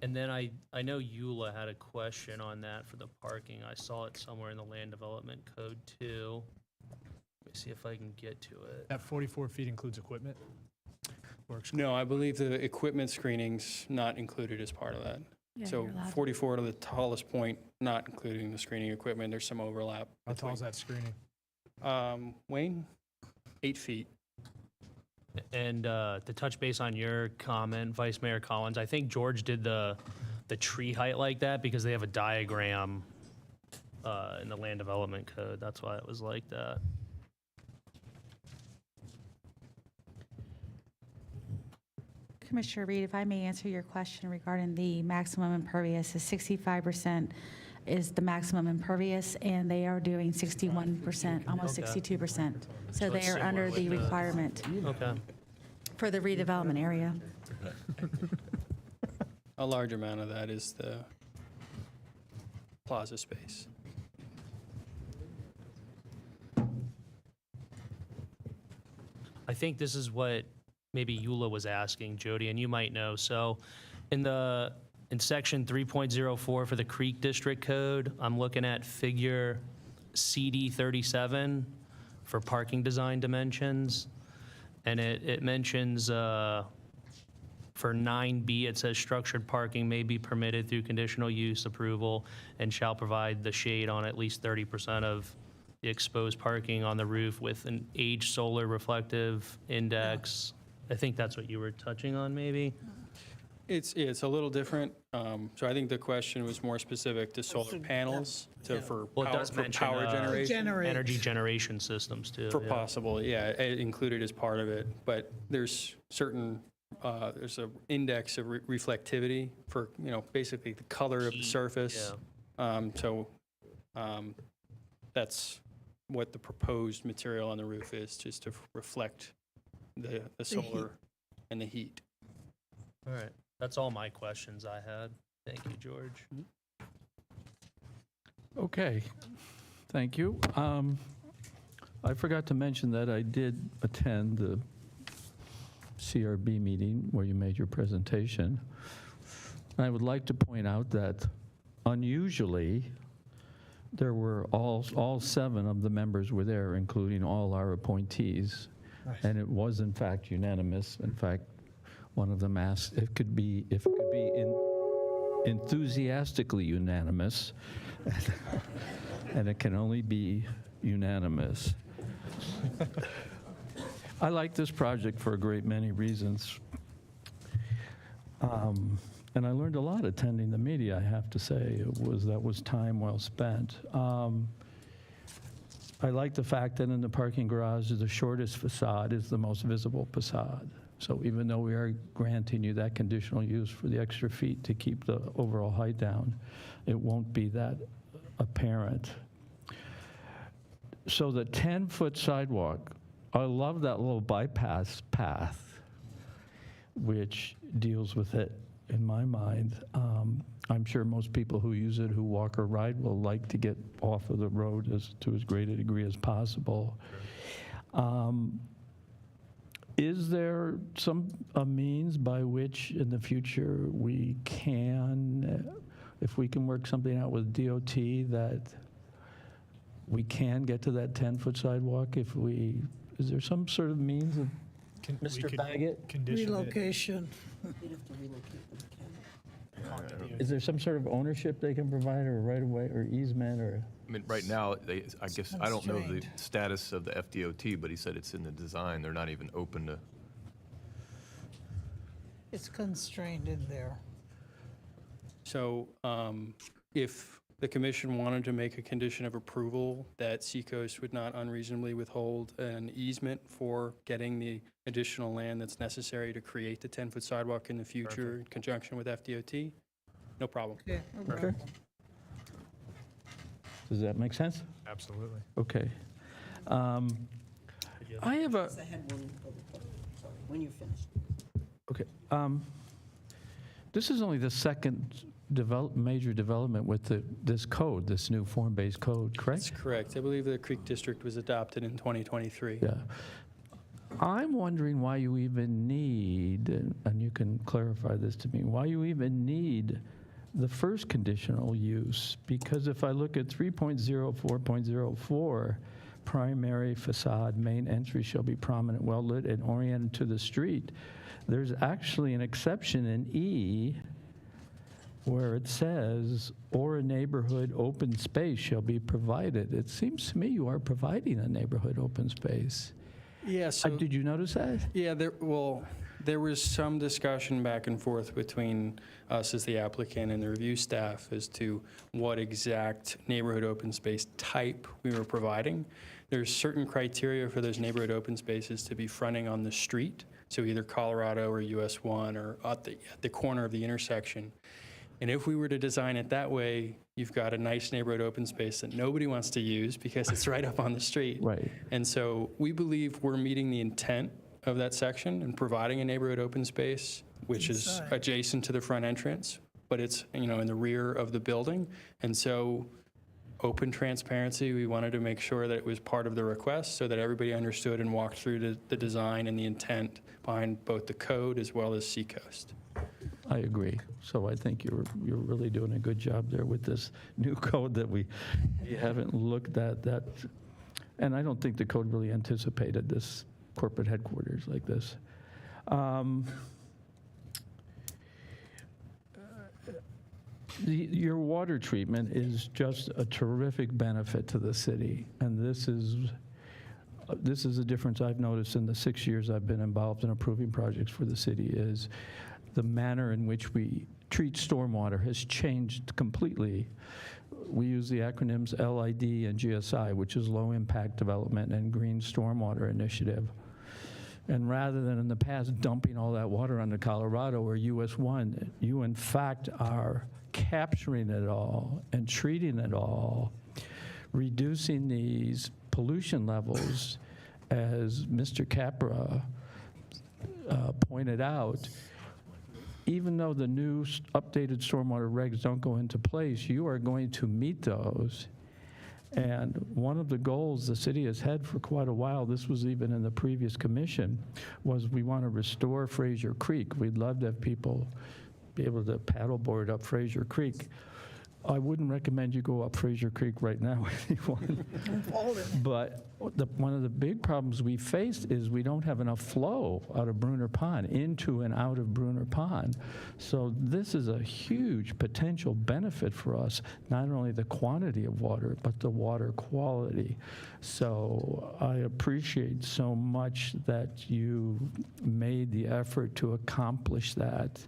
And then I know Eula had a question on that for the parking. I saw it somewhere in the land development code too. Let me see if I can get to it. That 44 feet includes equipment? No, I believe the equipment screening's not included as part of that. Yeah, So you're allowed to- 44 to the tallest point, not including the screening equipment, there's some overlap. How tall is that screening? Wayne? 8 feet. And to touch base on your comment, Vice Mayor Collins, I think George did the tree height like that because they have a diagram in the land development code. That's why it was like that. Commissioner Reed, if I may answer your question regarding the maximum impervious, is 65% is the maximum impervious, and they are doing 61%, almost Okay. 62%. So they it's are under similar the with the- requirement Okay. for the redevelopment area. A large amount of that is the plaza space. I think this is what maybe Eula was asking, Jody, and you might know. So in section 3.04 for the Creek District Code, I'm looking at figure CD 37 for parking design dimensions. And it mentions for 9B, it says structured parking may be permitted through conditional use approval and shall provide the shade on at least 30% of the exposed parking on the roof with an age solar reflective index. I think that's what you were touching on, maybe? It's a little different. So I think the question was more specific to solar panels, for Well, it power, does for mention power generation. energy generation systems, too. For yeah. possible, yeah, included as part of it. But there's certain, there's an index of reflectivity for, basically the color of the surface. That's what the proposed material on the roof is, just to reflect the solar and the heat. All right. That's all my questions I had. Thank you, George. Okay, thank you. I forgot to mention that I did attend the CRB meeting where you made your presentation. I would like to point out that unusually, there were all 7 of the members were there, including all our appointees. Nice. And it was in fact unanimous. In fact, one of them asked if it could be enthusiastically unanimous, and it can only be unanimous. I like this project for a great many reasons. And I learned a lot attending the meeting, I have to say. That was time well spent. I like the fact that in the parking garage, the shortest facade is the most visible facade. So even though we are granting you that conditional use for the extra feet to keep the overall height down, it won't be that apparent. So the 10-foot sidewalk, I love that little bypass path, which deals with it in my mind. I'm sure most people who use it, who walk or ride, will like to get off of the road to as great a degree as possible. Is there a means by which in the future we can, if we can work something out with DOT, that we can get to that 10-foot sidewalk? Is there some sort of means of, Mr. Baggett? Relocation. Is there some sort of ownership they can provide, or right of way, or easement, or? I mean, right now, I guess, I don't know the status of the FDOT, but he said it's in the design. They're not even open to. It's constrained in there. So if the commission wanted to make a condition of approval that Seacoast would not unreasonably withhold an easement for getting the additional land that's necessary to create the 10-foot sidewalk in the future in conjunction with FDOT, no problem. Okay. Okay. Does that make sense? Absolutely. Okay. I have a, When you're finished. okay. This is only the second major development with this code, this new form-based code, correct? That's correct. I believe the Creek District was adopted in 2023. Yeah. I'm wondering why you even need, and you can clarify this to me, why you even need the first conditional use. Because if I look at 3.04.04, primary facade main entry shall be prominent, well lit, and oriented to the street. There's actually an exception in E where it says, or a neighborhood open space shall be provided. It seems to me you are providing a neighborhood open space. Yeah, so Did you notice that? Yeah, there was some discussion back and forth between us as the applicant and the review staff as to what exact neighborhood open space type we were providing. There's certain criteria for those neighborhood open spaces to be fronting on the street, so either Colorado or US 1 or at the corner of the intersection. And if we were to design it that way, you've got a nice neighborhood open space that nobody wants to use because it's right up on the street. Right. And so we believe we're meeting the intent of that section and providing a neighborhood open space, which is adjacent to the front entrance, but it's, in the rear of the building. And so open transparency, we wanted to make sure that it was part of the request so that everybody understood and walked through the design and the intent behind both the code as well as Seacoast. I agree. So I think you're really doing a good job there with this new code that we haven't looked at that. And I don't think the code really anticipated this corporate headquarters like this. Your water treatment is just a terrific benefit to the city. And this is a difference I've noticed in the 6 years I've been involved in approving projects for the city is the manner in which we treat stormwater has changed completely. We use the acronyms LID and GSI, which is Low Impact Development and Green Stormwater Initiative. And rather than in the past dumping all that water onto Colorado or US 1, you in fact are capturing it all and treating it all, reducing these pollution levels, as Mr. Capra pointed out. Even though the new updated stormwater regs don't go into place, you are going to meet those. And one of the goals the city has had for quite a while, this was even in the previous commission, was we want to restore Fraser Creek. We'd love to have people be able to paddleboard up Fraser Creek. I wouldn't recommend you go up Fraser Creek right now, anyone. But one of the big problems we faced is we don't have enough flow out of Bruner Pond, into and out of Bruner Pond. So this is a huge potential benefit for us, not only the quantity of water, but the water quality. So I appreciate so much that you made the effort to accomplish that.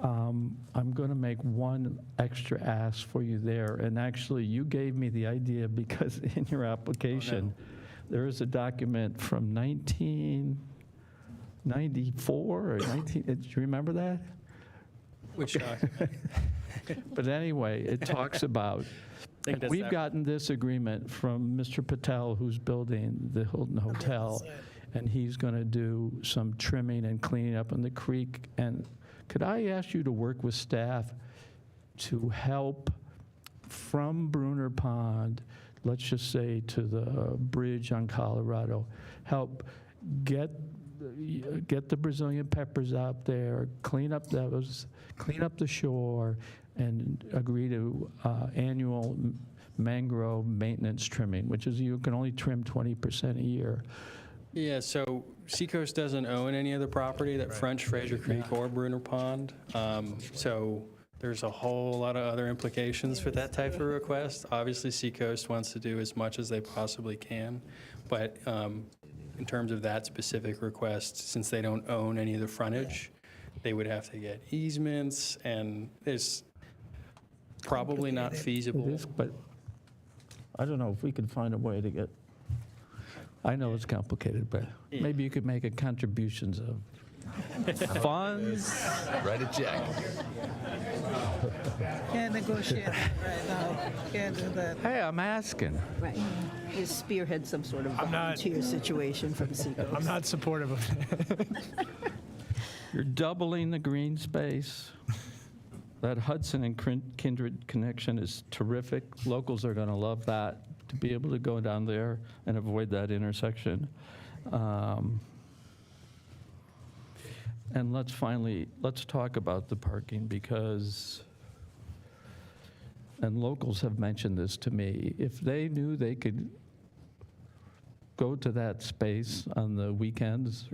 I'm going to make one extra ask for you there. And actually, you gave me the idea because in your application, there is a document from 1994 or 19, do you remember that? Which document? But anyway, it talks about, think that's we've that- gotten this agreement from Mr. Patel, who's building the Hilton Hotel, and he's going to do some trimming and cleaning up on the creek. And could I ask you to work with staff to help from Bruner Pond, let's just say to the bridge on Colorado, help get the Brazilian peppers out there, clean up the shore, and agree to annual mangrove maintenance trimming, which is you can only trim 20% a year. Yeah, so Seacoast doesn't own any of the property that fronts Fraser Creek or Bruner Pond. So there's a whole lot of other implications for that type of request. Obviously, Seacoast wants to do as much as they possibly can, but in terms of that specific request, since they don't own any of the frontage, they would have to get easements, and it's probably not feasible. It is, but I don't know if we could find a way to get, I know it's complicated, but maybe you could make a contributions of funds. Write a check. Can't negotiate right now. Can't do that. Hey, I'm asking. Right. You spearhead some sort of volunteer situation from Seacoast. I'm not supportive of it. You're doubling the green space. That Hudson and Kindred connection is terrific. Locals are going to love that, to be able to go down there and avoid that intersection. And let's talk about the parking, because, and locals have mentioned this to me, if they knew they could go to that space on the weekends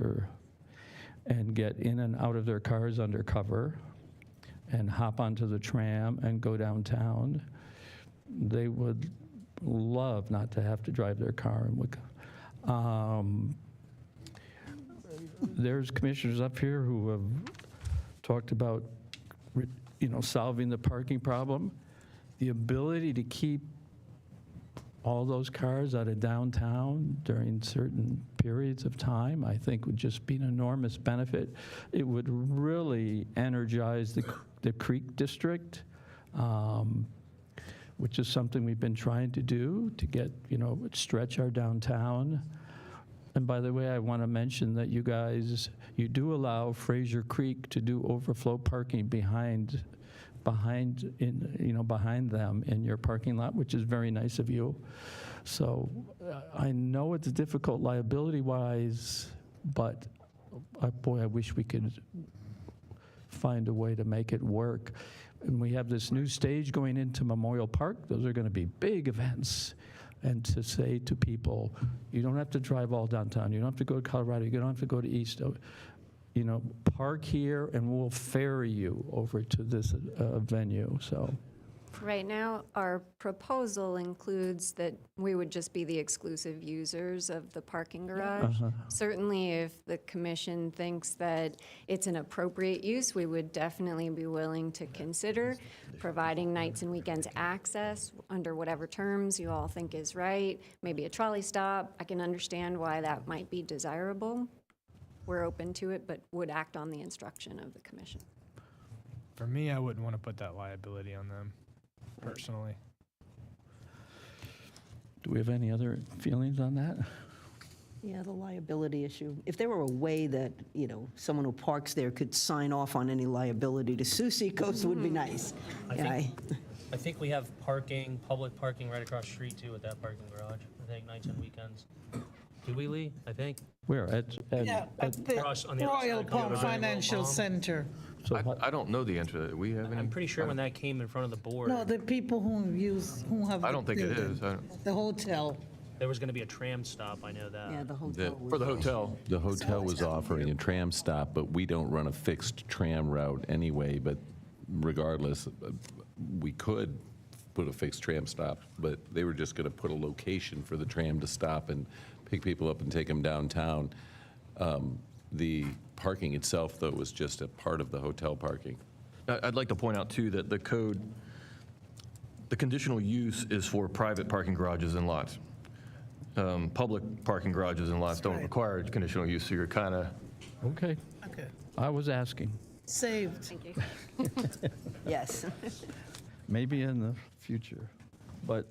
and get in and out of their cars undercover and hop onto the tram and go downtown, they would love not to have to drive their car. There's commissioners up here who have talked about, solving the parking problem. The ability to keep all those cars out of downtown during certain periods of time, I think would just be an enormous benefit. It would really energize the Creek District, which is something we've been trying to do to get, stretch our downtown. And by the way, I want to mention that you do allow Fraser Creek to do overflow parking behind them in your parking lot, which is very nice of you. So I know it's difficult liability-wise, but boy, I wish we could find a way to make it work. And we have this new stage going into Memorial Park. Those are going to be big events. And to say to people, you don't have to drive all downtown. You don't have to go to Colorado. You don't have to go to East. Park here, and we'll ferry you over to this venue. So Right now, our proposal includes that we would just be the exclusive users of the parking garage. Certainly, if the commission thinks that it's an appropriate use, we would definitely be willing to consider providing nights and weekends access under whatever terms you all think is right. Maybe a trolley stop. I can understand why that might be desirable. We're open to it, but would act on the instruction of the commission. For me, I wouldn't want to put that liability on them, personally. Do we have any other feelings on that? Yeah, the liability issue. If there were a way that, someone who parks there could sign off on any liability to sue Seacoast, would be nice. I think we have public parking right across the street too at that parking garage. I think nights and weekends. Do we, Lee? I think. Where? Yeah, at the Across on the other Royal side. Palm Financial Center. So I don't know the answer to that. We have any? I'm pretty sure when that came in front of the board, No, the people who have. I don't think it building. is. The hotel. there was going to be a tram stop. I know that. Yeah, the hotel. For the hotel. The hotel was offering a tram stop, but we don't run a fixed tram route anyway, but regardless, we could put a fixed tram stop, but they were just going to put a location for the tram to stop and pick people up and take them downtown. The parking itself, though, was just a part of the hotel parking. I'd like to point out, too, that the code, the conditional use is for private parking garages and lots. Public parking garages and lots don't require conditional use, so you're kind of... Okay, Okay. I was asking. Saved. Thank you. Yes. Maybe in the future. But,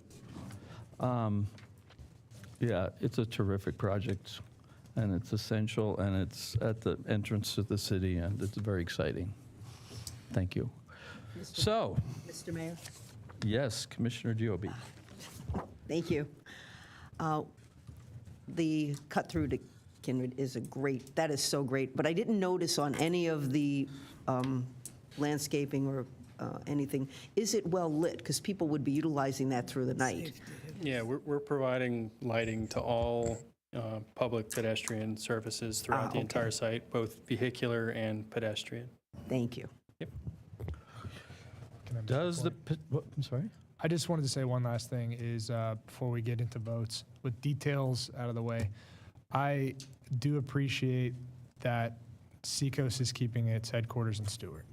yeah, it's a terrific project, and it's essential, and it's at the entrance to the city, and it's very exciting. Thank you. So, Mr. Mayor? yes, Commissioner Giobi. Thank you. The cut-through to Kindred is that is so great, but I didn't notice on any of the landscaping or anything, is it well lit? Because people would be utilizing that through the night. Yeah, we're providing lighting to all public pedestrian services throughout the okay. entire site, both vehicular and pedestrian. Thank you. Can I make a Does the, point? I'm sorry? I just wanted to say one last thing is before we get into votes, with details out of the way, I do appreciate that Seacoast is keeping its headquarters in Stuart.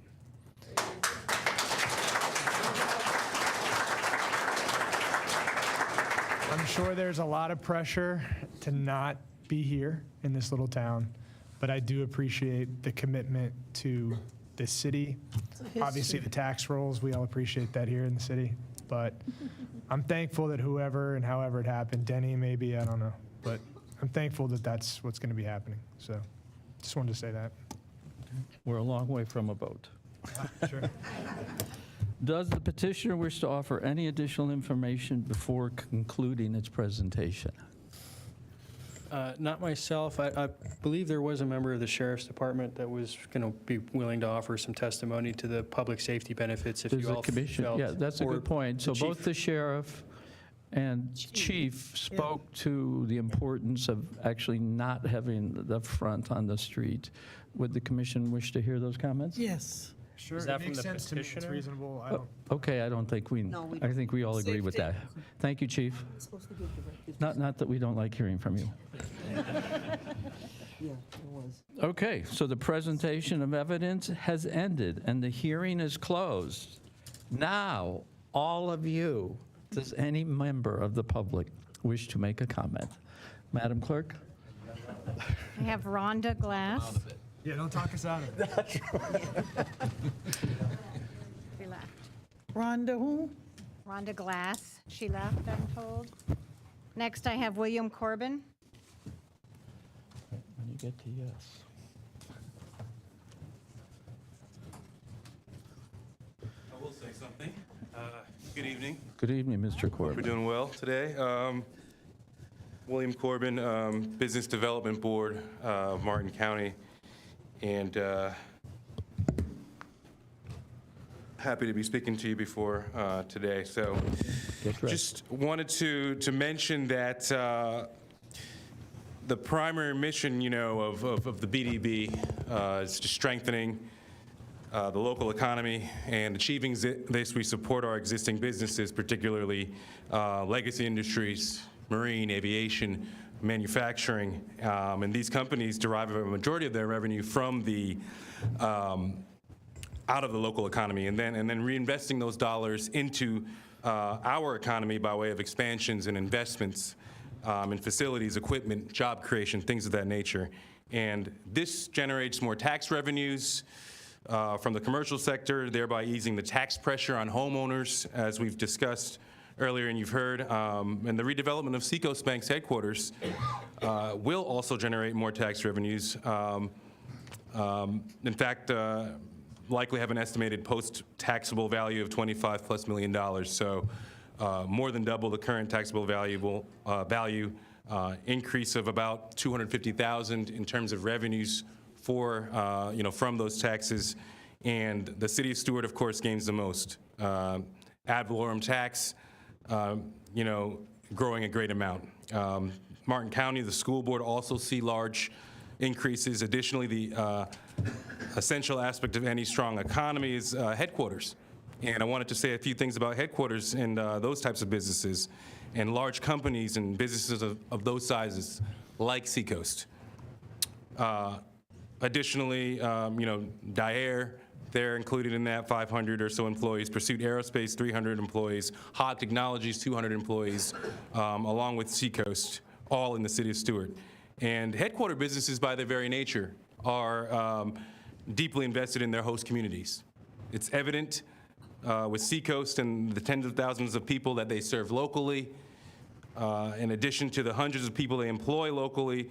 I'm sure there's a lot of pressure to not be here in this little town, but I do appreciate the commitment to the city. Obviously, the tax rolls, we all appreciate that here in the city, but I'm thankful that whoever and however it happened, Denny maybe, I don't know, but I'm thankful that that's what's going to be happening. So just wanted to say that. We're a long way from a vote. Sure. Does the petitioner wish to offer any additional information before concluding its presentation? Not myself. I believe there was a member of the Sheriff's Department that was going to be willing to offer some testimony to the public safety benefits if There's you a all commission, felt. yeah, that's a or good point. So the both chief. the sheriff and chief spoke to the importance of actually not having the front on the street. Would the commission wish to hear those comments? Yes. Sure, Is that it from makes the sense to me. It's petitioner? reasonable. I don't. Okay, I don't think I think we all agree with that. Thank you, chief. Not that we don't like hearing from you. Yeah, it was. Okay, so the presentation of evidence has ended and the hearing is closed. Now, all of you, does any member of the public wish to make a comment? Madam Clerk? I have Rhonda Glass. Yeah, don't talk us out of it. She left. Rhonda who? Rhonda Glass. She left, I'm told. Next, I have William Corbin. When you get to yes. I will say something. Good evening. Good evening, Mr. Hope Corbin. you're doing well today. William Corbin, Business Development Board of Martin County, and happy to be speaking to you before today. So just wanted to mention that the primary mission, of the BDB is just strengthening the local economy, and achieving this, we support our existing businesses, particularly legacy industries, marine, aviation, manufacturing, and these companies derive a majority of their revenue from the out of the local economy, and then reinvesting those dollars into our economy by way of expansions and investments in facilities, equipment, job creation, things of that nature. And this generates more tax revenues from the commercial sector, thereby easing the tax pressure on homeowners, as we've discussed earlier and you've heard. And the redevelopment of Seacoast Bank's headquarters will also generate more tax revenues. In fact, likely have an estimated post-taxable value of $25+ million. So more than double the current taxable value, increase of about $250,000 in terms of revenues for, from those taxes. And the city of Stuart, of course, gains the most. Ad valorem tax, growing a great amount. Martin County, the school board also see large increases. Additionally, the essential aspect of any strong economy is headquarters. And I wanted to say a few things about headquarters and those types of businesses and large companies and businesses of those sizes, like Seacoast. Additionally, Daer, they're included in that, 500 or so employees. Pursuit Aerospace, 300 employees. Hog Technologies, 200 employees, along with Seacoast, all in the city of Stuart. And headquarter businesses, by their very nature, are deeply invested in their host communities. It's evident with Seacoast and the tens of thousands of people that they serve locally, in addition to the hundreds of people they employ locally,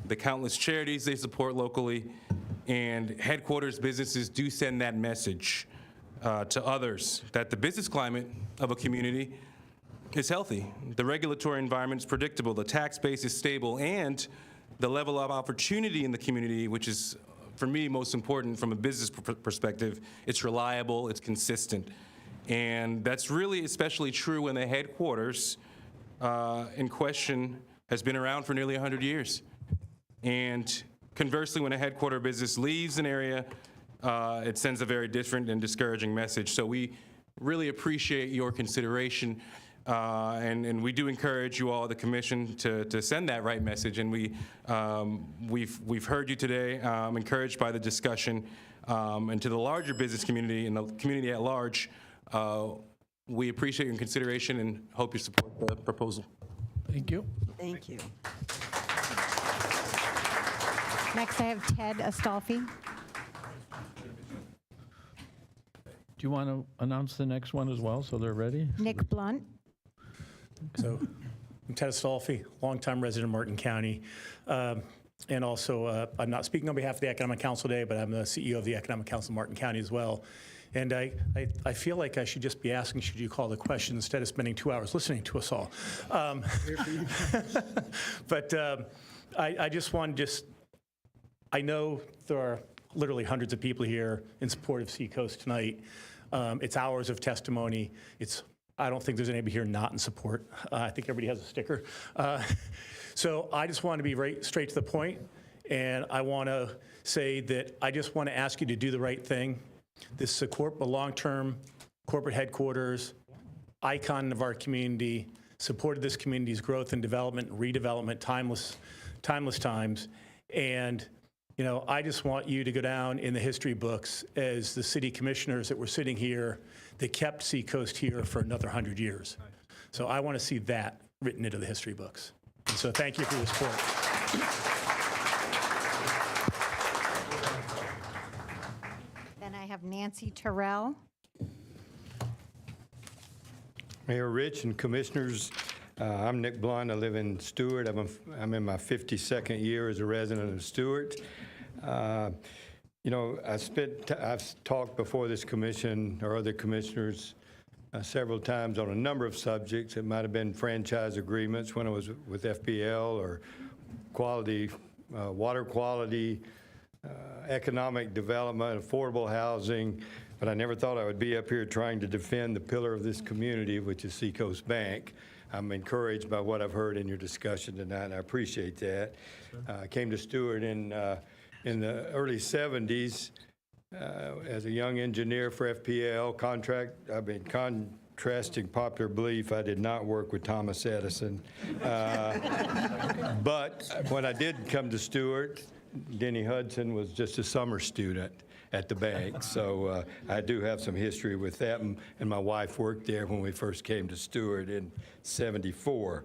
the countless charities they support locally, and headquarters businesses do send that message to others that the business climate of a community is healthy. The regulatory environment is predictable, the tax base is stable, and the level of opportunity in the community, which is, for me, most important from a business perspective, it's reliable, it's consistent. And that's really especially true when the headquarters in question has been around for nearly 100 years. And conversely, when a headquarter business leaves an area, it sends a very different and discouraging message. So we really appreciate your consideration. And we do encourage you all, the commission, to send that right message. And we've heard you today, encouraged by the discussion, and to the larger business community and the community at large, we appreciate your consideration and hope you support the proposal. Thank you. Thank you. Next, I have Ted Astolfi. Do you want to announce the next one as well, so they're ready? Nick Blunt. So I'm Ted Astolfi, longtime resident of Martin County. And also, I'm not speaking on behalf of the Economic Council today, but I'm the CEO of the Economic Council of Martin County as well. And I feel like I should just be asking, should you call the question instead of spending 2 hours listening to us all. But I just want to I know there are literally hundreds of people here in support of Seacoast tonight. It's hours of testimony. I don't think there's anybody here not in support. I think everybody has a sticker. So I just want to be right straight to the point, and I want to say that I just want to ask you to do the right thing. This is a long-term corporate headquarters, icon of our community, supported this community's growth and development, redevelopment, timeless times. And I just want you to go down in the history books as the city commissioners that were sitting here that kept Seacoast here for another 100 years. So I want to see that written into the history books. And so thank you for your support. Then I have Nancy Terrell. Mayor Rich and commissioners, I'm Nick Blunt. I live in Stuart. I'm in my 52nd year as a resident of Stuart. I've talked before this commission or other commissioners several times on a number of subjects. It might have been franchise agreements when I was with FPL, or quality, water quality, economic development, affordable housing. But I never thought I would be up here trying to defend the pillar of this community, which is Seacoast Bank. I'm encouraged by what I've heard in your discussion tonight, and I appreciate that. I came to Stuart in the early 70s As a young engineer for FPL, contrasting popular belief, I did not work with Thomas Edison. But when I did come to Stuart, Denny Hudson was just a summer student at the bank. So I do have some history with that. And my wife worked there when we first came to Stuart in '74.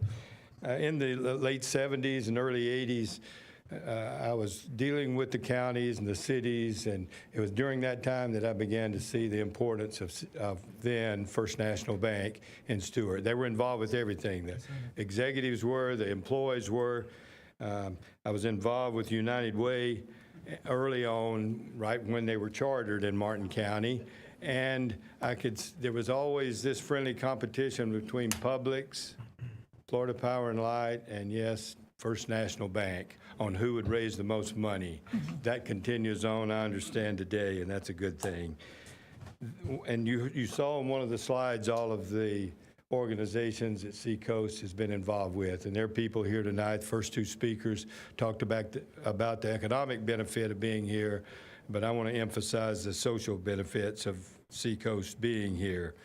In the late 70s and early 80s, I was dealing with the counties and the cities, and it was during that time that I began to see the importance of then First National Bank in Stuart. They were involved with everything. The executives were, the employees were. I was involved with United Way early on, right when they were chartered in Martin County, and there was always this friendly competition between Publix, Florida Power and Light, and yes, First National Bank on who would raise the most money. That continues on, I understand, today, and that's a good thing. And you saw in one of the slides all of the organizations that Seacoast has been involved with, and there are people here tonight. The first two speakers talked about the economic benefit of being here, but I want to emphasize the social benefits of Seacoast being here.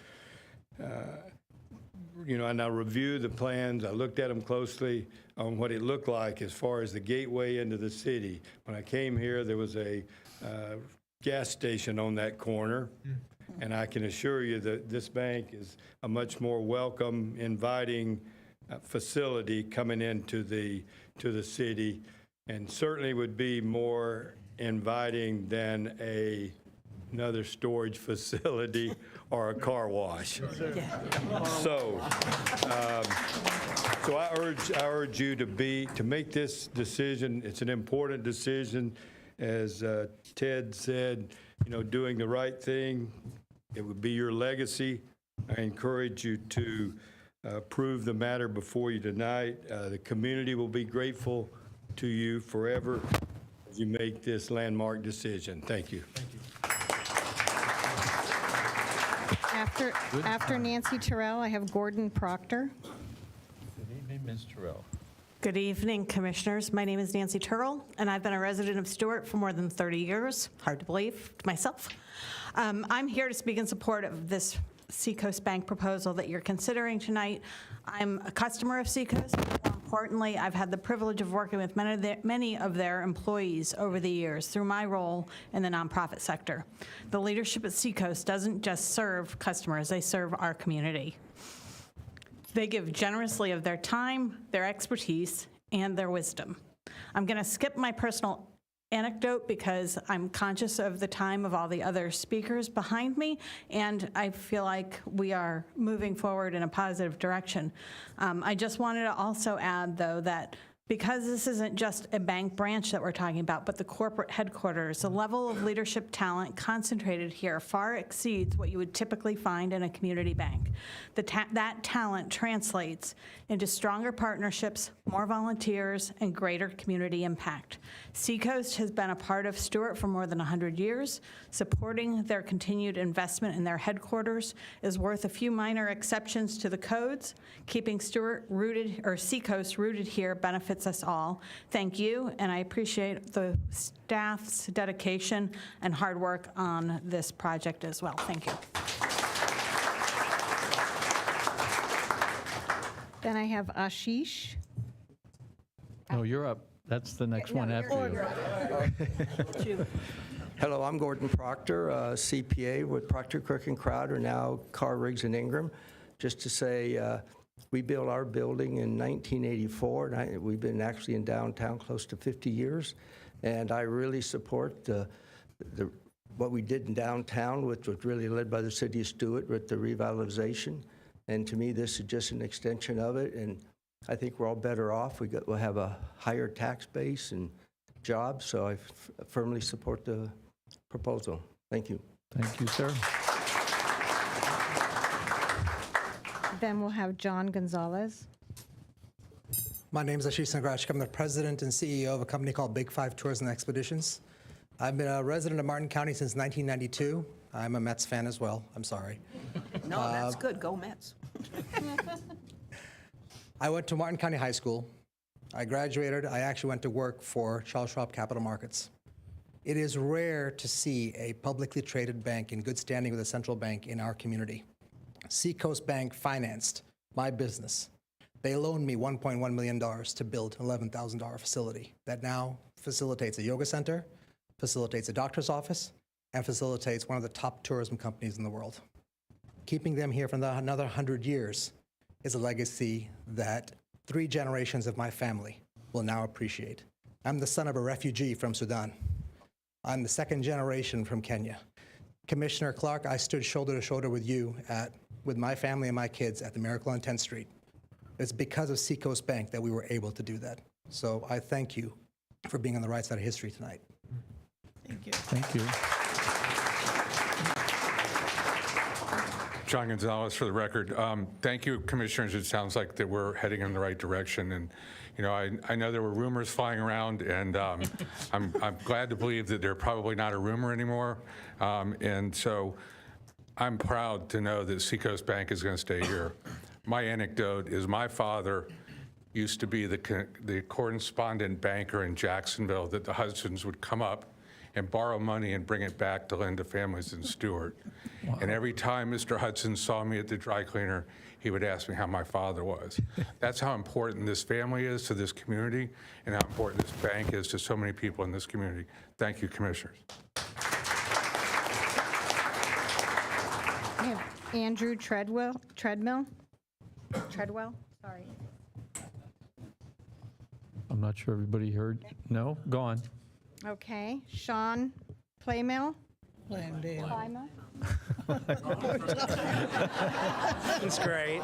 And I reviewed the plans. I looked at them closely on what it looked like as far as the gateway into the city. When I came here, there was a gas station on that corner, and I can assure you that this bank is a much more welcome, inviting facility coming into the city, and certainly would be more inviting than another storage facility or a car wash. So I urge you to make this decision. It's an important decision. As Ted said, doing the right thing, it would be your legacy. I encourage you to prove the matter before you tonight. The community will be grateful to you forever as you make this landmark decision. Thank you. After Nancy Terrell, I have Gordon Proctor. Good evening, Ms. Terrell. Good evening, Commissioners. My name is Nancy Turrell, and I've been a resident of Stuart for more than 30 years. Hard to believe to myself. I'm here to speak in support of this Seacoast Bank proposal that you're considering tonight. I'm a customer of Seacoast. More importantly, I've had the privilege of working with many of their employees over the years through my role in the nonprofit sector. The leadership at Seacoast doesn't just serve customers, they serve our community. They give generously of their time, their expertise, and their wisdom. I'm going to skip my personal anecdote because I'm conscious of the time of all the other speakers behind me, and I feel like we are moving forward in a positive direction. I just wanted to also add, though, that because this isn't just a bank branch that we're talking about, but the corporate headquarters, the level of leadership talent concentrated here far exceeds what you would typically find in a community bank. That talent translates into stronger partnerships, more volunteers, and greater community impact. Seacoast has been a part of Stuart for more than 100 years. Supporting their continued investment in their headquarters is worth a few minor exceptions to the codes. Keeping Seacoast rooted here benefits us all. Thank you, and I appreciate the staff's dedication and hard work on this project as well. Thank you. Then I have Ashish. No, you're up. That's the next one after you. Hello, I'm Gordon Proctor, CPA with Proctor, Cook & Crowder, now Carr, Riggs & Ingram. Just to say, we built our building in 1984, and we've been actually in downtown close to 50 years. And I really support what we did in downtown, which was really led by the city of Stuart with the revitalization. And to me, this is just an extension of it. And I think we're all better off. We'll have a higher tax base and jobs. So I firmly support the proposal. Thank you. Thank you, sir. Then we'll have John Gonzalez. My name is Ashish Nagraj. I'm the president and CEO of a company called Big Five Tours and Expeditions. I've been a resident of Martin County since 1992. I'm a Mets fan as well. I'm sorry. No, that's good. Go Mets. I went to Martin County High School. I graduated. I actually went to work for Charles Schwab Capital Markets. It is rare to see a publicly traded bank in good standing with a central bank in our community. Seacoast Bank financed my business. They loaned me $1.1 million to build an $11,000 facility that now facilitates a yoga center, facilitates a doctor's office, and facilitates one of the top tourism companies in the world. Keeping them here for another 100 years is a legacy that 3 generations of my family will now appreciate. I'm the son of a refugee from Sudan. I'm the 2nd generation from Kenya. Commissioner Clark, I stood shoulder to shoulder with you with my family and my kids at the Miracle on 10th Street. It's because of Seacoast Bank that we were able to do that. So I thank you for being on the right side of history tonight. Thank you. Thank you. John Gonzalez for the record. Thank you, Commissioners. It sounds like that we're heading in the right direction. And, I know there were rumors flying around, and I'm glad to believe that they're probably not a rumor anymore. And so I'm proud to know that Seacoast Bank is going to stay here. My anecdote is my father used to be the correspondent banker in Jacksonville that the Hudsons would come up and borrow money and bring it back to lend to families in Stuart. Wow. And every time Mr. Hudson saw me at the dry cleaner, he would ask me how my father was. That's how important this family is to this community and how important this bank is to so many people in this community. Thank you, Commissioners. We have Andrew Treadwell, sorry. I'm not sure everybody heard. No? Go on. Okay, Sean Playmill. Playmdale. It's great.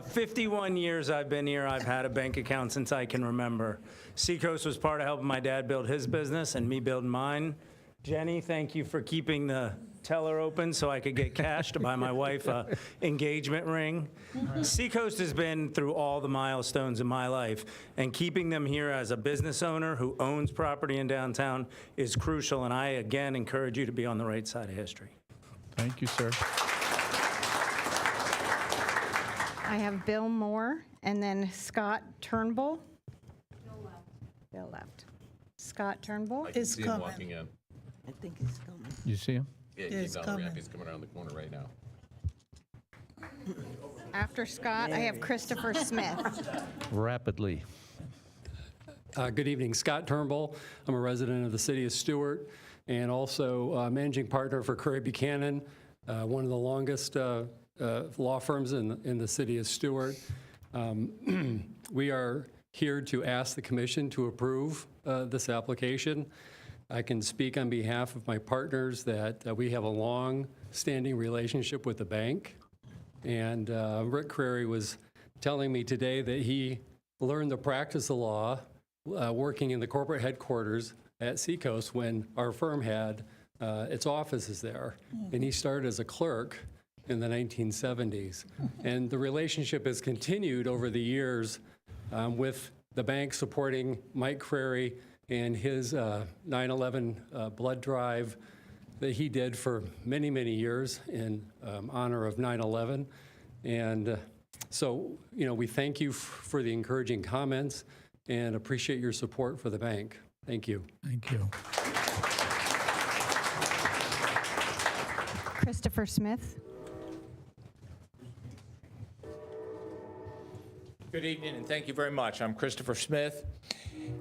51 years I've been here. I've had a bank account since I can remember. Seacoast was part of helping my dad build his business and me build mine. Jenny, thank you for keeping the teller open so I could get cash to buy my wife a engagement ring. Seacoast has been through all the milestones in my life, and keeping them here as a business owner who owns property in downtown is crucial, and I again encourage you to be on the right side of history. Thank you, sir. I have Bill Moore and then Scott Turnbull. Bill left. Scott Turnbull Is coming. Walking in. I think he's coming. You see him? Yeah, he's on the ramp. He's coming around the corner right now. After Scott, I have Christopher Smith. Rapidly. Good evening, Scott Turnbull. I'm a resident of the city of Stuart and also managing partner for Curry Buchanan, one of the longest law firms in the city of Stuart. We are here to ask the commission to approve this application. I can speak on behalf of my partners that we have a long-standing relationship with the bank. And Rick Crary was telling me today that he learned the practice of law working in the corporate headquarters at Seacoast when our firm had its offices there. And he started as a clerk in the 1970s. And the relationship has continued over the years with the bank supporting Mike Crary and his 9/11 blood drive that he did for many, many years in honor of 9/11. And so, we thank you for the encouraging comments and appreciate your support for the bank. Thank you. Thank you. Christopher Smith. Good evening, and thank you very much. I'm Christopher Smith,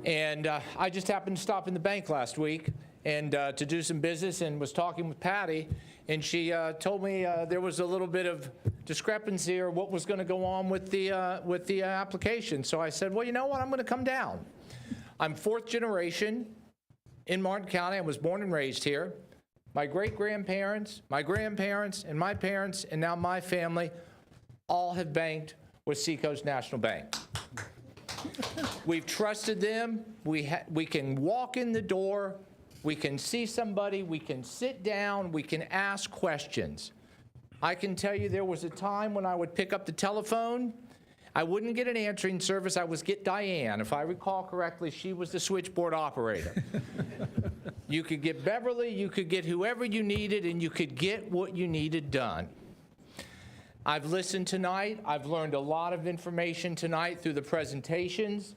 and I just happened to stop in the bank last week and to do some business, and was talking with Patty, and she told me there was a little bit of discrepancy or what was going to go on with the application. So I said, well, you know what? I'm going to come down. I'm 4th generation in Martin County. I was born and raised here. My great-grandparents, my grandparents, and my parents, and now my family all have banked with Seacoast National Bank. We've trusted them. We can walk in the door. We can see somebody. We can sit down. We can ask questions. I can tell you there was a time when I would pick up the telephone. I wouldn't get an answering service. I would get Diane. If I recall correctly, she was the switchboard operator. You could get Beverly. You could get whoever you needed, and you could get what you needed done. I've listened tonight. I've learned a lot of information tonight through the presentations.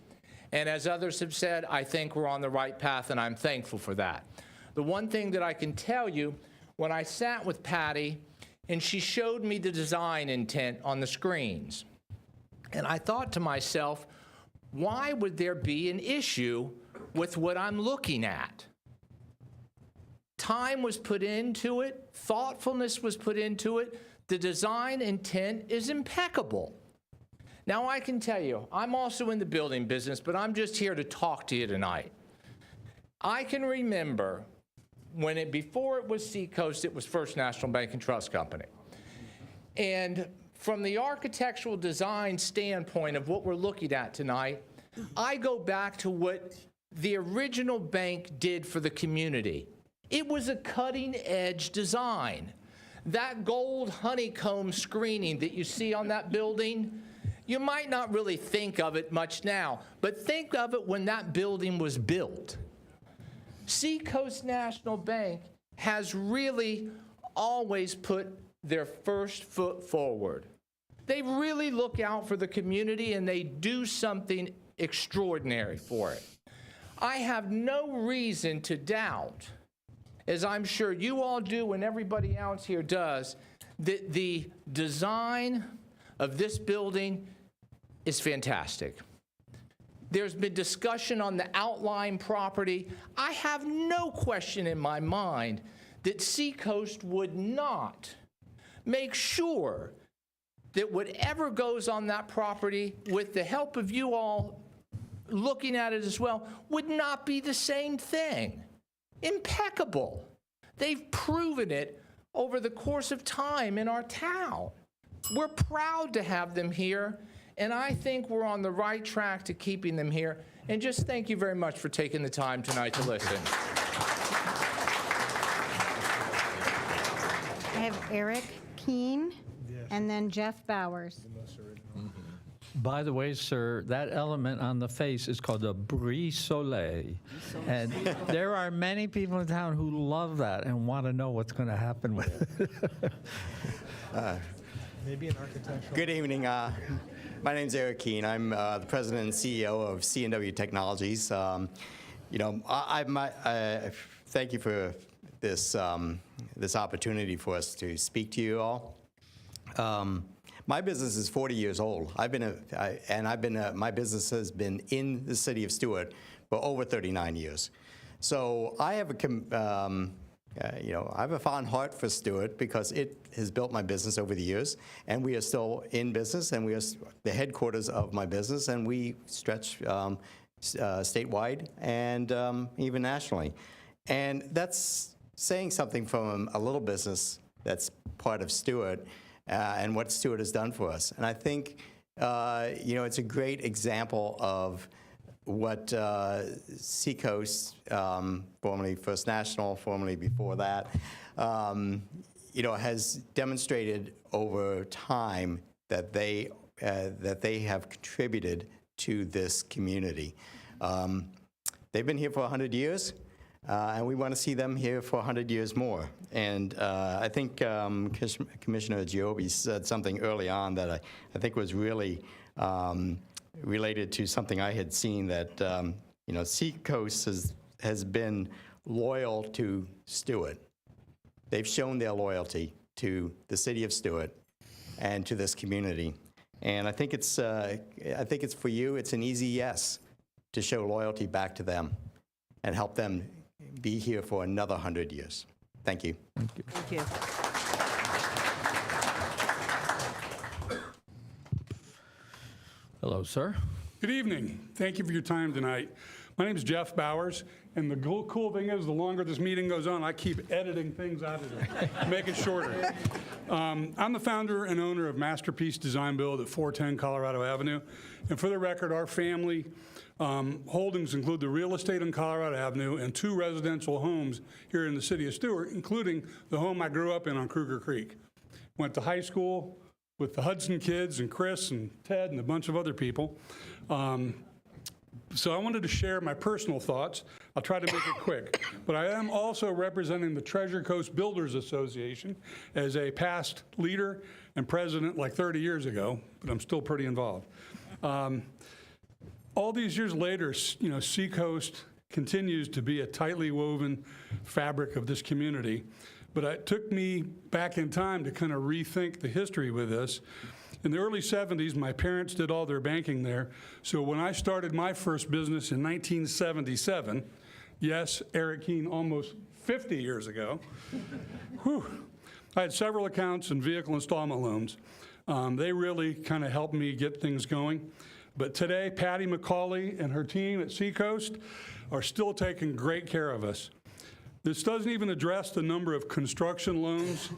And as others have said, I think we're on the right path, and I'm thankful for that. The one thing that I can tell you, when I sat with Patty and she showed me the design intent on the screens, and I thought to myself, why would there be an issue with what I'm looking at? Time was put into it, thoughtfulness was put into it, the design intent is impeccable. Now I can tell you, I'm also in the building business, but I'm just here to talk to you tonight. I can remember when before it was Seacoast, it was First National Bank and Trust Company. And from the architectural design standpoint of what we're looking at tonight, I go back to what the original bank did for the community. It was a cutting-edge design. That gold honeycomb screening that you see on that building, you might not really think of it much now, but think of it when that building was built. Seacoast National Bank has really always put their first foot forward. They really look out for the community and they do something extraordinary for it. I have no reason to doubt, as I'm sure you all do and everybody else here does, that the design of this building is fantastic. There's been discussion on the outlying property. I have no question in my mind that Seacoast would not make sure that whatever goes on that property, with the help of you all looking at it as well, would not be the same thing. Impeccable. They've proven it over the course of time in our town. We're proud to have them here, and I think we're on the right track to keeping them here. And just thank you very much for taking the time tonight to listen. I have Eric Keene and then Jeff Bowers. By the way, sir, that element on the face is called a brise soleil. And there are many people in town who love that and want to know what's going to happen with it. Maybe an architectural. Good evening. My name's Eric Keene. I'm the president and CEO of C&W Technologies. You know, I thank you for this this opportunity for us to speak to you all. My business is 40 years old. My business has been in the city of Stuart for over 39 years. So I have I have a fond heart for Stuart because it has built my business over the years, and we are still in business, and we are the headquarters of my business, and we stretch statewide and even nationally. And that's saying something from a little business that's part of Stuart and what Stuart has done for us. And I think, it's a great example of what Seacoast, formerly First National, formerly before that, has demonstrated over time that they have contributed to this community. They've been here for 100 years. And we want to see them here for 100 years more. And I think Commissioner Giobbi said something early on that I think was really related to something I had seen, that Seacoast has been loyal to Stuart. They've shown their loyalty to the city of Stuart and to this community. And I think it's for you, it's an easy yes to show loyalty back to them and help them be here for another 100 years. Thank you. Thank you. Thank you. Hello, sir. Good evening. Thank you for your time tonight. My name is Jeff Bowers, and the cool thing is, the longer this meeting goes on, I keep editing things out of it, make it shorter. I'm the founder and owner of Masterpiece Design Build at 410 Colorado Avenue. And for the record, our family holdings include the real estate on Colorado Avenue and 2 residential homes here in the city of Stuart, including the home I grew up in on Kruger Creek. Went to high school with the Hudson kids and Chris and Ted and a bunch of other people. So I wanted to share my personal thoughts. I'll try to make it quick. But I am also representing the Treasure Coast Builders Association as a past leader and president like 30 years ago, but I'm still pretty involved. all these years later, Seacoast continues to be a tightly woven fabric of this community. But it took me back in time to kind of rethink the history with this. In the early 70s, my parents did all their banking there. So when I started my first business in 1977, yes, Eric Keene, almost 50 years ago, I had several accounts and vehicle installment loans. They really kind of helped me get things going. But today, Patty McCauley and her team at Seacoast are still taking great care of us. This doesn't even address the number of construction loans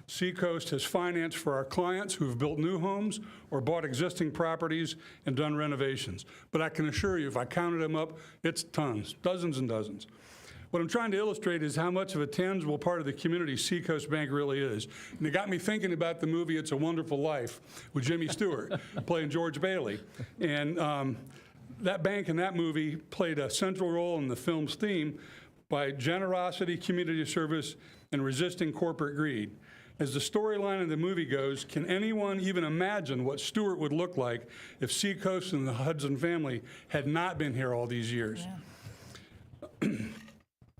Seacoast has financed for our clients who have built new homes or bought existing properties and done renovations. But I can assure you, if I counted them up, it's tons, dozens and dozens. What I'm trying to illustrate is how much of a tangible part of the community Seacoast Bank really is. And it got me thinking about the movie It's a Wonderful Life with Jimmy Stewart playing George Bailey. And that bank in that movie played a central role in the film's theme by generosity, community service, and resisting corporate greed. As the storyline of the movie goes, can anyone even imagine what Stuart would look like if Seacoast and the Hudson family had not been here all these years? Yeah.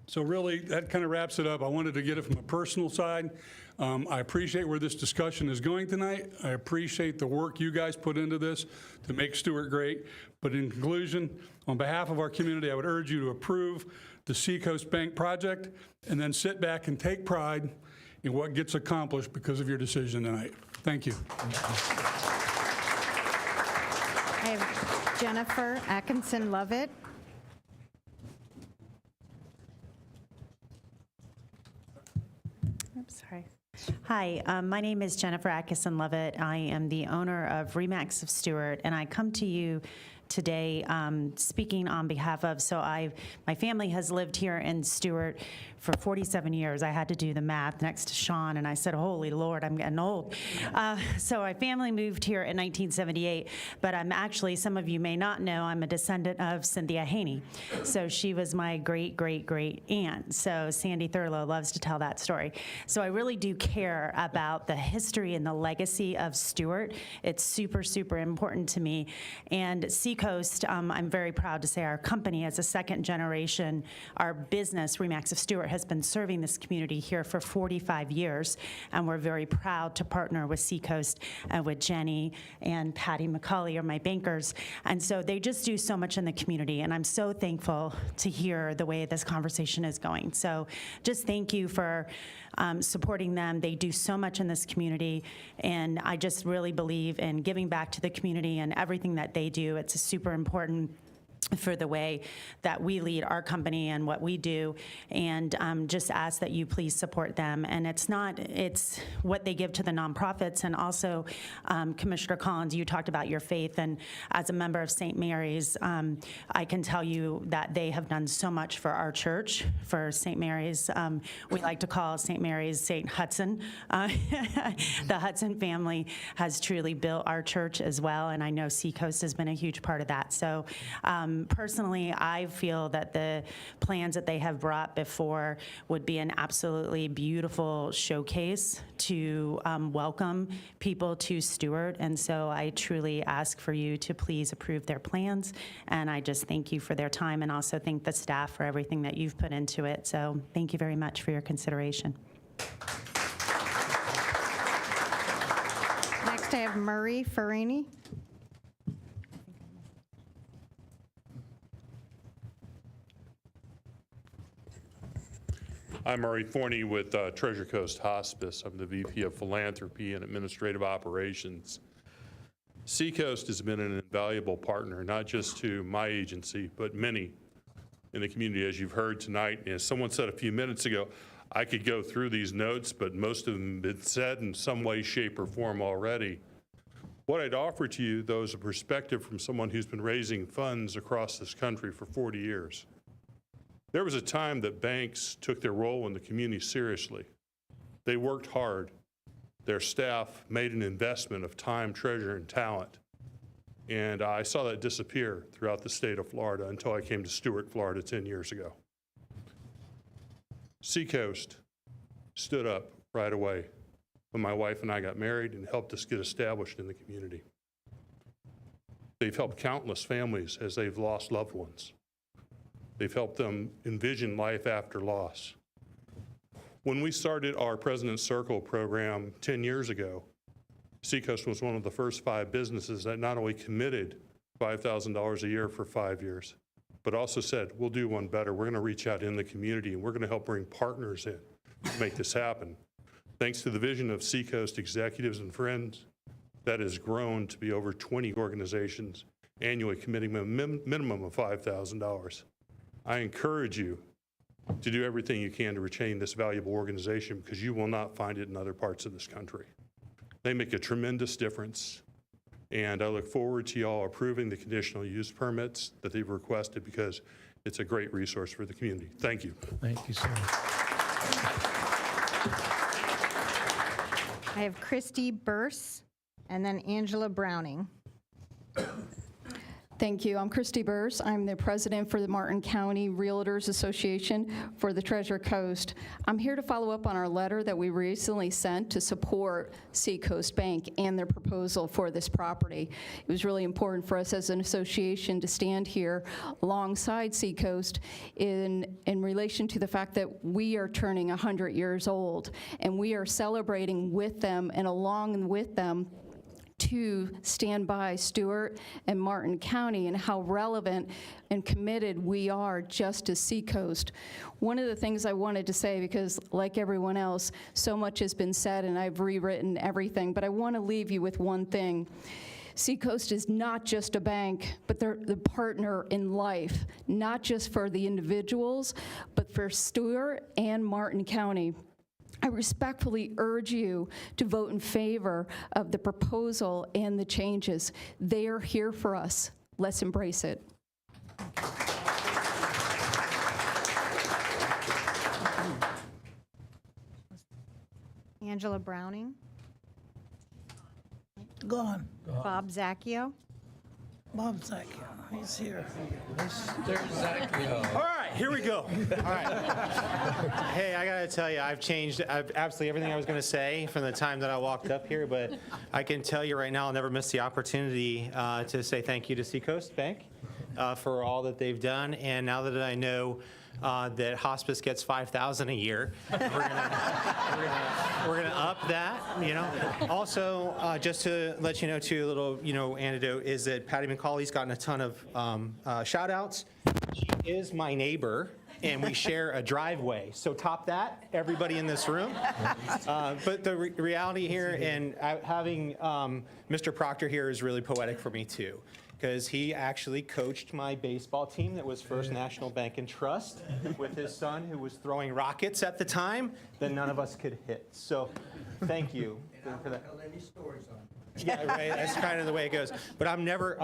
So really, that kind of wraps it up. I wanted to get it from a personal side. I appreciate where this discussion is going tonight. I appreciate the work you guys put into this to make Stuart great. But in conclusion, on behalf of our community, I would urge you to approve the Seacoast Bank project and then sit back and take pride in what gets accomplished because of your decision tonight. Thank you. I have Jennifer Atkinson-Lovett. Oops, sorry. Hi, my name is Jennifer Atkinson-Lovett. I am the owner of Remax of Stuart, and I come to you today speaking on behalf of, my family has lived here in Stuart for 47 years. I had to do the math next to Sean, and I said, holy Lord, I'm getting old. So my family moved here in 1978, but I'm actually, some of you may not know, I'm a descendant of Cynthia Haney. So she was my great, great, great aunt. So Sandy Thurlow loves to tell that story. So I really do care about the history and the legacy of Stuart. It's super, super important to me. And Seacoast, I'm very proud to say our company as a second generation, our business, Remax of Stuart, has been serving this community here for 45 years, and we're very proud to partner with Seacoast and with Jenny and Patty McCauley are my bankers. And so they just do so much in the community, and I'm so thankful to hear the way this conversation is going. So just thank you for supporting them. They do so much in this community, and I just really believe in giving back to the community and everything that they do. It's super important for the way that we lead our company and what we do, and just ask that you please support them. And it's what they give to the nonprofits. And also, Commissioner Collins, you talked about your faith, and as a member of St. Mary's, I can tell you that they have done so much for our church, for St. Mary's. We like to call St. Mary's St. Hudson. The Hudson family has truly built our church as well, and I know Seacoast has been a huge part of that. So personally, I feel that the plans that they have brought before would be an absolutely beautiful showcase to welcome people to Stuart. And so I truly ask for you to please approve their plans. And I just thank you for their time, and also thank the staff for everything that you've put into it. So thank you very much for your consideration. Next, I have Murray Farini. I'm Murray Forney with Treasure Coast Hospice. I'm the VP of Philanthropy and Administrative Operations. Seacoast has been an invaluable partner, not just to my agency, but many in the community, as you've heard tonight. As someone said a few minutes ago, I could go through these notes, but most of them have been said in some way, shape, or form already. What I'd offer to you, though, is a perspective from someone who's been raising funds across this country for 40 years. There was a time that banks took their role in the community seriously. They worked hard. Their staff made an investment of time, treasure, and talent. And I saw that disappear throughout the state of Florida until I came to Stuart, Florida 10 years ago. Seacoast stood up right away when my wife and I got married and helped us get established in the community. They've helped countless families as they've lost loved ones. They've helped them envision life after loss. When we started our President's Circle program 10 years ago, Seacoast was one of the first 5 businesses that not only committed $5,000 a year for 5 years, but also said, we'll do one better. We're going to reach out in the community, and we're going to help bring partners in to make this happen. Thanks to the vision of Seacoast executives and friends, that has grown to be over 20 organizations annually committing a minimum of $5,000. I encourage you to do everything you can to retain this valuable organization, because you will not find it in other parts of this country. They make a tremendous difference, and I look forward to y'all approving the conditional use permits that they've requested, because it's a great resource for the community. Thank you. Thank you, sir. I have Christy Burse and then Angela Browning. Thank you. I'm Christy Burse. I'm the president for the Martin County Realtors Association for the Treasure Coast. I'm here to follow up on our letter that we recently sent to support Seacoast Bank and their proposal for this property. It was really important for us as an association to stand here alongside Seacoast in relation to the fact that we are turning 100 years old, and we are celebrating with them and along with them to stand by Stuart and Martin County and how relevant and committed we are just to Seacoast. One of the things I wanted to say, because like everyone else, so much has been said and I've rewritten everything, but I want to leave you with one thing. Seacoast is not just a bank, but they're the partner in life, not just for the individuals, but for Stuart and Martin County. I respectfully urge you to vote in favor of the proposal and the changes. They are here for us. Let's embrace it. Angela Browning. Go on. Bob Zacchio. Bob Zacchio, he's here. All right, here we go. All right. Hey, I gotta tell you, I've changed absolutely everything I was gonna say from the time that I walked up here, but I can tell you right now, I'll never miss the opportunity to say thank you to Seacoast Bank for all that they've done. And now that I know that hospice gets $5,000 a year, we're gonna up that. You know. Also, just to let you know too, a little anecdote is that Patty McCauley's gotten a ton of shout outs. She is my neighbor, and we share a driveway. So top that, everybody in this room. But the reality here, and having Mr. Proctor here is really poetic for me too, because he actually coached my baseball team that was First National Bank and Trust with his son, who was throwing rockets at the time that none of us could hit. So thank you for that. Yeah, right. That's kind of the way it goes. But I'm never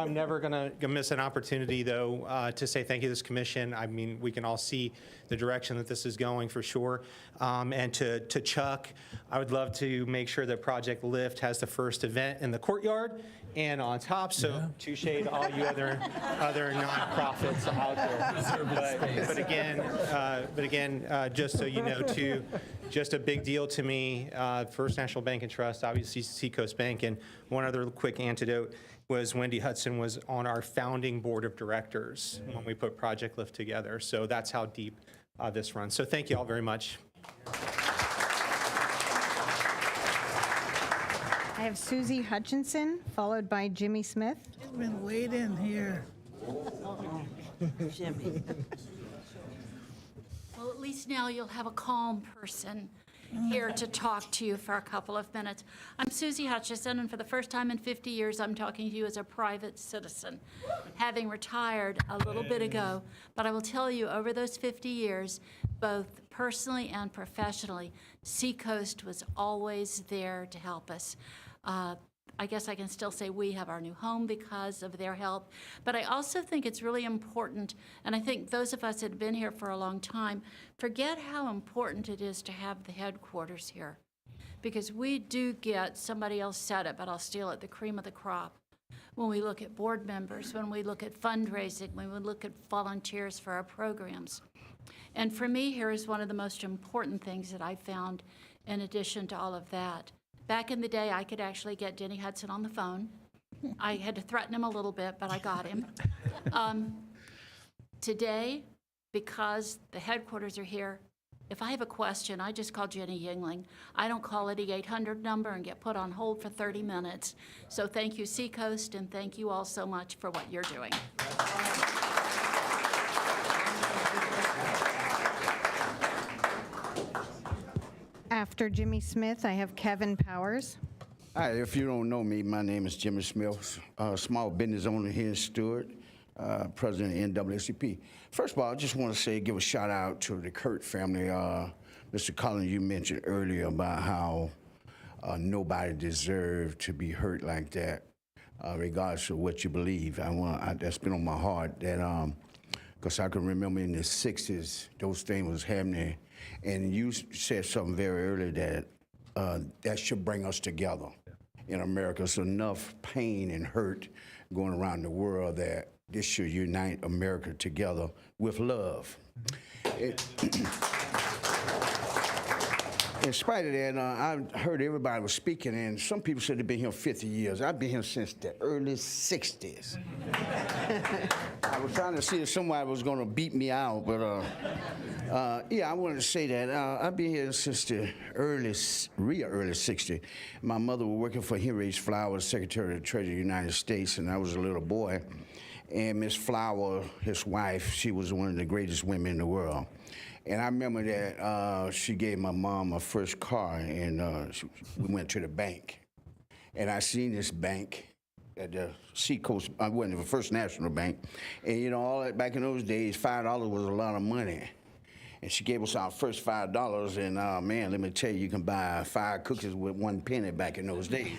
gonna miss an opportunity, though, to say thank you to this commission. I mean, we can all see the direction that this is going for sure. And to Chuck, I would love to make sure that Project Lift has the first event in the courtyard and on top. So touche to all you other nonprofits out there. But again, just so you know, too, just a big deal to me. First National Bank and Trust, obviously Seacoast Bank, and one other quick antidote was Wendy Hudson was on our founding board of directors when we put Project Lift together. So that's how deep this runs. So thank you all very much. I have Susie Hutchinson, followed by Jimmy Smith. He's been waiting here. Jimmy. Well, at least now you'll have a calm person here to talk to you for a couple of minutes. I'm Susie Hutchison, and for the first time in 50 years, I'm talking to you as a private citizen, having retired a little bit ago. But I will tell you, over those 50 years, both personally and professionally, Seacoast was always there to help us. I guess I can still say we have our new home because of their help. But I also think it's really important, and I think those of us that have been here for a long time forget how important it is to have the headquarters here. Because we do get, somebody else said it, but I'll steal it, the cream of the crop. When we look at board members, when we look at fundraising, when we look at volunteers for our programs. And for me, here is one of the most important things that I found in addition to all of that. Back in the day, I could actually get Denny Hudson on the phone, I had to threaten him a little bit, but I got him. Today, because the headquarters are here, if I have a question, I just call Jenny Yingling. I don't call it the 800 number and get put on hold for 30 minutes. So thank you, Seacoast, and thank you all so much for what you're doing. After Jimmy Smith, I have Kevin Powers. Hi, if you don't know me, my name is Jimmy Smith, small business owner here in Stuart, president of NAACP. First of all, I just want to say, give a shout out to the Kurt family. Mr. Collins, you mentioned earlier about how nobody deserved to be hurt like that, regardless of what you believe. That's been on my heart, that because I can remember in the 60s, those things was happening. And you said something very early that that should bring us together. In America, there's enough pain and hurt going around the world that this should unite America together with love. In spite of that, I heard everybody was speaking, and some people said they've been here 50 years. I've been here since the early 60s. I was trying to see if somebody was going to beat me out, but yeah, I wanted to say that. I've been here since the real early 60s. My mother was working for Henry H. Flowers, Secretary of the Treasury of the United States, and I was a little boy. And Miss Flower, his wife, she was one of the greatest women in the world. And I remember that she gave my mom her first car, and we went to the bank. And I seen this bank at the Seacoast, I went to the First National Bank. And you know, all that back in those days, $5 was a lot of money. And she gave us our first $5, and man, let me tell you, you can buy 5 cookies with 1 penny back in those days.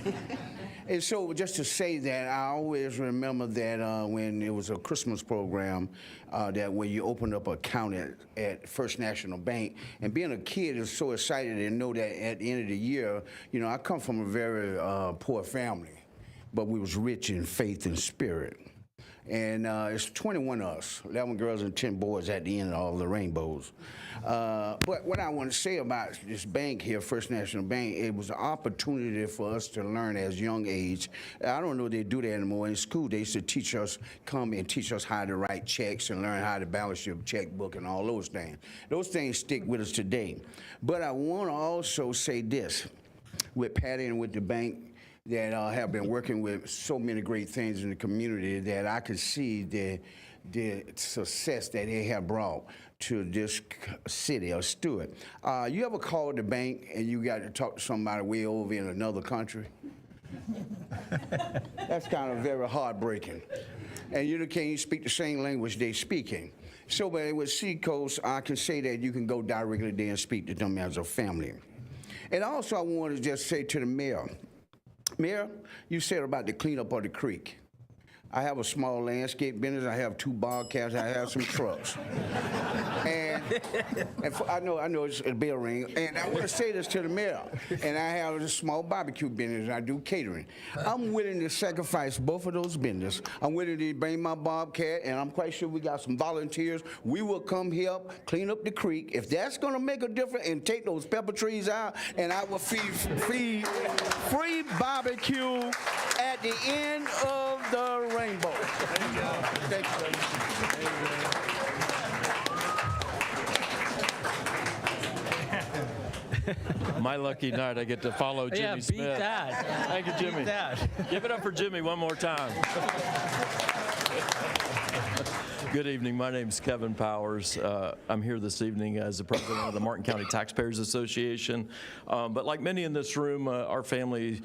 And so just to say that, I always remember that when it was a Christmas program, that when you opened up an account at First National Bank, and being a kid is so excited to know that at the end of the year, you know, I come from a very poor family, but we was rich in faith and spirit. And it's 21 of us, 11 girls and 10 boys at the end of all the rainbows. But what I want to say about this bank here, First National Bank, it was an opportunity for us to learn as young age. I don't know if they do that anymore. In school, they used to teach us, come and teach us how to write checks and learn how to balance your checkbook and all those things. Those things stick with us today. But I want to also say this, with Patty and with the bank, that have been working with so many great things in the community, that I could see the success that they have brought to this city of Stuart. You ever called the bank and you got to talk to somebody way over in another country? That's kind of very heartbreaking. And you can't speak the same language they're speaking. So but with Seacoast, I can say that you can go directly there and speak to them as a family. And also I want to just say to the mayor, Mayor, you said about the cleanup of the creek. I have a small landscape business. I have 2 bobcats. I have some trucks. And I know it's a bell ring. And I want to say this to the mayor. And I have a small barbecue business. And I do catering. I'm willing to sacrifice both of those businesses. I'm willing to bring my bobcat, and I'm quite sure we got some volunteers. We will come help clean up the creek. If that's going to make a difference, and take those pepper trees out, and I will feed free barbecue at the end of the rainbow. Thank you. My lucky night, I get to follow Jimmy Smith. Yeah, beat that. Thank you, Jimmy. Beat that. Give it up for Jimmy one more time. Good evening. My name is Kevin Powers. I'm here this evening as the president of the Martin County Taxpayers Association. But like many in this room, our family's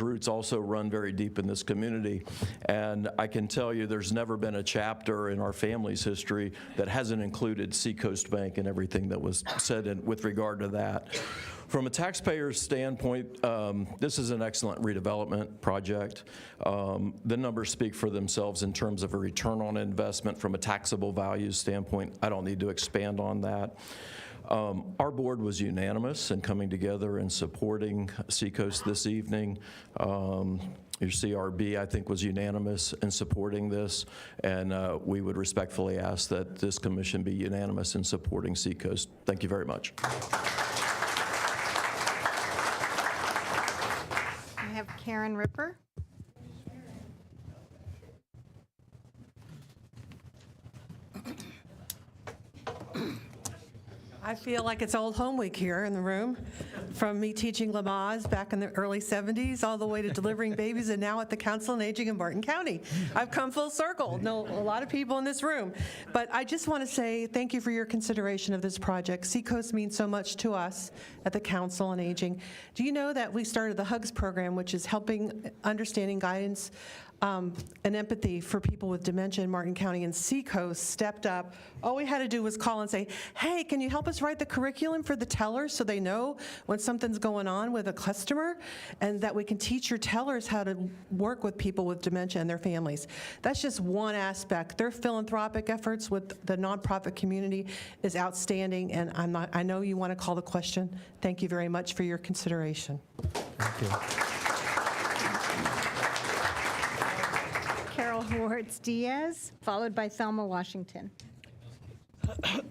roots also run very deep in this community. And I can tell you there's never been a chapter in our family's history that hasn't included Seacoast Bank and everything that was said with regard to that. From a taxpayer's standpoint, this is an excellent redevelopment project. The numbers speak for themselves in terms of a return on investment from a taxable values standpoint. I don't need to expand on that. Our board was unanimous in coming together and supporting Seacoast this evening. Your CRB, I think, was unanimous in supporting this, and we would respectfully ask that this commission be unanimous in supporting Seacoast. Thank you very much. I have Karen Ripper. I feel like it's old home week here in the room, from me teaching Lamaze back in the early 70s all the way to delivering babies and now at the Council on Aging in Martin County. I've come full circle. Know a lot of people in this room. But I just want to say thank you for your consideration of this project. Seacoast means so much to us at the Council on Aging. Do you know that we started the HUGS program, which is helping, understanding, guidance, and empathy for people with dementia in Martin County, and Seacoast stepped up. All we had to do was call and say, hey, can you help us write the curriculum for the tellers so they know when something's going on with a customer, and that we can teach your tellers how to work with people with dementia and their families. That's just one aspect. Their philanthropic efforts with the nonprofit community is outstanding, and I know you want to call the question. Thank you very much for your consideration. Thank you. Carol Hortz Diaz, followed by Thelma Washington.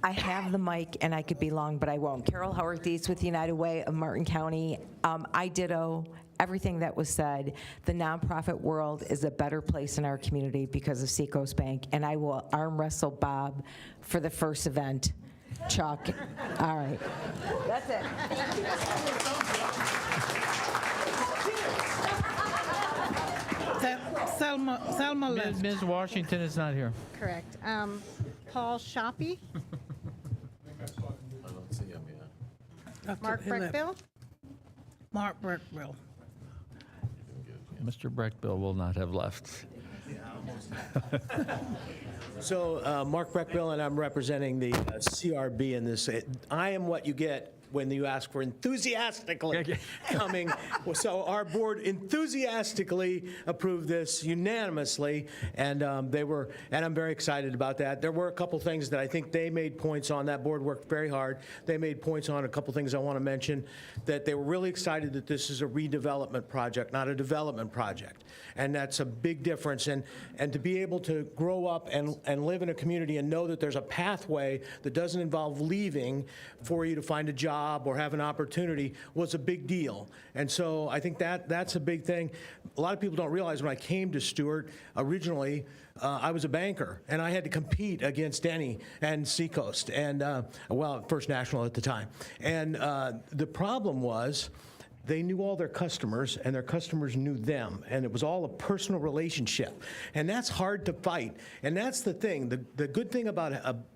I have the mic, and I could be long, but I won't. Carol Howard Thies with United Way of Martin County. I ditto everything that was said. The nonprofit world is a better place in our community because of Seacoast Bank, and I will arm wrestle Bob for the first event. Chuck. All right. That's it. Selma left. Ms. Washington is not here. Correct. Paul Shoppy. I don't see him yet. Mark Breckbill. Mark Breckbill. Mr. Breckbill will not have left. So, Mark Breckbill, and I'm representing the CRB in this. I am what you get when you ask for enthusiastically coming. So our board enthusiastically approved this unanimously, and and I'm very excited about that. There were a couple things that I think they made points on. That board worked very hard. They made points on a couple things I want to mention, that they were really excited that this is a redevelopment project, not a development project. And that's a big difference. And to be able to grow up and live in a community and know that there's a pathway that doesn't involve leaving for you to find a job or have an opportunity was a big deal. And so I think that's a big thing. A lot of people don't realize when I came to Stuart originally, I was a banker, and I had to compete against Denny and Seacoast, and First National at the time. And the problem was, they knew all their customers, and their customers knew them, and it was all a personal relationship. And that's hard to fight. And that's the thing. The good thing about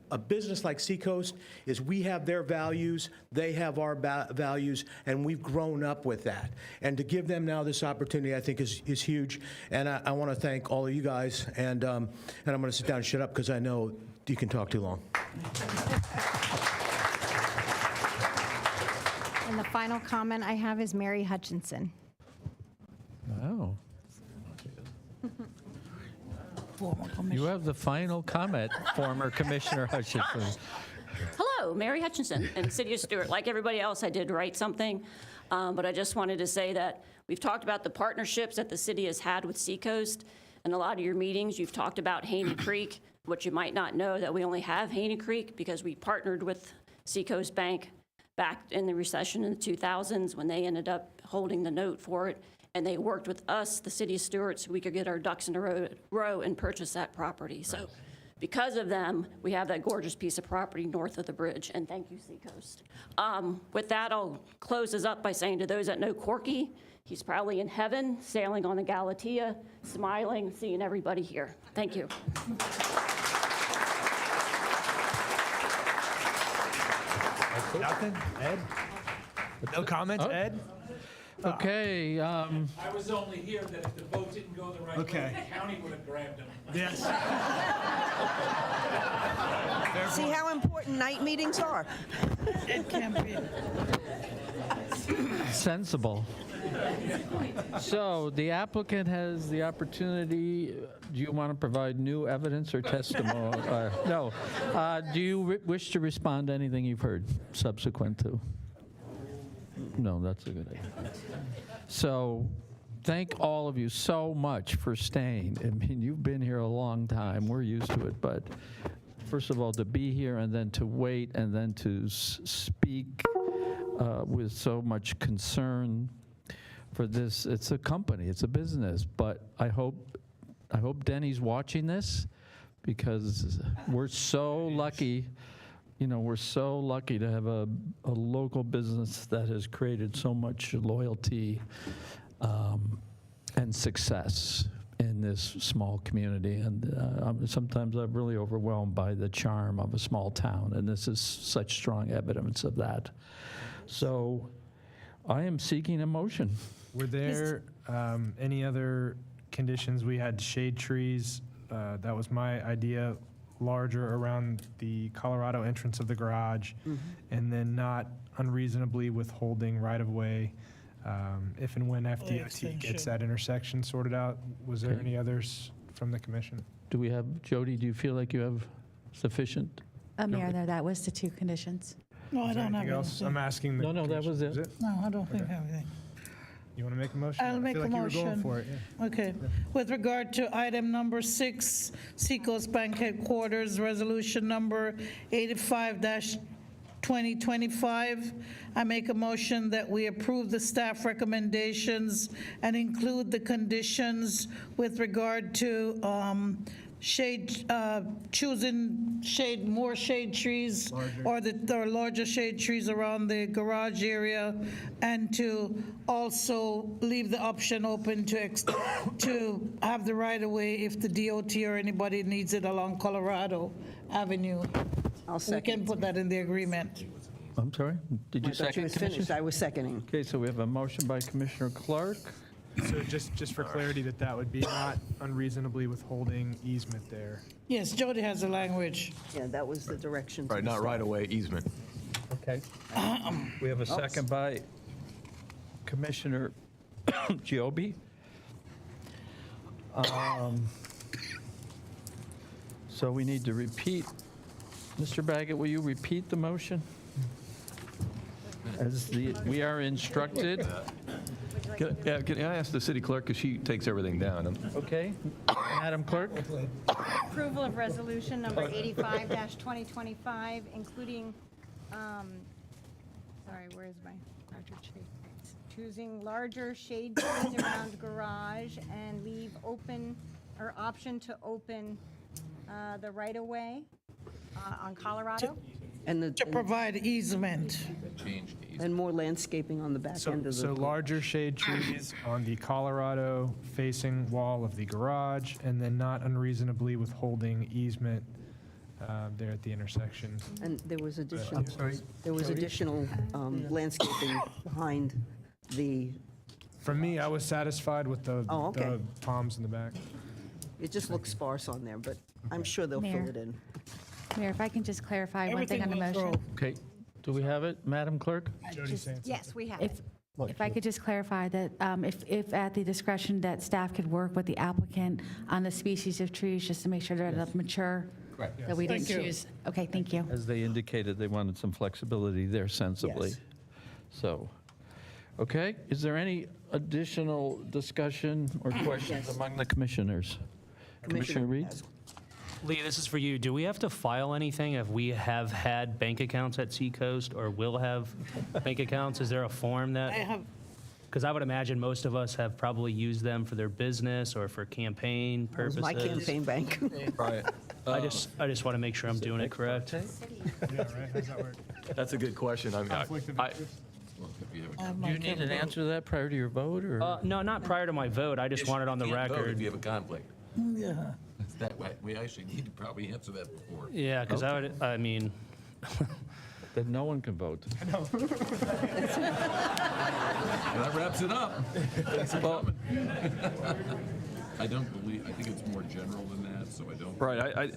a business like Seacoast is we have their values, they have our values, and we've grown up with that. And to give them now this opportunity, I think, is huge. And I want to thank all of you guys. And I'm going to sit down and shut up because I know you can talk too long. And the final comment I have is Mary Hutchinson. Oh. You have the final comment, former Commissioner Hutchinson. Hello, Mary Hutchinson in the City of Stuart. Like everybody else, I did write something, but I just wanted to say that we've talked about the partnerships that the city has had with Seacoast. In a lot of your meetings, you've talked about Haney Creek, which you might not know that we only have Haney Creek because we partnered with Seacoast Bank back in the recession in the 2000s when they ended up holding the note for it. And they worked with us, the City of Stuart, so we could get our ducks in a row and purchase that property. So because of them, we have that gorgeous piece of property north of the bridge. And thank you, Seacoast. With that, I'll close this up by saying to those that know Corky, he's probably in heaven, sailing on the Galatea, smiling, seeing everybody here. Thank you. Nothing? Ed? No comments, Ed? Okay. I was only here that if the vote didn't go the right way, the county would have grabbed him. Yes. See how important night meetings are. It can be. Sensible. So the applicant has the opportunity. Do you want to provide new evidence or testimony? No. Do you wish to respond to anything you've heard subsequent to? No, that's a good idea. So thank all of you so much for staying. I mean, you've been here a long time. We're used to it. But first of all, to be here and then to wait and then to speak with so much concern for this. It's a company. It's a business. But I hope Denny's watching this because we're so lucky. we're so lucky to have a local business that has created so much loyalty and success in this small community. And sometimes I'm really overwhelmed by the charm of a small town, and this is such strong evidence of that. So I am seeking a motion. Were there any other conditions? We had shade trees. That was my idea, larger around the Colorado entrance of the garage, and then not unreasonably withholding right-of-way if and when FDOT gets that intersection sorted out. Was there any others from the commission? Do we have, Jody, do you feel like you have sufficient? Mayor, that was the 2 conditions. No, I Is there don't have anything else? anything. I'm asking the No, that was commission. it. Is No, I don't think I have anything. You want to make a motion? I'll make I a feel like you were going motion. for it. Yeah. Okay. With regard to item number 6, Seacoast Bank Headquarters, resolution number 85-2025, I make a motion that we approve the staff recommendations and include the conditions with regard to choosing more shade trees or larger shade trees around the garage area, and to also leave the option open to have the right-of-way if the DOT or anybody needs it along Colorado Avenue. I'll We second. can put that in the agreement. I'm sorry? Did you I thought second, was Commissioner? finished. I was seconding. Okay, so we have a motion by Commissioner Clark. So just for clarity, that would be not unreasonably withholding easement there. Yes, Jody has the language. Yeah, that was the direction. Right, not right away, easement. Okay. We have a second by Commissioner Giobbe. So we need to repeat. Mr. Baggett, will you repeat the motion? We are instructed. Can I ask the city clerk, because she takes everything down? Okay. Madam Clerk? Approval of resolution number 85-2025, including, sorry, where is my larger shade? Choosing larger shade trees around garage and leave open, or option to open the right-of-way on Colorado. And To provide easement. and more landscaping on the back end of the. So larger shade trees on the Colorado-facing wall of the garage, and then not unreasonably withholding easement there at the intersection. And there was additional, landscaping behind the, For me, I was satisfied with the Oh, okay. the palms in the back. it just looks sparse on there, but I'm sure they'll fill Mayor. it in. Mayor, if I can just clarify one thing on the Everything will motion. Okay. Do we have it, Madam Clerk? Jody's saying Yes, we have If, it. if I could just clarify that if at the discretion that staff could work with the applicant on the species of trees, just to make sure they're mature. Correct. That we didn't Thank you. choose. Okay, thank you. As they indicated, they wanted some flexibility there sensibly. Yes. So, okay, is there any additional discussion or questions among the commissioners? Commissioner Reed? Lee, this is for you. Do we have to file anything if we have had bank accounts at Seacoast or will have bank accounts? Is there a form I that, have, because I would imagine most of us have probably used them for their business or for campaign That was purposes. my campaign bank. Right. I just want to make sure I'm doing it correct. Yeah, right? How's that work? That's a good question. I mean, Conflict of I- interest? I have Do my you need an campaign. answer to that prior to your vote, or? No, not prior to my vote. I just want it on the You can't vote record. If you have a conflict. Yeah. That way, we actually need to probably answer that before. Yeah, because I mean, Then no one can vote. That wraps it up. Thanks for coming. I think it's more general than that, so I don't. Right,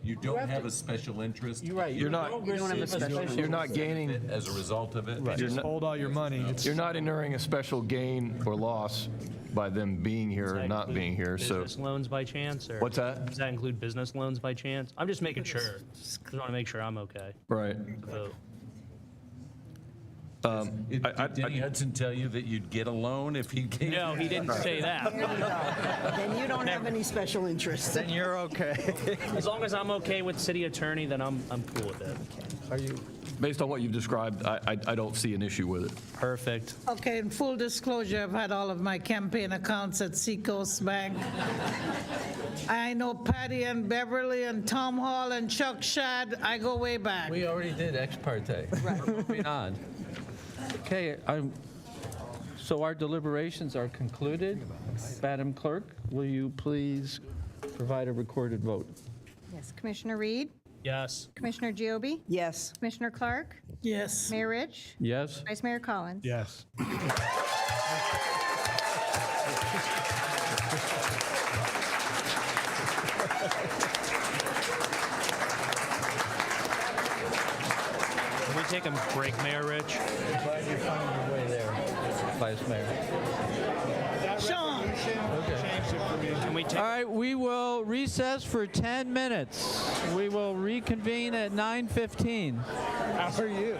You don't have a special interest. You're right. You're not- You don't have a special. you're not gaining, As a result of it. Just hold all your money. It's- you're not incurring a special gain or loss by them being here or not being here, so. business loans by chance, or? What's that? Does that include business loans by chance? I'm just making sure. Just want to make sure I'm okay Right. to vote. Did Denny Hudson tell you that you'd get a loan if he gave? No, he didn't say that. There you go. Then you don't have any special interest. Then you're okay. As long as I'm okay with city attorney, then I'm cool with it. Are you, Based on what you've described, I don't see an issue with it. Perfect. Okay, in full disclosure, I've had all of my campaign accounts at Seacoast Bank. I know Patty and Beverly and Tom Hall and Chuck Shad. I go way back. we already did ex parte. We're moving on. Okay, so our deliberations are concluded. Madam Clerk, will you please provide a recorded vote? Yes, Commissioner Reed, Yes. Commissioner Giobi, Yes. Commissioner Clark, Yes. Mayor Rich, Yes? Vice Mayor Collins. Yes. Can we take a break, Mayor Rich? Glad you found your way there, Vice Mayor. Sean. Can we take? All right, we will recess for 10 minutes. We will reconvene at 9:15. How are you?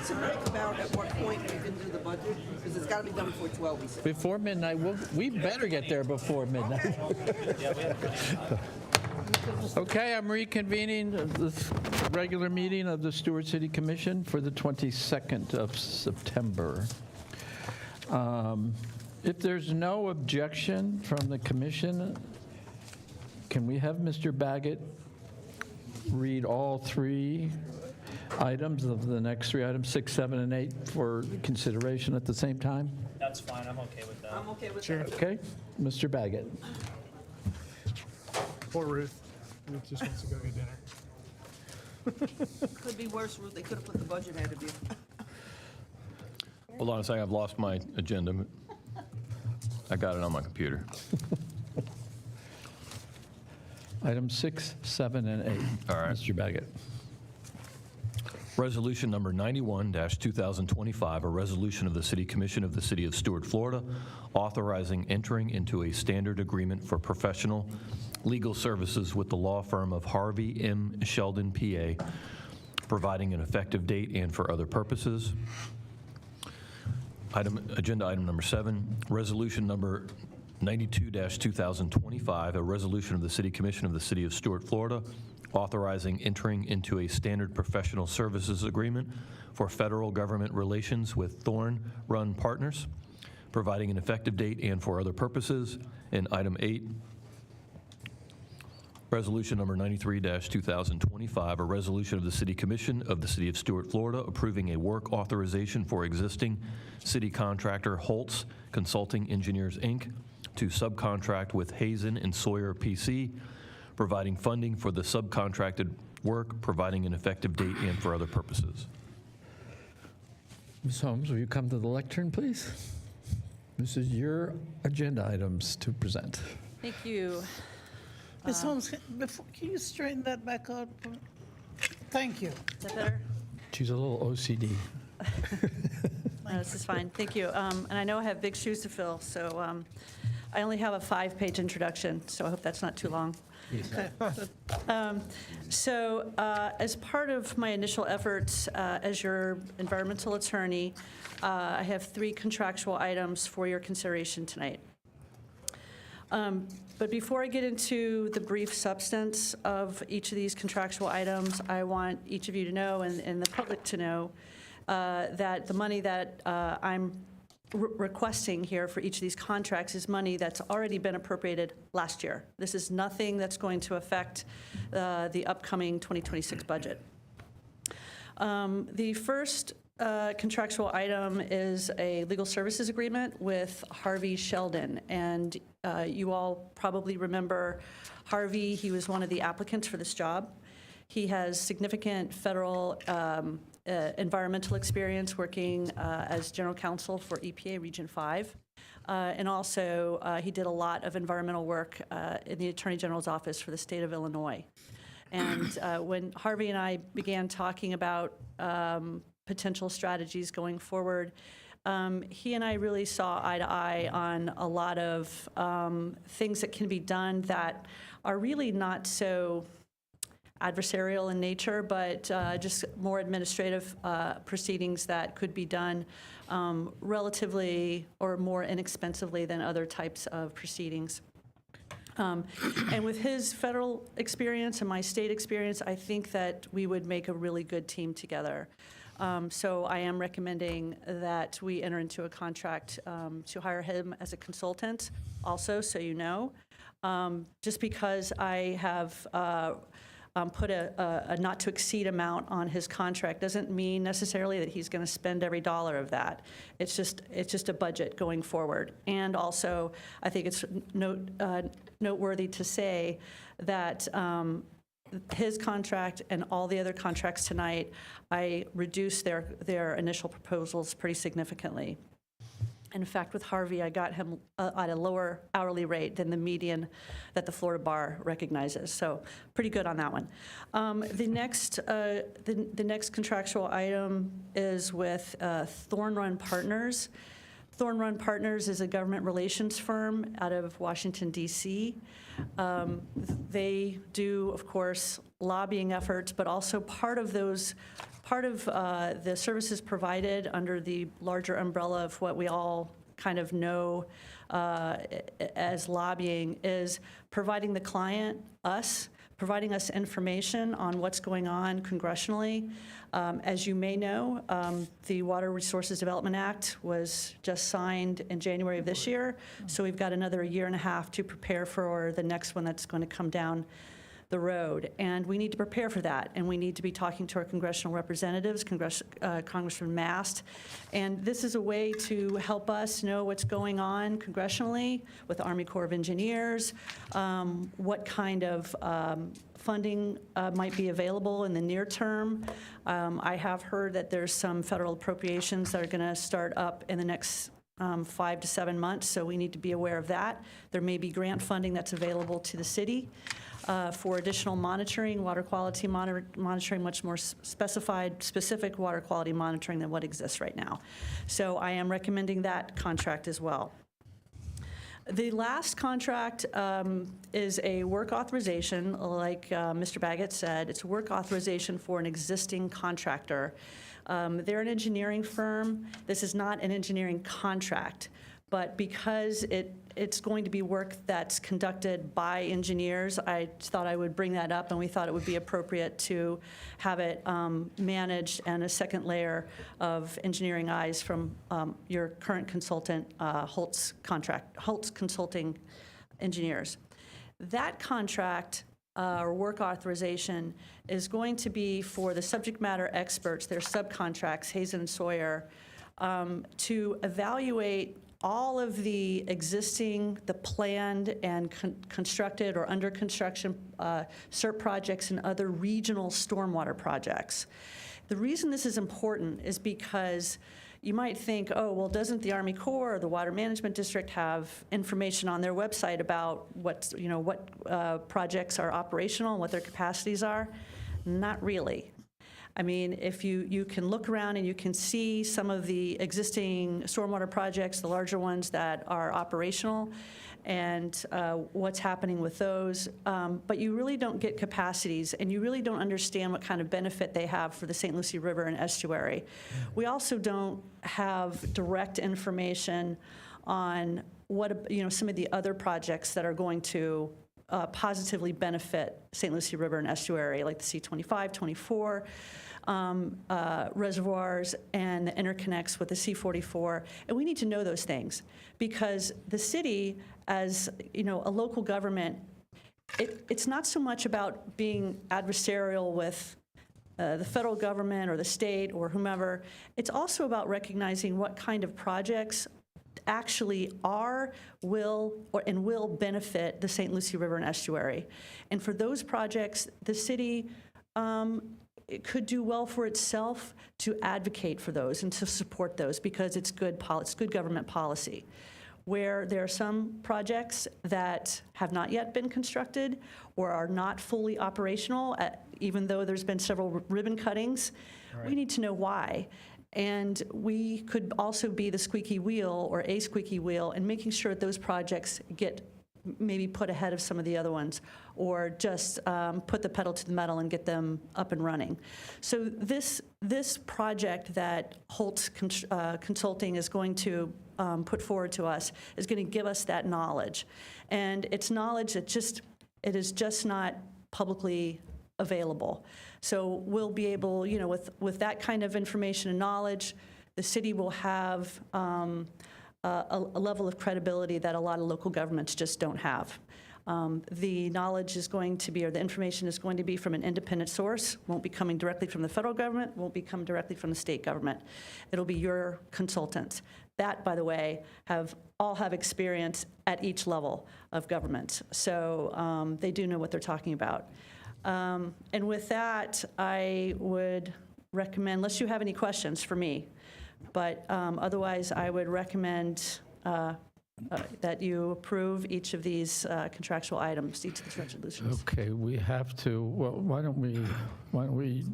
What's the break about at what point we can do the budget? Because it's got to be done before 12, we said. Before midnight, we better get there before midnight. Okay, I'm reconvening this regular meeting of the Stuart City Commission for the 22nd of September. If there's no objection from the commission, can we have Mr. Baggett read all three items of the next three items, 6, 7, and 8, for consideration at the same time? That's fine, I'm okay with that. I'm okay with that. Okay, Mr. Baggett. Poor Ruth. Ruth just wants to go get dinner. Could be worse, Ruth. They could have put the budget ahead of you. Hold on a second, I've lost my agenda. I got it on my computer. Items 6, 7, and 8. All right. Mr. Baggett. Resolution number 91-2025, a resolution of the City Commission of the City of Stuart, Florida, authorizing entering into a standard agreement for professional legal services with the law firm of Harvey M. Sheldon, PA, providing an effective date and for other purposes. Agenda item number 7, resolution number 92-2025, a resolution of the City Commission of the City of Stuart, Florida, authorizing entering into a standard professional services agreement for federal government relations with Thorn Run Partners, providing an effective date and for other purposes. And item 8, resolution number 93-2025, a resolution of the City Commission of the City of Stuart, Florida, approving a work authorization for existing city contractor Holtz Consulting Engineers, Inc., to subcontract with Hazen and Sawyer, PC, providing funding for the subcontracted work, providing an effective date, and for other purposes. Ms. Holmes, will you come to the lectern, please? This is your agenda items to present. Thank you. Ms. Holmes, can you straighten that back out? Thank you. Is that better? She's a little OCD. No, this is fine. Thank you. And I know I have big shoes to fill, so I only have a 5-page introduction, so I hope that's not too long. As part of my initial efforts as your environmental attorney, I have 3 contractual items for your consideration tonight. But before I get into the brief substance of each of these contractual items, I want each of you to know, and the public to know, that the money that I'm requesting here for each of these contracts is money that's already been appropriated last year. This is nothing that's going to affect the upcoming 2026 budget. The first contractual item is a legal services agreement with Harvey Sheldon. And you all probably remember Harvey. He was one of the applicants for this job. He has significant federal environmental experience working as general counsel for EPA Region 5. And also, he did a lot of environmental work in the Attorney General's office for the state of Illinois. And when Harvey and I began talking about potential strategies going forward, he and I really saw eye to eye on a lot of things that can be done that are really not so adversarial in nature, but just more administrative proceedings that could be done relatively or more inexpensively than other types of proceedings. And with his federal experience and my state experience, I think that we would make a really good team together. So I am recommending that we enter into a contract to hire him as a consultant also, so you know. Just because I have put a not-to-exceed amount on his contract doesn't mean necessarily that he's going to spend every dollar of that. It's just a budget going forward. And also, I think it's noteworthy to say that his contract and all the other contracts tonight, I reduced their initial proposals pretty significantly. In fact, with Harvey, I got him at a lower hourly rate than the median that the Florida Bar recognizes. So pretty good on that one. The next contractual item is with Thorn Run Partners. Thorn Run Partners is a government relations firm out of Washington, D.C. They do, of course, lobbying efforts, but also part of the services provided under the larger umbrella of what we all kind of know as lobbying is providing the client, us, providing us information on what's going on congressionally. As you may know, the Water Resources Development Act was just signed in January of this year, so we've got another year and a half to prepare for the next one that's going to come down the road. And we need to prepare for that, and we need to be talking to our congressional representatives, Congressman Mast. And this is a way to help us know what's going on congressionally with the Army Corps of Engineers, what kind of funding might be available in the near term. I have heard that there's some federal appropriations that are going to start up in the next 5 to 7 months, so we need to be aware of that. There may be grant funding that's available to the city for additional monitoring, water quality monitoring, much more specific water quality monitoring than what exists right now. So I am recommending that contract as well. The last contract is a work authorization, like Mr. Baggett said. It's a work authorization for an existing contractor. They're an engineering firm. This is not an engineering contract, but because it's going to be work that's conducted by engineers, I thought I would bring that up, and we thought it would be appropriate to have it managed and a second layer of engineering eyes from your current consultant, Holtz Consulting Engineers. That contract or work authorization is going to be for the subject matter experts, their subcontracts, Hazen and Sawyer, to evaluate all of the existing, the planned and constructed or under construction SERP projects and other regional stormwater projects. The reason this is important is because you might think, oh, well, doesn't the Army Corps or the Water Management District have information on their website about what projects are operational and what their capacities are? Not really. I mean, if you can look around and you can see some of the existing stormwater projects, the larger ones that are operational, and what's happening with those, but you really don't get capacities, and you really don't understand what kind of benefit they have for the St. Lucie River and estuary. We also don't have direct information on what some of the other projects that are going to positively benefit St. Lucie River and estuary, like the C25, 24 reservoirs and the interconnects with the C44. And we need to know those things because the city, as a local government, it's not so much about being adversarial with the federal government or the state or whomever. It's also about recognizing what kind of projects actually will benefit the St. Lucie River and estuary. And for those projects, the city it could do well for itself to advocate for those and to support those because it's good government policy. Where there are some projects that have not yet been constructed or are not fully operational, even though there's been several ribbon cuttings, we need to know why. And we could also be the squeaky wheel or a squeaky wheel in making sure that those projects get maybe put ahead of some of the other ones or just put the pedal to the metal and get them up and running. So this project that Holtz Consulting is going to put forward to us is going to give us that knowledge. And it's knowledge that it is just not publicly available. So we'll be able, with that kind of information and knowledge, the city will have a level of credibility that a lot of local governments just don't have. The knowledge is going to be, or the information is going to be from an independent source, won't be coming directly from the federal government, won't be coming directly from the state government. It'll be your consultants. That, by the way, all have experience at each level of government. So they do know what they're talking about. And with that, I would recommend, unless you have any questions for me, but otherwise I would recommend that you approve each of these contractual items, each of these resolutions. Okay, we have to, well, why don't we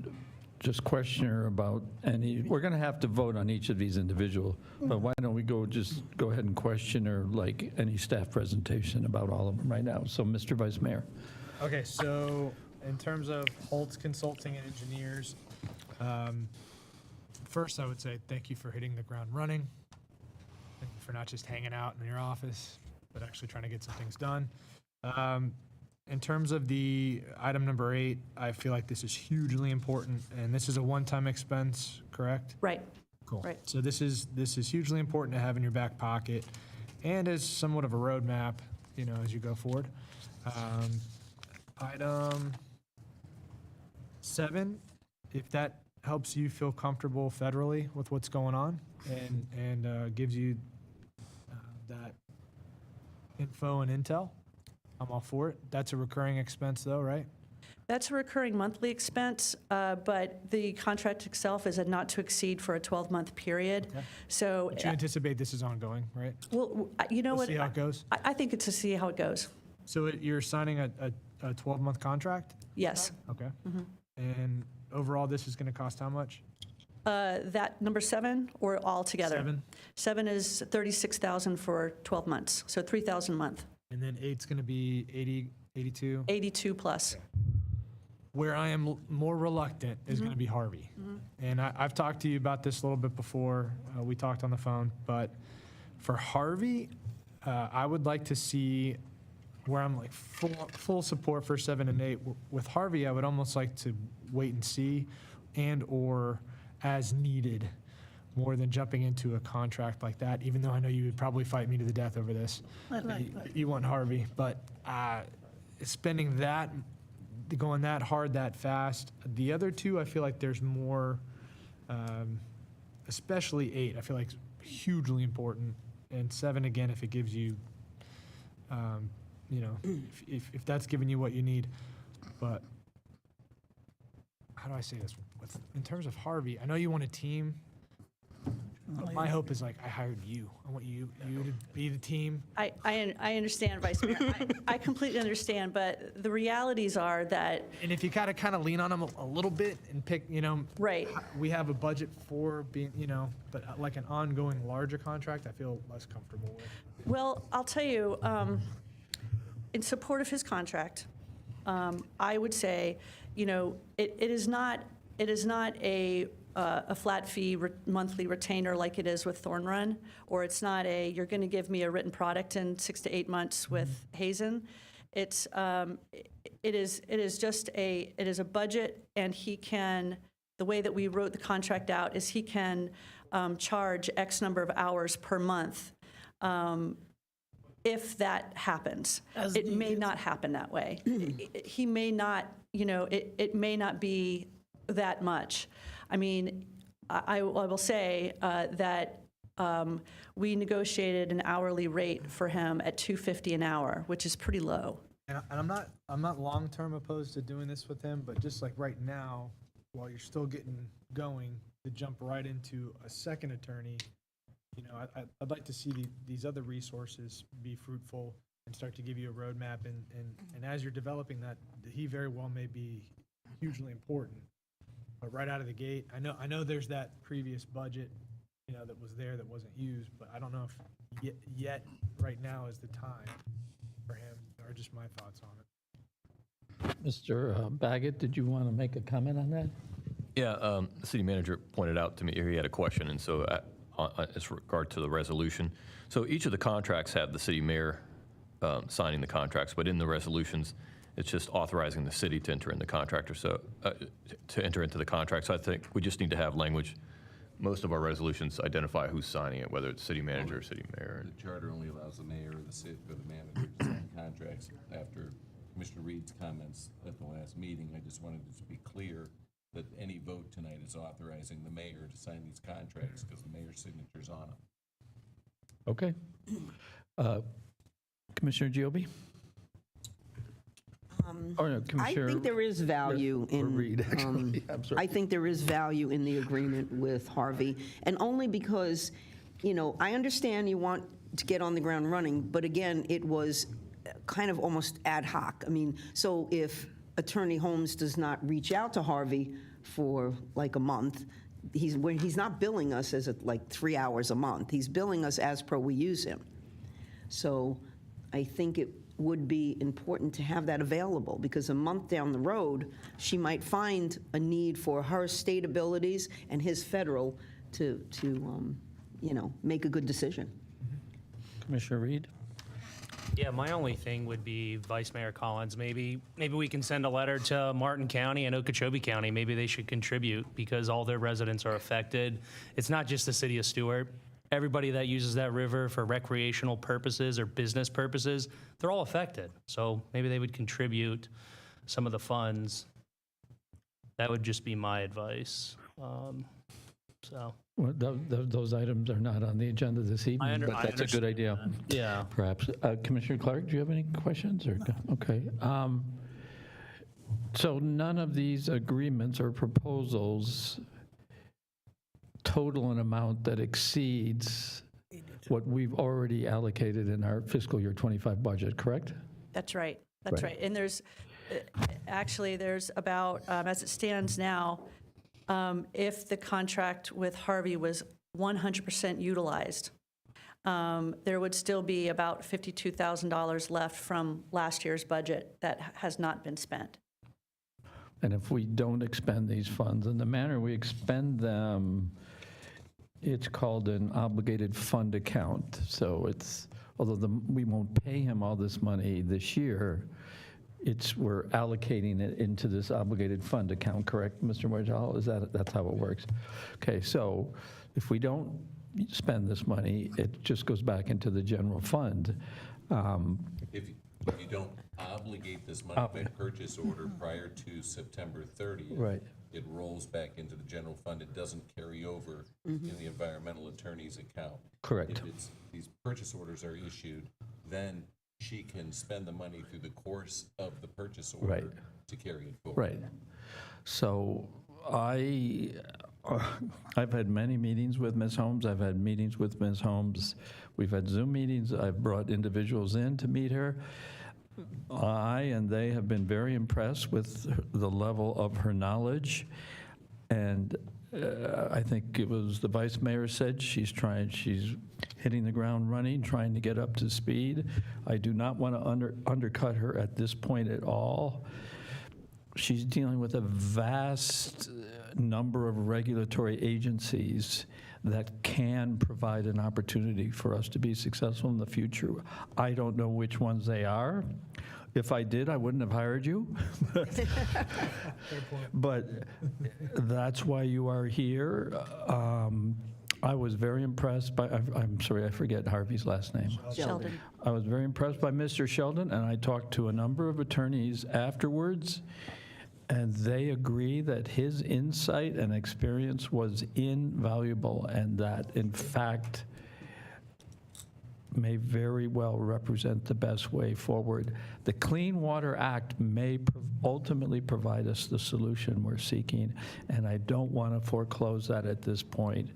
just question her about any, we're going to have to vote on each of these individual, but why don't we just go ahead and question her like any staff presentation about all of them right now? So, Mr. Vice Mayor. Okay, so in terms of Holtz Consulting and Engineers, first I would say thank you for hitting the ground running. Thank you for not just hanging out in your office, but actually trying to get some things done. In terms of the item number 8, I feel like this is hugely important, and this is a one-time expense, correct? Right. Cool. Right. So this is hugely important to have in your back pocket, and as somewhat of a roadmap, as you go forward. Item 7, if that helps you feel comfortable federally with what's going on, and gives you that info and intel, I'm all for it. That's a recurring expense, though, right? That's a recurring monthly expense, but the contract itself is a not to exceed for a 12-month period. Okay. So, But you anticipate this is ongoing, right? well, you know We'll what? see how it goes. I think it's to see how it goes. So you're signing a 12-month contract? Yes. Okay. And overall, this is going to cost how much? That number 7 or all together? 7. 7 is $36,000 for 12 months, so $3,000 a month. And then 8's going to be 80, 82? 82 plus. Where I am more reluctant is going to be Harvey. And I've talked to you about this a little bit before. We talked on the phone. But for Harvey, I would like to see where I'm like full support for 7 and 8. With Harvey, I would almost like to wait and see and or as needed more than jumping into a contract like that, even though I know you would probably fight me to the death over this. You want Harvey. But spending that, going that hard, that fast. The other 2, I feel like there's more, especially 8, I feel like it's hugely important. And 7, again, if it gives you, if that's giving you what you need. But how do I say this? In terms of Harvey, I know you want a team. But my hope is like I hired you. I want you to be the team. I understand, Vice Mayor. I completely understand, but the realities are that. And if you gotta kind of lean on them a little bit and pick, right. We have a budget for being, but like an ongoing larger contract, I feel less comfortable with. Well, I'll tell you, in support of his contract, I would say, it is not a flat fee monthly retainer like it is with Thorn Run, or it's not you're going to give me a written product in 6 to 8 months with Hazen. It is a budget, and he can, the way that we wrote the contract out is he can charge X number of hours per month. If that happens, it may not happen that way. He may not, it may not be that much. I mean, I will say that we negotiated an hourly rate for him at $250 an hour, which is pretty low. And I'm not long-term opposed to doing this with him, but just like right now, while you're still getting going, to jump right into a second attorney, I'd like to see these other resources be fruitful and start to give you a roadmap. And as you're developing that, he very well may be hugely important. But right out of the gate, I know there's that previous budget, that was there that wasn't used, but I don't know if yet right now is the time for him, or just my thoughts on it. Mr. Baggett, did you want to make a comment on that? Yeah, the city manager pointed out to me, he had a question, and so as regard to the resolution. So each of the contracts have the city mayor signing the contracts, but in the resolutions, it's just authorizing the city to enter in the contractor, so to enter into the contract. So I think we just need to have language. Most of our resolutions identify who's signing it, whether it's city manager or city mayor. The charter only allows the mayor or the city or the manager to sign contracts. After Commissioner Reed's comments at the last meeting, I just wanted it to be clear that any vote tonight is authorizing the mayor to sign these contracts because the mayor's signature's on them. Okay. Commissioner Giobi? No, I think there is value in. Reed, actually. I'm sorry. I think there is value in the agreement with Harvey, and only because, I understand you want to get on the ground running, but again, it was kind of almost ad hoc. I mean, so if Attorney Holmes does not reach out to Harvey for like a month, he's not billing us as like 3 hours a month. He's billing us as per we use him. So I think it would be important to have that available, because a month down the road, she might find a need for her state abilities and his federal to make a good decision. Commissioner Reed? Yeah, my only thing would be Vice Mayor Collins, maybe we can send a letter to Martin County and Okeechobee County. Maybe they should contribute because all their residents are affected. It's not just the city of Stuart. Everybody that uses that river for recreational purposes or business purposes, they're all affected. So maybe they would contribute some of the funds. That would just be my advice. Well, those items are not on the agenda this evening, but that's a good idea. Yeah. Perhaps. Commissioner Clark, do you have any questions? Or okay. So none of these agreements or proposals total an amount that exceeds what we've already allocated in our fiscal year 25 budget, correct? That's right. That's right. And there's about, as it stands now, if the contract with Harvey was 100% utilized, there would still be about $52,000 left from last year's budget that has not been spent. And if we don't expend these funds, in the manner we expend them, it's called an obligated fund account. So it's, although we won't pay him all this money this year, we're allocating it into this obligated fund account, correct, Mr. Marjal? That's how it works? Okay, so if we don't spend this money, it just goes back into the general fund. If you don't obligate this money by purchase order prior to September 30th, right, it rolls back into the general fund. It doesn't carry over in the environmental attorney's account. Correct. If these purchase orders are issued, then she can spend the money through the course of the purchase order to carry it forward. Right. So I've had many meetings with Ms. Holmes. I've had meetings with Ms. Holmes. We've had Zoom meetings. I've brought individuals in to meet her. I and they have been very impressed with the level of her knowledge. And I think it was the vice mayor said she's hitting the ground running, trying to get up to speed. I do not want to undercut her at this point at all. She's dealing with a vast number of regulatory agencies that can provide an opportunity for us to be successful in the future. I don't know which ones they are. If I did, I wouldn't have hired you. But that's why you are here. I was very impressed by, I'm sorry, I forget Harvey's last name. Sheldon. I was very impressed by Mr. Sheldon, and I talked to a number of attorneys afterwards, and they agree that his insight and experience was invaluable, and that, in fact, may very well represent the best way forward. The Clean Water Act may ultimately provide us the solution we're seeking, and I don't want to foreclose that at this point.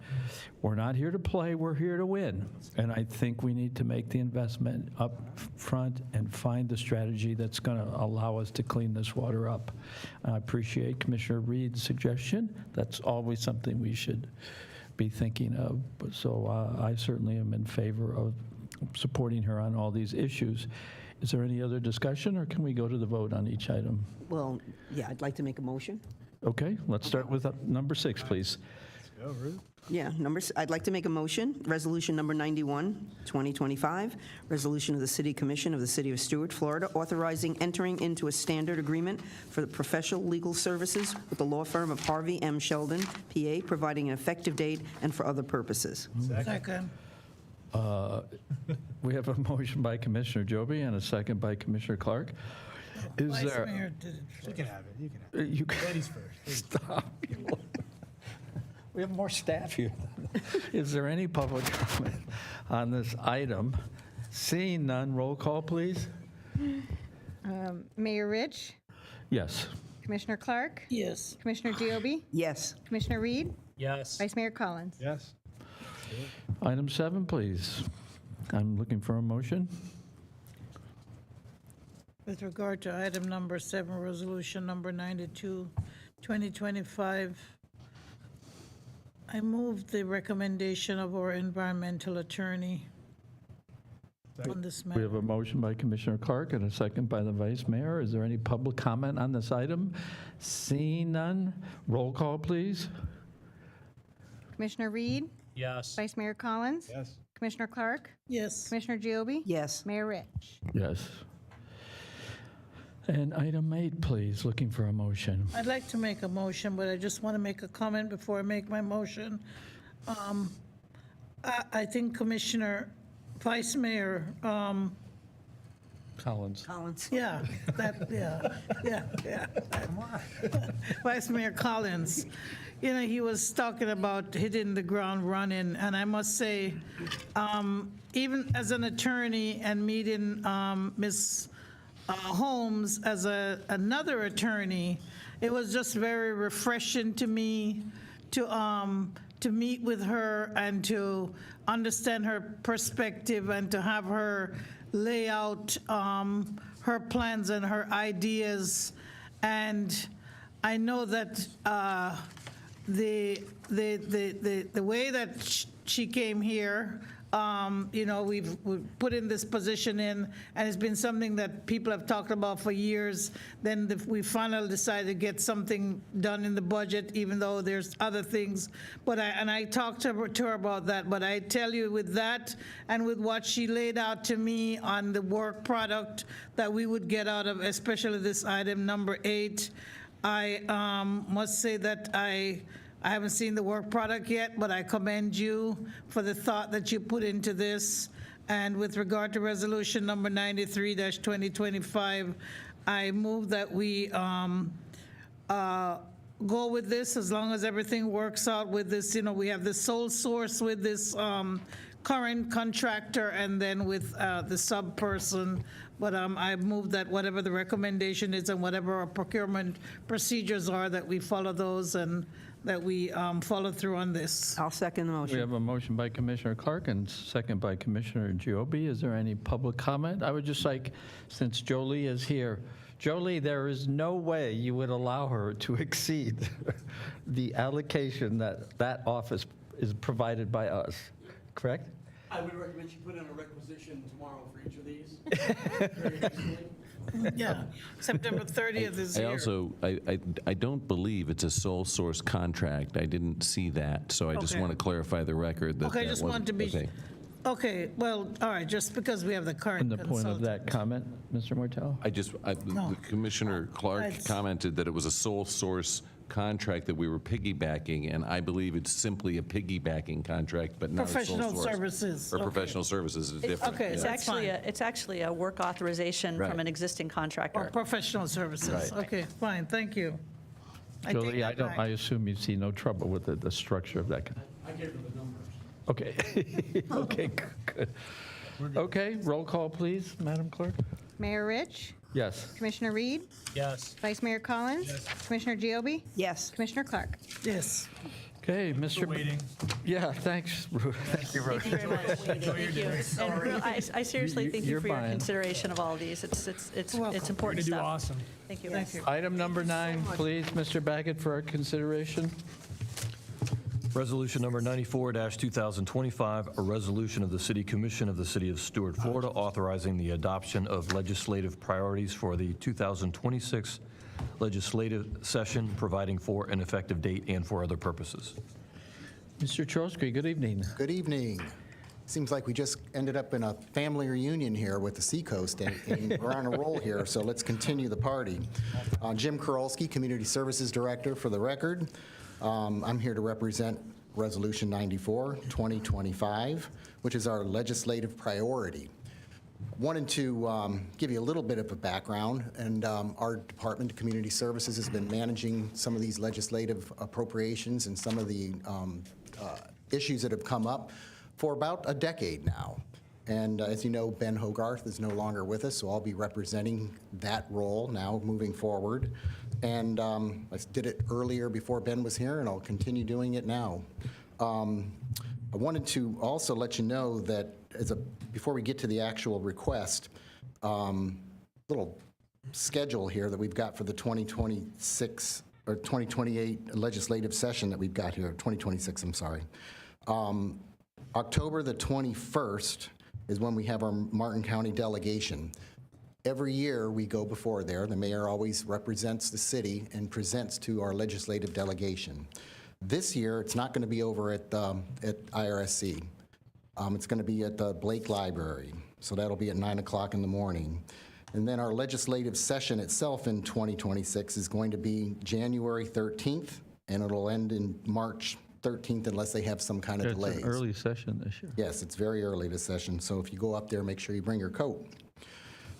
We're not here to play, we're here to win, and I think we need to make the investment up front and find the strategy that's going to allow us to clean this water up. I appreciate Commissioner Reed's suggestion. That's always something we should be thinking of. So I certainly am in favor of supporting her on all these issues. Is there any other discussion, or can we go to the vote on each item? Well, yeah, I'd like to make a motion. Okay, let's start with number 6, please. Go, Ruth. Yeah, I'd like to make a motion, Resolution Number 91, 2025, resolution of the City Commission of the City of Stuart, Florida, authorizing entering into a standard agreement for the professional legal services with the law firm of Harvey M. Sheldon, PA, providing an effective date and for other purposes. Second. We have a motion by Commissioner Joby and a second by Commissioner Clark. Is Vice there? Mayor did it You first. can have it, you can have it. You can Ladies first. stop. We have more staff here. Is there any public comment on this item? Seeing none, roll call, please. Mayor Rich, Yes. Commissioner Clark, Yes. Commissioner Giobi, Yes. Commissioner Reed, Yes. Vice Mayor Collins. Yes. Item 7, please. I'm looking for a motion. With regard to item number 7, resolution number 92, 2025, I move the recommendation of our environmental attorney on this We matter. have a motion by Commissioner Clark and a second by the Vice Mayor. Is there any public comment on this item? Seeing none, roll call, please. Commissioner Reed? Yes. Vice Mayor Collins? Yes. Commissioner Clark? Yes. Commissioner Giobi? Yes. Mayor Rich? Yes. And item 8, please, looking for a motion. I'd like to make a motion, but I just want to make a comment before I make my motion. I think Commissioner, Vice Mayor, Collins. Collins. yeah, yeah. Vice Mayor Collins, you know, he was talking about hitting the ground running, and I must say, even as an attorney and meeting Ms. Holmes as another attorney, it was just very refreshing to me to meet with her and to understand her perspective and to have her lay out her plans and her ideas. And I know that the way that she came here, you know, we've put in this position in, and it's been something that people have talked about for years. Then we finally decided to get something done in the budget, even though there's other things. But I talked to her about that. But I tell you, with that and with what she laid out to me on the work product that we would get out of, especially this item number 8, I must say that I haven't seen the work product yet, but I commend you for the thought that you put into this. And with regard to resolution number 93-2025, I move that we go with this as long as everything works out with this. You know, we have the sole source with this current contractor and then with the sub person. But I move that whatever the recommendation is and whatever our procurement procedures are, that we follow those and that we follow through on this. I'll second the We motion. have a motion by Commissioner Clark and second by Commissioner Giobi. Is there any public comment? I would just like, since Jolie is here, Jolie, there is no way you would allow her to exceed the allocation that office is provided by us, correct? I would recommend you put in a requisition tomorrow for each of these. Yeah, September 30th is I here. also, I don't believe it's a sole source contract. I didn't see that, so I just Okay. want to clarify the record that Okay, I that just wasn't- wanted to be, okay. okay, well, all right, just because we have the current And the point of consultant. that comment, Mr. Martell? No. Commissioner Clark It's- commented that it was a sole source contract that we were piggybacking, and I believe it's simply a piggybacking contract, but not a sole source. Professional services. Or Okay. professional services is different. okay, It's yeah. That's actually, fine. it's actually a work authorization Right. from an existing contractor. Or professional services. Right. Okay, fine, thank you. I take Jolie, that back. I assume you see no trouble with the structure of that. I gave her the numbers. Okay. Okay, good. Okay, roll call, please, Madam Clerk. Mayor Rich? Yes. Commissioner Reed? Yes. Vice Mayor Collins? Commissioner Giobi? Yes. Commissioner Clark? Yes. Okay, Mr. Waiting. Yeah, thanks. Thank you, Rose. Thank you very much. Thank you. And real- I seriously thank you You're for your buying. consideration of all of these. It's welcome. important You're gonna do stuff. awesome. Thank you. Thank you. Item number 9, please, Mr. Baggett, for our consideration. Resolution number 94-2025, a resolution of the City Commission of the City of Stuart, Florida, authorizing the adoption of legislative priorities for the 2026 legislative session, providing for an effective date and for other purposes. Mr. Trotsky, good evening. Good evening. Seems like we just ended up in a family reunion here with the Seacoast, and we're on a roll here, so let's continue the party. Jim Kurolski, Community Services Director, for the record. I'm here to represent Resolution 94, 2025, which is our legislative priority. Wanted to give you a little bit of a background, and our Department of Community Services has been managing some of these legislative appropriations and some of the issues that have come up for about a decade now. And as you know, Ben Hogarth is no longer with us, so I'll be representing that role now moving forward. And I did it earlier before Ben was here, and I'll continue doing it now. I wanted to also let you know that before we get to the actual request, little schedule here that we've got for the 2026 or 2028 legislative session that we've got here, 2026, I'm sorry. October the 21st is when we have our Martin County delegation. Every year we go before there. The mayor always represents the city and presents to our legislative delegation. This year, it's not going to be over at IRSC. It's going to be at the Blake Library. So that'll be at 9 o'clock in the morning. And then our legislative session itself in 2026 is going to be January 13th, and it'll end in March 13th unless they have some kind of delays. It's an early session this year. Yes, it's very early this session, so if you go up there, make sure you bring your coat.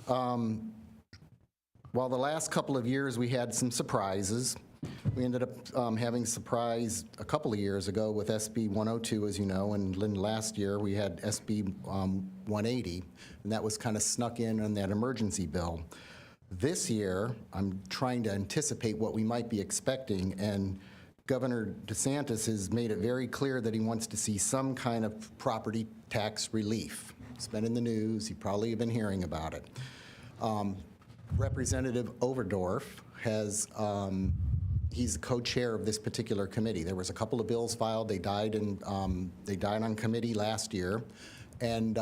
While the last couple of years we had some surprises, we ended up having a surprise a couple of years ago with SB 102, as you know, and then last year we had SB 180, and that was kind of snuck in on that emergency bill. This year, I'm trying to anticipate what we might be expecting, and Governor DeSantis has made it very clear that he wants to see some kind of property tax relief. It's been in the news. You probably have been hearing about it. Representative Overdorf has, he's the co-chair of this particular committee. There was a couple of bills filed. They died on committee last year, and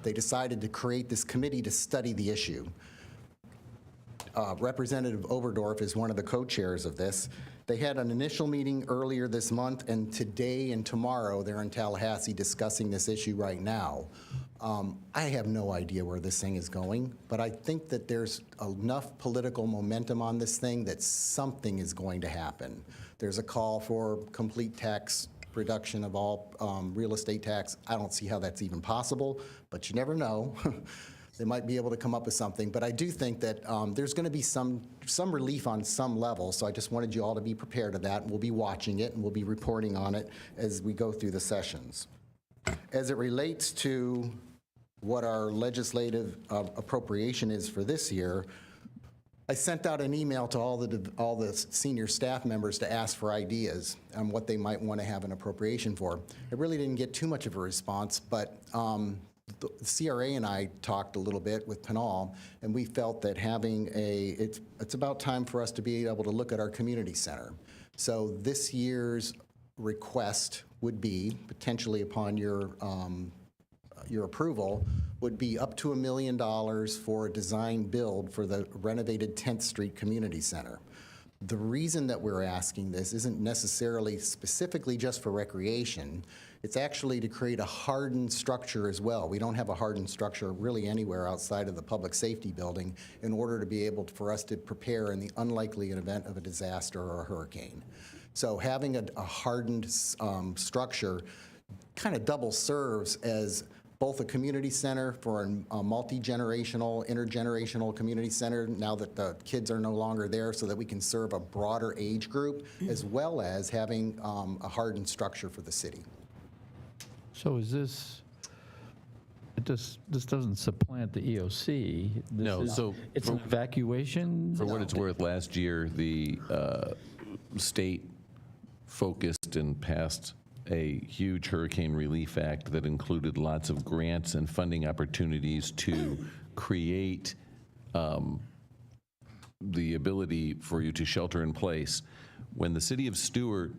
they decided to create this committee to study the issue. Representative Overdorf is one of the co-chairs of this. They had an initial meeting earlier this month, and today and tomorrow they're in Tallahassee discussing this issue right now. I have no idea where this thing is going, but I think that there's enough political momentum on this thing that something is going to happen. There's a call for complete tax reduction of all real estate tax. I don't see how that's even possible, but you never know. They might be able to come up with something, but I do think that there's going to be some relief on some level, so I just wanted you all to be prepared of that, and we'll be watching it, and we'll be reporting on it as we go through the sessions. As it relates to what our legislative appropriation is for this year, I sent out an email to all the senior staff members to ask for ideas on what they might want to have an appropriation for. I really didn't get too much of a response, but the CRA and I talked a little bit with Pinal, and we felt that having it's about time for us to be able to look at our community center. So this year's request would be, potentially upon your approval, would be up to $1 million for a design build for the renovated 10th Street Community Center. The reason that we're asking this isn't necessarily specifically just for recreation. It's actually to create a hardened structure as well. We don't have a hardened structure really anywhere outside of the public safety building in order to be able for us to prepare in the unlikely event of a disaster or a hurricane. So having a hardened structure kind of double serves as both a community center for a multi-generational, intergenerational community center now that the kids are no longer there, so that we can serve a broader age group, as well as having a hardened structure for the city. So is this, this doesn't supplant the EOC? No, so it's an evacuation? For what it's worth, last year, the state focused and passed a huge hurricane relief act that included lots of grants and funding opportunities to create the ability for you to shelter in place. When the city of Stuart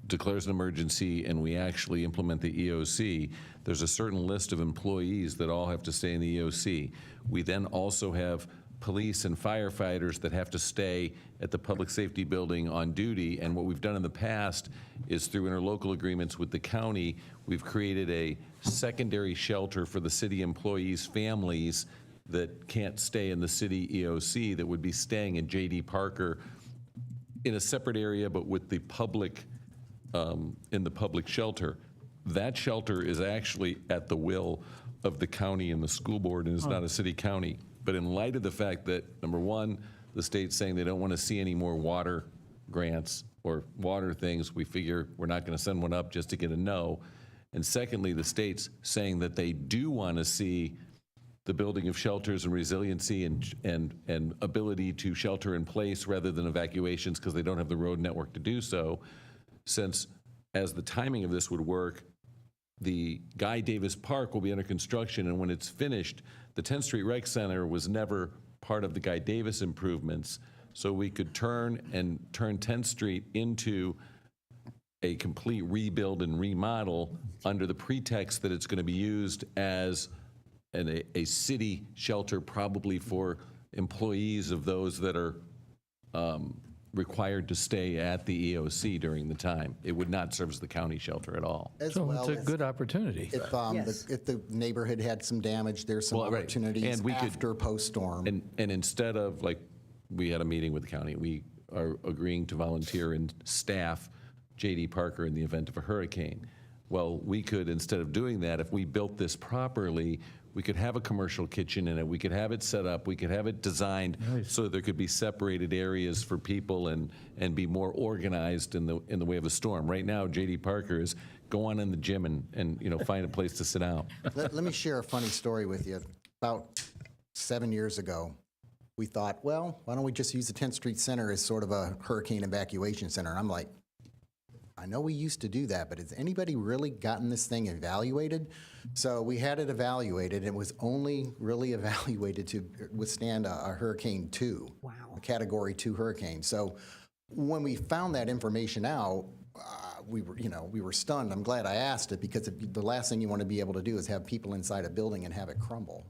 declares an emergency and we actually implement the EOC, there's a certain list of employees that all have to stay in the EOC. We then also have police and firefighters that have to stay at the public safety building on duty, and what we've done in the past is through interlocal agreements with the county, we've created a secondary shelter for the city employees' families that can't stay in the city EOC, that would be staying at J.D. Parker in a separate area, but with the public, in the public shelter. That shelter is actually at the will of the county and the school board, and is not a city county. But in light of the fact that, number one, the state's saying they don't want to see any more water grants or water things, we figure we're not going to send one up just to get a no. And secondly, the state's saying that they do want to see the building of shelters and resiliency and ability to shelter in place rather than evacuations because they don't have the road network to do so. Since, as the timing of this would work, the Guy Davis Park will be under construction, and when it's finished, the 10th Street Rec Center was never part of the Guy Davis improvements, so we could turn 10th Street into a complete rebuild and remodel under the pretext that it's going to be used as a city shelter, probably for employees of those that are required to stay at the EOC during the time. It would not serve as the county shelter at all. As So well it's a as good opportunity. if the neighborhood had some damage, there's some Well, right. opportunities And we could- after, post-storm. And instead of, like, we had a meeting with the county, we are agreeing to volunteer and staff J.D. Parker in the event of a hurricane. Well, we could, instead of doing that, if we built this properly, we could have a commercial kitchen in it, we could have it set up, we could have it designed so there could be separated areas for people and be more organized in the way of a storm. Right now, J.D. Parker is go on in the gym and find a place to sit down. Let me share a funny story with you. About 7 years ago, we thought, well, why don't we just use the 10th Street Center as sort of a hurricane evacuation center? And I'm like, I know we used to do that, but has anybody really gotten this thing evaluated? So we had it evaluated. It was only really evaluated to withstand a Hurricane 2, a Category 2 hurricane. So when we found that information out, we were stunned. I'm glad I asked it, because the last thing you want to be able to do is have people inside a building and have it crumble.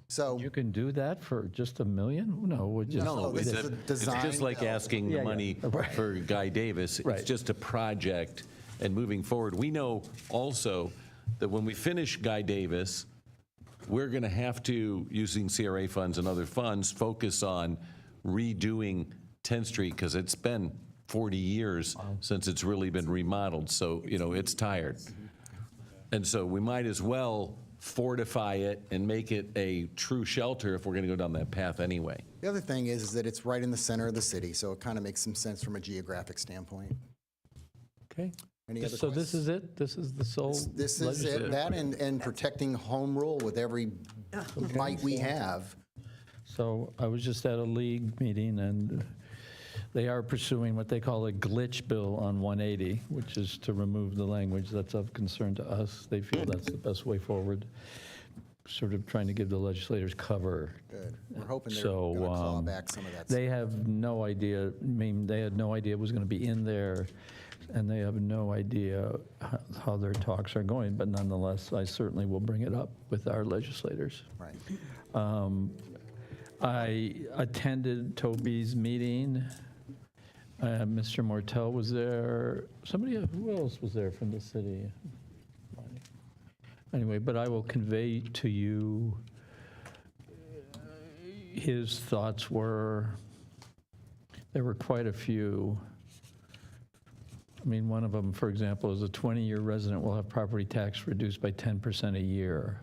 So You can do that for just $1 million? No, we're just. No, this is a It's just like asking the money for Guy Davis. It's just a project, and moving forward, we know also that when we finish Guy Davis, we're going to have to, using CRA funds and other funds, focus on redoing 10th Street, because it's been 40 years since it's really been remodeled, so, it's tired. And so we might as well fortify it and make it a true shelter if we're going to go down that path anyway. the other thing is that it's right in the center of the city, so it kind of makes some sense from a geographic standpoint. Okay. Any other So this is it? This is the sole? This is it, that and protecting home rule with every might we have. So I was just at a league meeting, and they are pursuing what they call a glitch bill on 180, which is to remove the language that's of concern to us. They feel that's the best way forward, sort of trying to give the legislators cover. Good. We're hoping they're going to claw back some of that. They have no idea, they had no idea it was going to be in there, and they have no idea how their talks are going, but nonetheless, I certainly will bring it up with our legislators. Right. I attended Toby's meeting. Mr. Mortel was there. Who else was there from the city? Anyway, but I will convey to you his thoughts were, there were quite a few. I mean, one of them, for example, is a 20-year resident will have property tax reduced by 10% a year.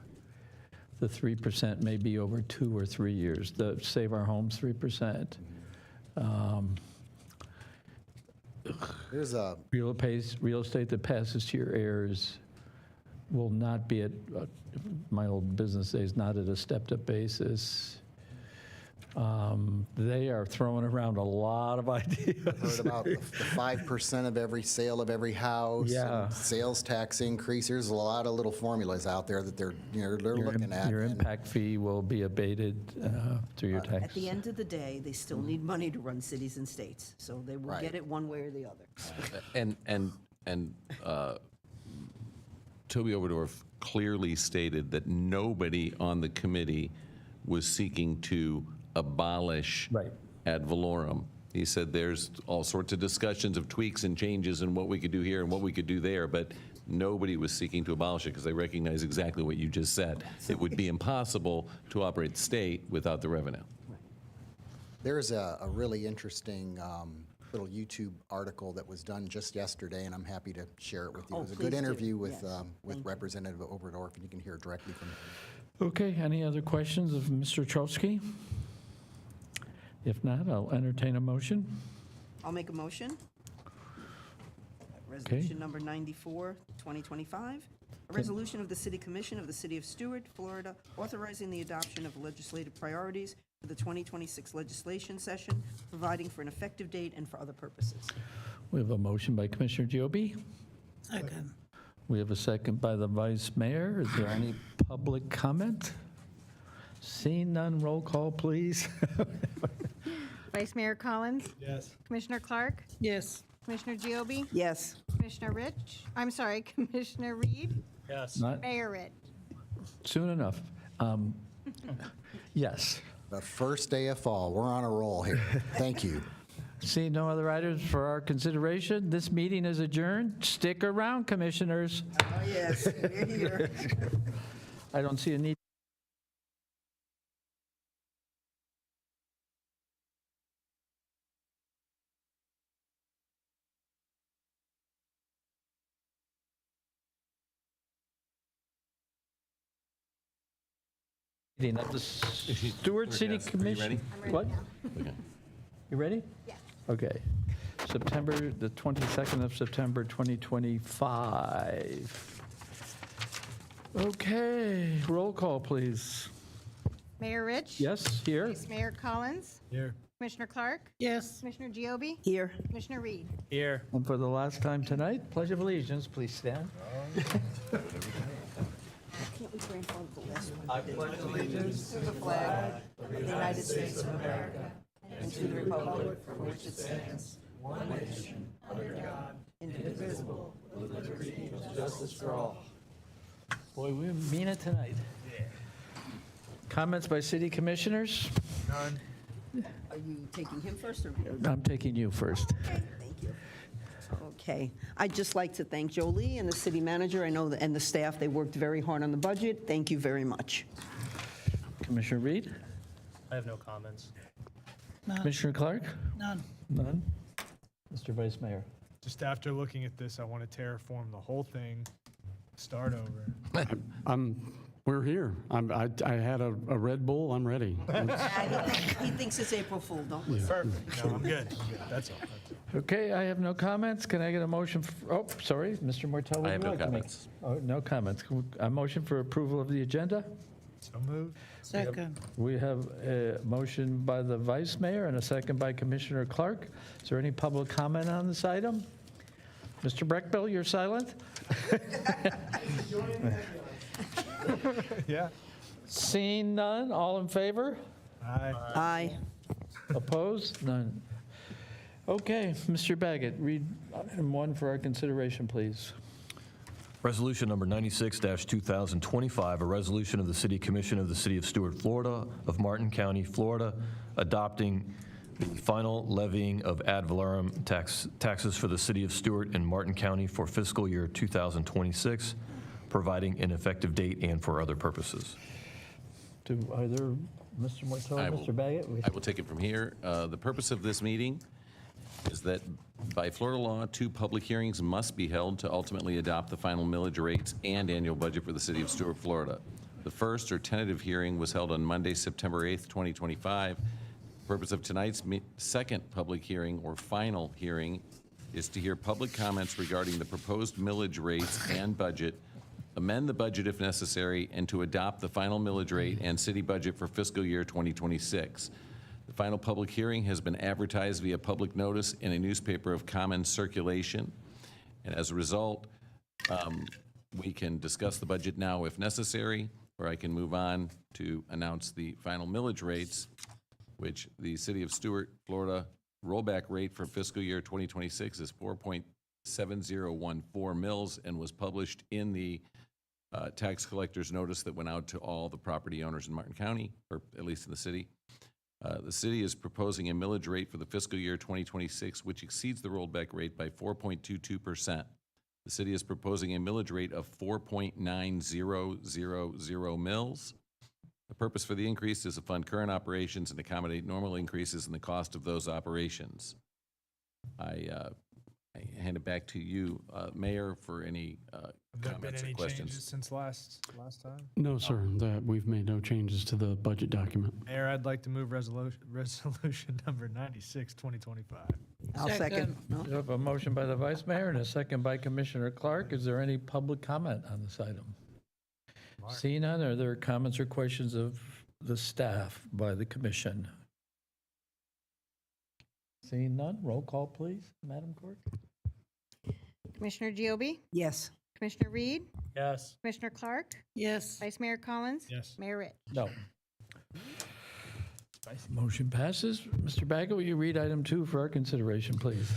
The 3% may be over 2 or 3 years. The Save Our Homes 3%. There's a real estate that passes to your heirs will not be at, my old business days, not at a stepped-up basis. They are throwing around a lot of ideas. heard about the 5% of every sale of every house. Yeah. And sales tax increase. There's a lot of little formulas out there that they're looking at. Your and impact fee will be abated through your tax. At the end of the day, they still need money to run cities and states, so they will get it one way or the other. And Toby Oberdorf clearly stated that nobody on the committee was seeking to abolish ad valorem. He said there's all sorts of discussions of tweaks and changes and what we could do here and what we could do there, but nobody was seeking to abolish it because they recognize exactly what you just said. It would be impossible to operate the state without the revenue. There's a really interesting little YouTube article that was done just yesterday, and I'm happy to share it with you. It was a good interview with Representative Oberdorf, and you can hear directly from him. Okay, any other questions of Mr. Trosky? If not, I'll entertain a motion. I'll make a motion. Resolution number 94, 2025. A resolution of the City Commission of the City of Stuart, Florida, authorizing the adoption of legislative priorities for the 2026 legislation session, providing for an effective date and for other purposes. We have a motion by Commissioner Giobbe, Second. We have a second by the Vice Mayor. Is there any public comment? Seeing none, roll call, please. Vice Mayor Collins? Yes. Commissioner Clark? Yes. Commissioner Giobi? Yes. Commissioner Commissioner Reed? Yes. Not Mayor Ritt? soon enough. Yes. The first day of fall. We're on a roll here. Thank you. Seeing no other items for our consideration, this meeting is adjourned. Stick around, commissioners. Oh, yes, we're here. I don't see a need. Meeting of the Stuart City Yes. Are you Commission. ready? What? Okay. You ready? Yes. Okay. The 22nd of September, 2025. Okay, roll call, please. Mayor Rich? Yes, here? Vice Mayor Collins? Here. Commissioner Clark? Yes. Commissioner Giobi? Here. Commissioner Reed? Here. And for the last time tonight, Pledge of Allegiance, please stand. I pledge allegiance to the flag of the United States of America and to the republic for which it stands, one nation, under God, indivisible, with liberty and justice for all. Boy, we mean it tonight. Comments by city commissioners? None. Are you taking him first or me? I'm taking you first. Thank you. Okay. I'd just like to thank Jolie and the city manager, I know, and the staff. They worked very hard on the budget. Thank you very much. Commissioner Reed? I have no comments. Commissioner Clark? None. None? Mr. Vice Mayor? Just after looking at this, I want to terraform the whole thing, start over. We're here. I had a Red Bull. I'm ready. He thinks it's April Fool, don't we? Perfect. No, I'm good. That's all. Okay, I have no comments. Can I get a motion? Oh, sorry, Mr. Martell. would I have you no like to make- comments. Oh, no comments. A motion for approval of the agenda? So moved. Second. We have a motion by the Vice Mayor and a second by Commissioner Clark. Is there any public comment on this item? Mr. Breckbill, you're silent? Yeah. Seeing none, all in favor? Aye. Aye. Opposed? None. Okay, Mr. Baggett, read item 1 for our consideration, please. Resolution number 96-2025, a resolution of the City Commission of the City of Stuart, Florida, of Martin County, Florida, adopting the final levying of ad valorem taxes for the City of Stuart and Martin County for fiscal year 2026, providing an effective date and for other purposes. To either Mr. Martell or Mr. Baggett? I will take it from here. The purpose of this meeting is that by Florida law, 2 public hearings must be held to ultimately adopt the final millage rates and annual budget for the city of Stuart, Florida. The first or tentative hearing was held on Monday, September 8th, 2025. The purpose of tonight's second public hearing or final hearing is to hear public comments regarding the proposed millage rates and budget, amend the budget if necessary, and to adopt the final millage rate and city budget for fiscal year 2026. The final public hearing has been advertised via public notice in a newspaper of common circulation. And as a result, we can discuss the budget now if necessary, or I can move on to announce the final millage rates, which the City of Stuart, Florida rollback rate for fiscal year 2026 is 4.7014 mils and was published in the tax collector's notice that went out to all the property owners in Martin County, or at least in the city. The city is proposing a millage rate for the fiscal year 2026, which exceeds the rollback rate by 4.22%. The city is proposing a millage rate of 4.9000 mils. The purpose for the increase is to fund current operations and accommodate normal increases in the cost of those operations. I hand it back to you, Mayor, for any Have there been comments or any questions. changes since last time? No, sir. That we've made no changes to the budget document. Mayor, I'd like to move resolution number 96, 2025. I'll second. No? We have a motion by the Vice Mayor and a second by Commissioner Clark. Is there any public comment on this item? Seeing none, are there comments or questions of the staff by the commission? Seeing none, roll call, please, Madam Clerk. Commissioner Giobi? Yes. Commissioner Reed, Yes. Commissioner Clark, Yes. Vice Mayor Collins. Yes. Mayor Rich. No. Motion passes. Mr. Baggett, will you read item 2 for our consideration, please?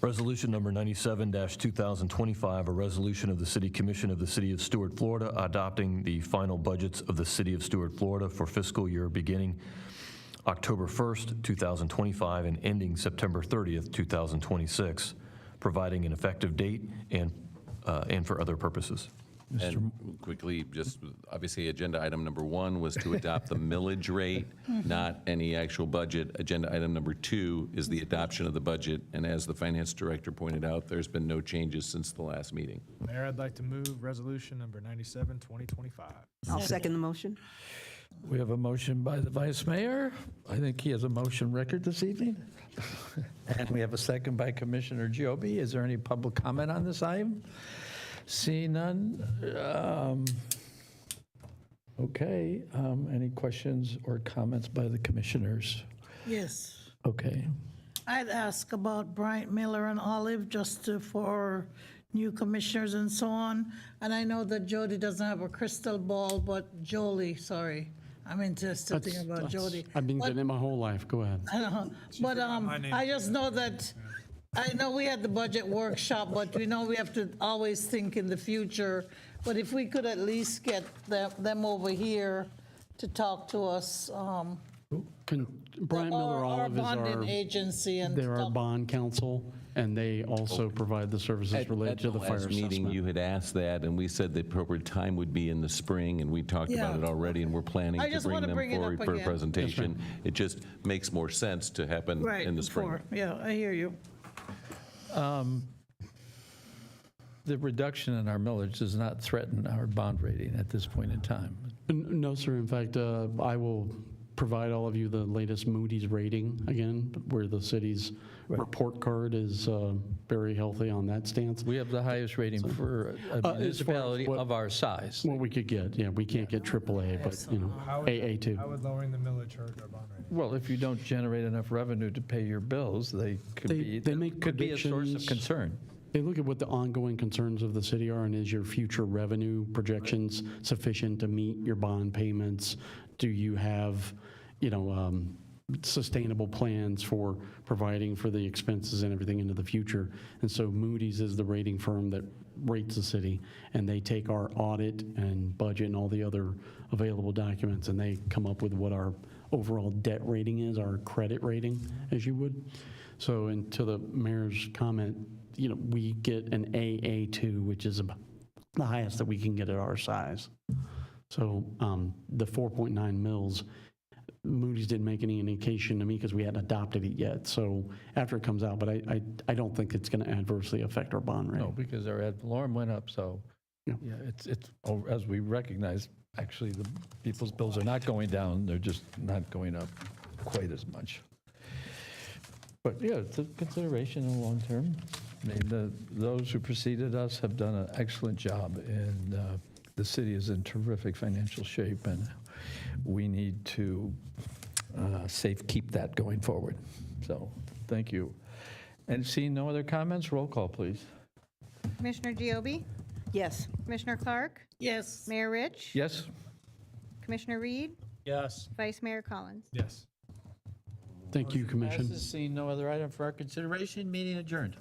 Resolution number 97-2025, a resolution of the City Commission of the City of Stuart, Florida, adopting the final budgets of the City of Stuart, Florida for fiscal year beginning October 1st, 2025 and ending September 30th, 2026, providing an effective date and for other purposes. And quickly, just obviously, agenda item number 1 was to adopt the millage rate, not any actual budget. Agenda item number 2 is the adoption of the budget, and as the finance director pointed out, there's been no changes since the last meeting. Mayor, I'd like to move resolution number 97, 2025. I'll second the motion. We have a motion by the Vice Mayor. I think he has a motion record this evening. And we have a second by Commissioner Giobbe. Is there any public comment on this item? See none. Okay. Any questions or comments by the commissioners? Yes. Okay. I'd ask about Bryant, Miller, and Olive just for new commissioners and so on. And I know that Jody doesn't have a crystal ball, but Jolie, sorry, I'm interested thinking about Jody. I've been getting it my whole life. Go ahead. I know, but I just know that, I know we had the budget workshop, but we know we have to always think in the future. But if we could at least get them over here to talk to us. Bryant Miller Olive is our bonding agency, and they're our bond counsel, and they also provide the services related to the fire At the last meeting, assessment. you had asked that, and we said the appropriate time would be in the spring, and we talked about Yeah. it already, and we're planning I to just bring wanna them bring it forward up for a again. presentation. It just makes more sense to happen Right, in the spring. before. Yeah, I hear you. The reduction in our millage does not threaten our bond rating at this point in time. No, sir. In fact, I will provide all of you the latest Moody's rating again, where the city's report card is very healthy on that stance. We have the highest rating for a municipality of our size. What we could get, yeah, we can't get AAA, but, AA2. How would lowering the millage hurt our bond rating? Well, if you don't generate enough revenue to pay your bills, they make could be a source of predictions. concern. They look at what the ongoing concerns of the city are, and is your future revenue projections sufficient to meet your bond payments? Do you have, sustainable plans for providing for the expenses and everything into the future? And so Moody's is the rating firm that rates the city, and they take our audit and budget and all the other available documents, and they come up with what our overall debt rating is, our credit rating, as you would. So, and to the mayor's comment, we get an AA2, which is about the highest that we can get at our size. So the 4.9 mils, Moody's didn't make any indication to me because we hadn't adopted it yet. So after it comes out, but I don't think it's going to adversely affect our bond rate. No, because our ad valorem went up, so, yeah, it's as we recognize, actually, the people's bills are not going down, they're just not going up quite as much. But, yeah, it's a consideration in the long term. I mean, those who preceded us have done an excellent job, and the city is in terrific financial shape, and we need to keep that going forward. So, thank you. And seeing no other comments, roll call, please. Commissioner Giobbe, Yes. Commissioner Clark, Yes. Mayor Rich, Yes? Commissioner Reed, Yes. Vice Mayor Collins. Yes. Thank you, Commission. Passes. Seeing no other item for our consideration, meeting adjourned.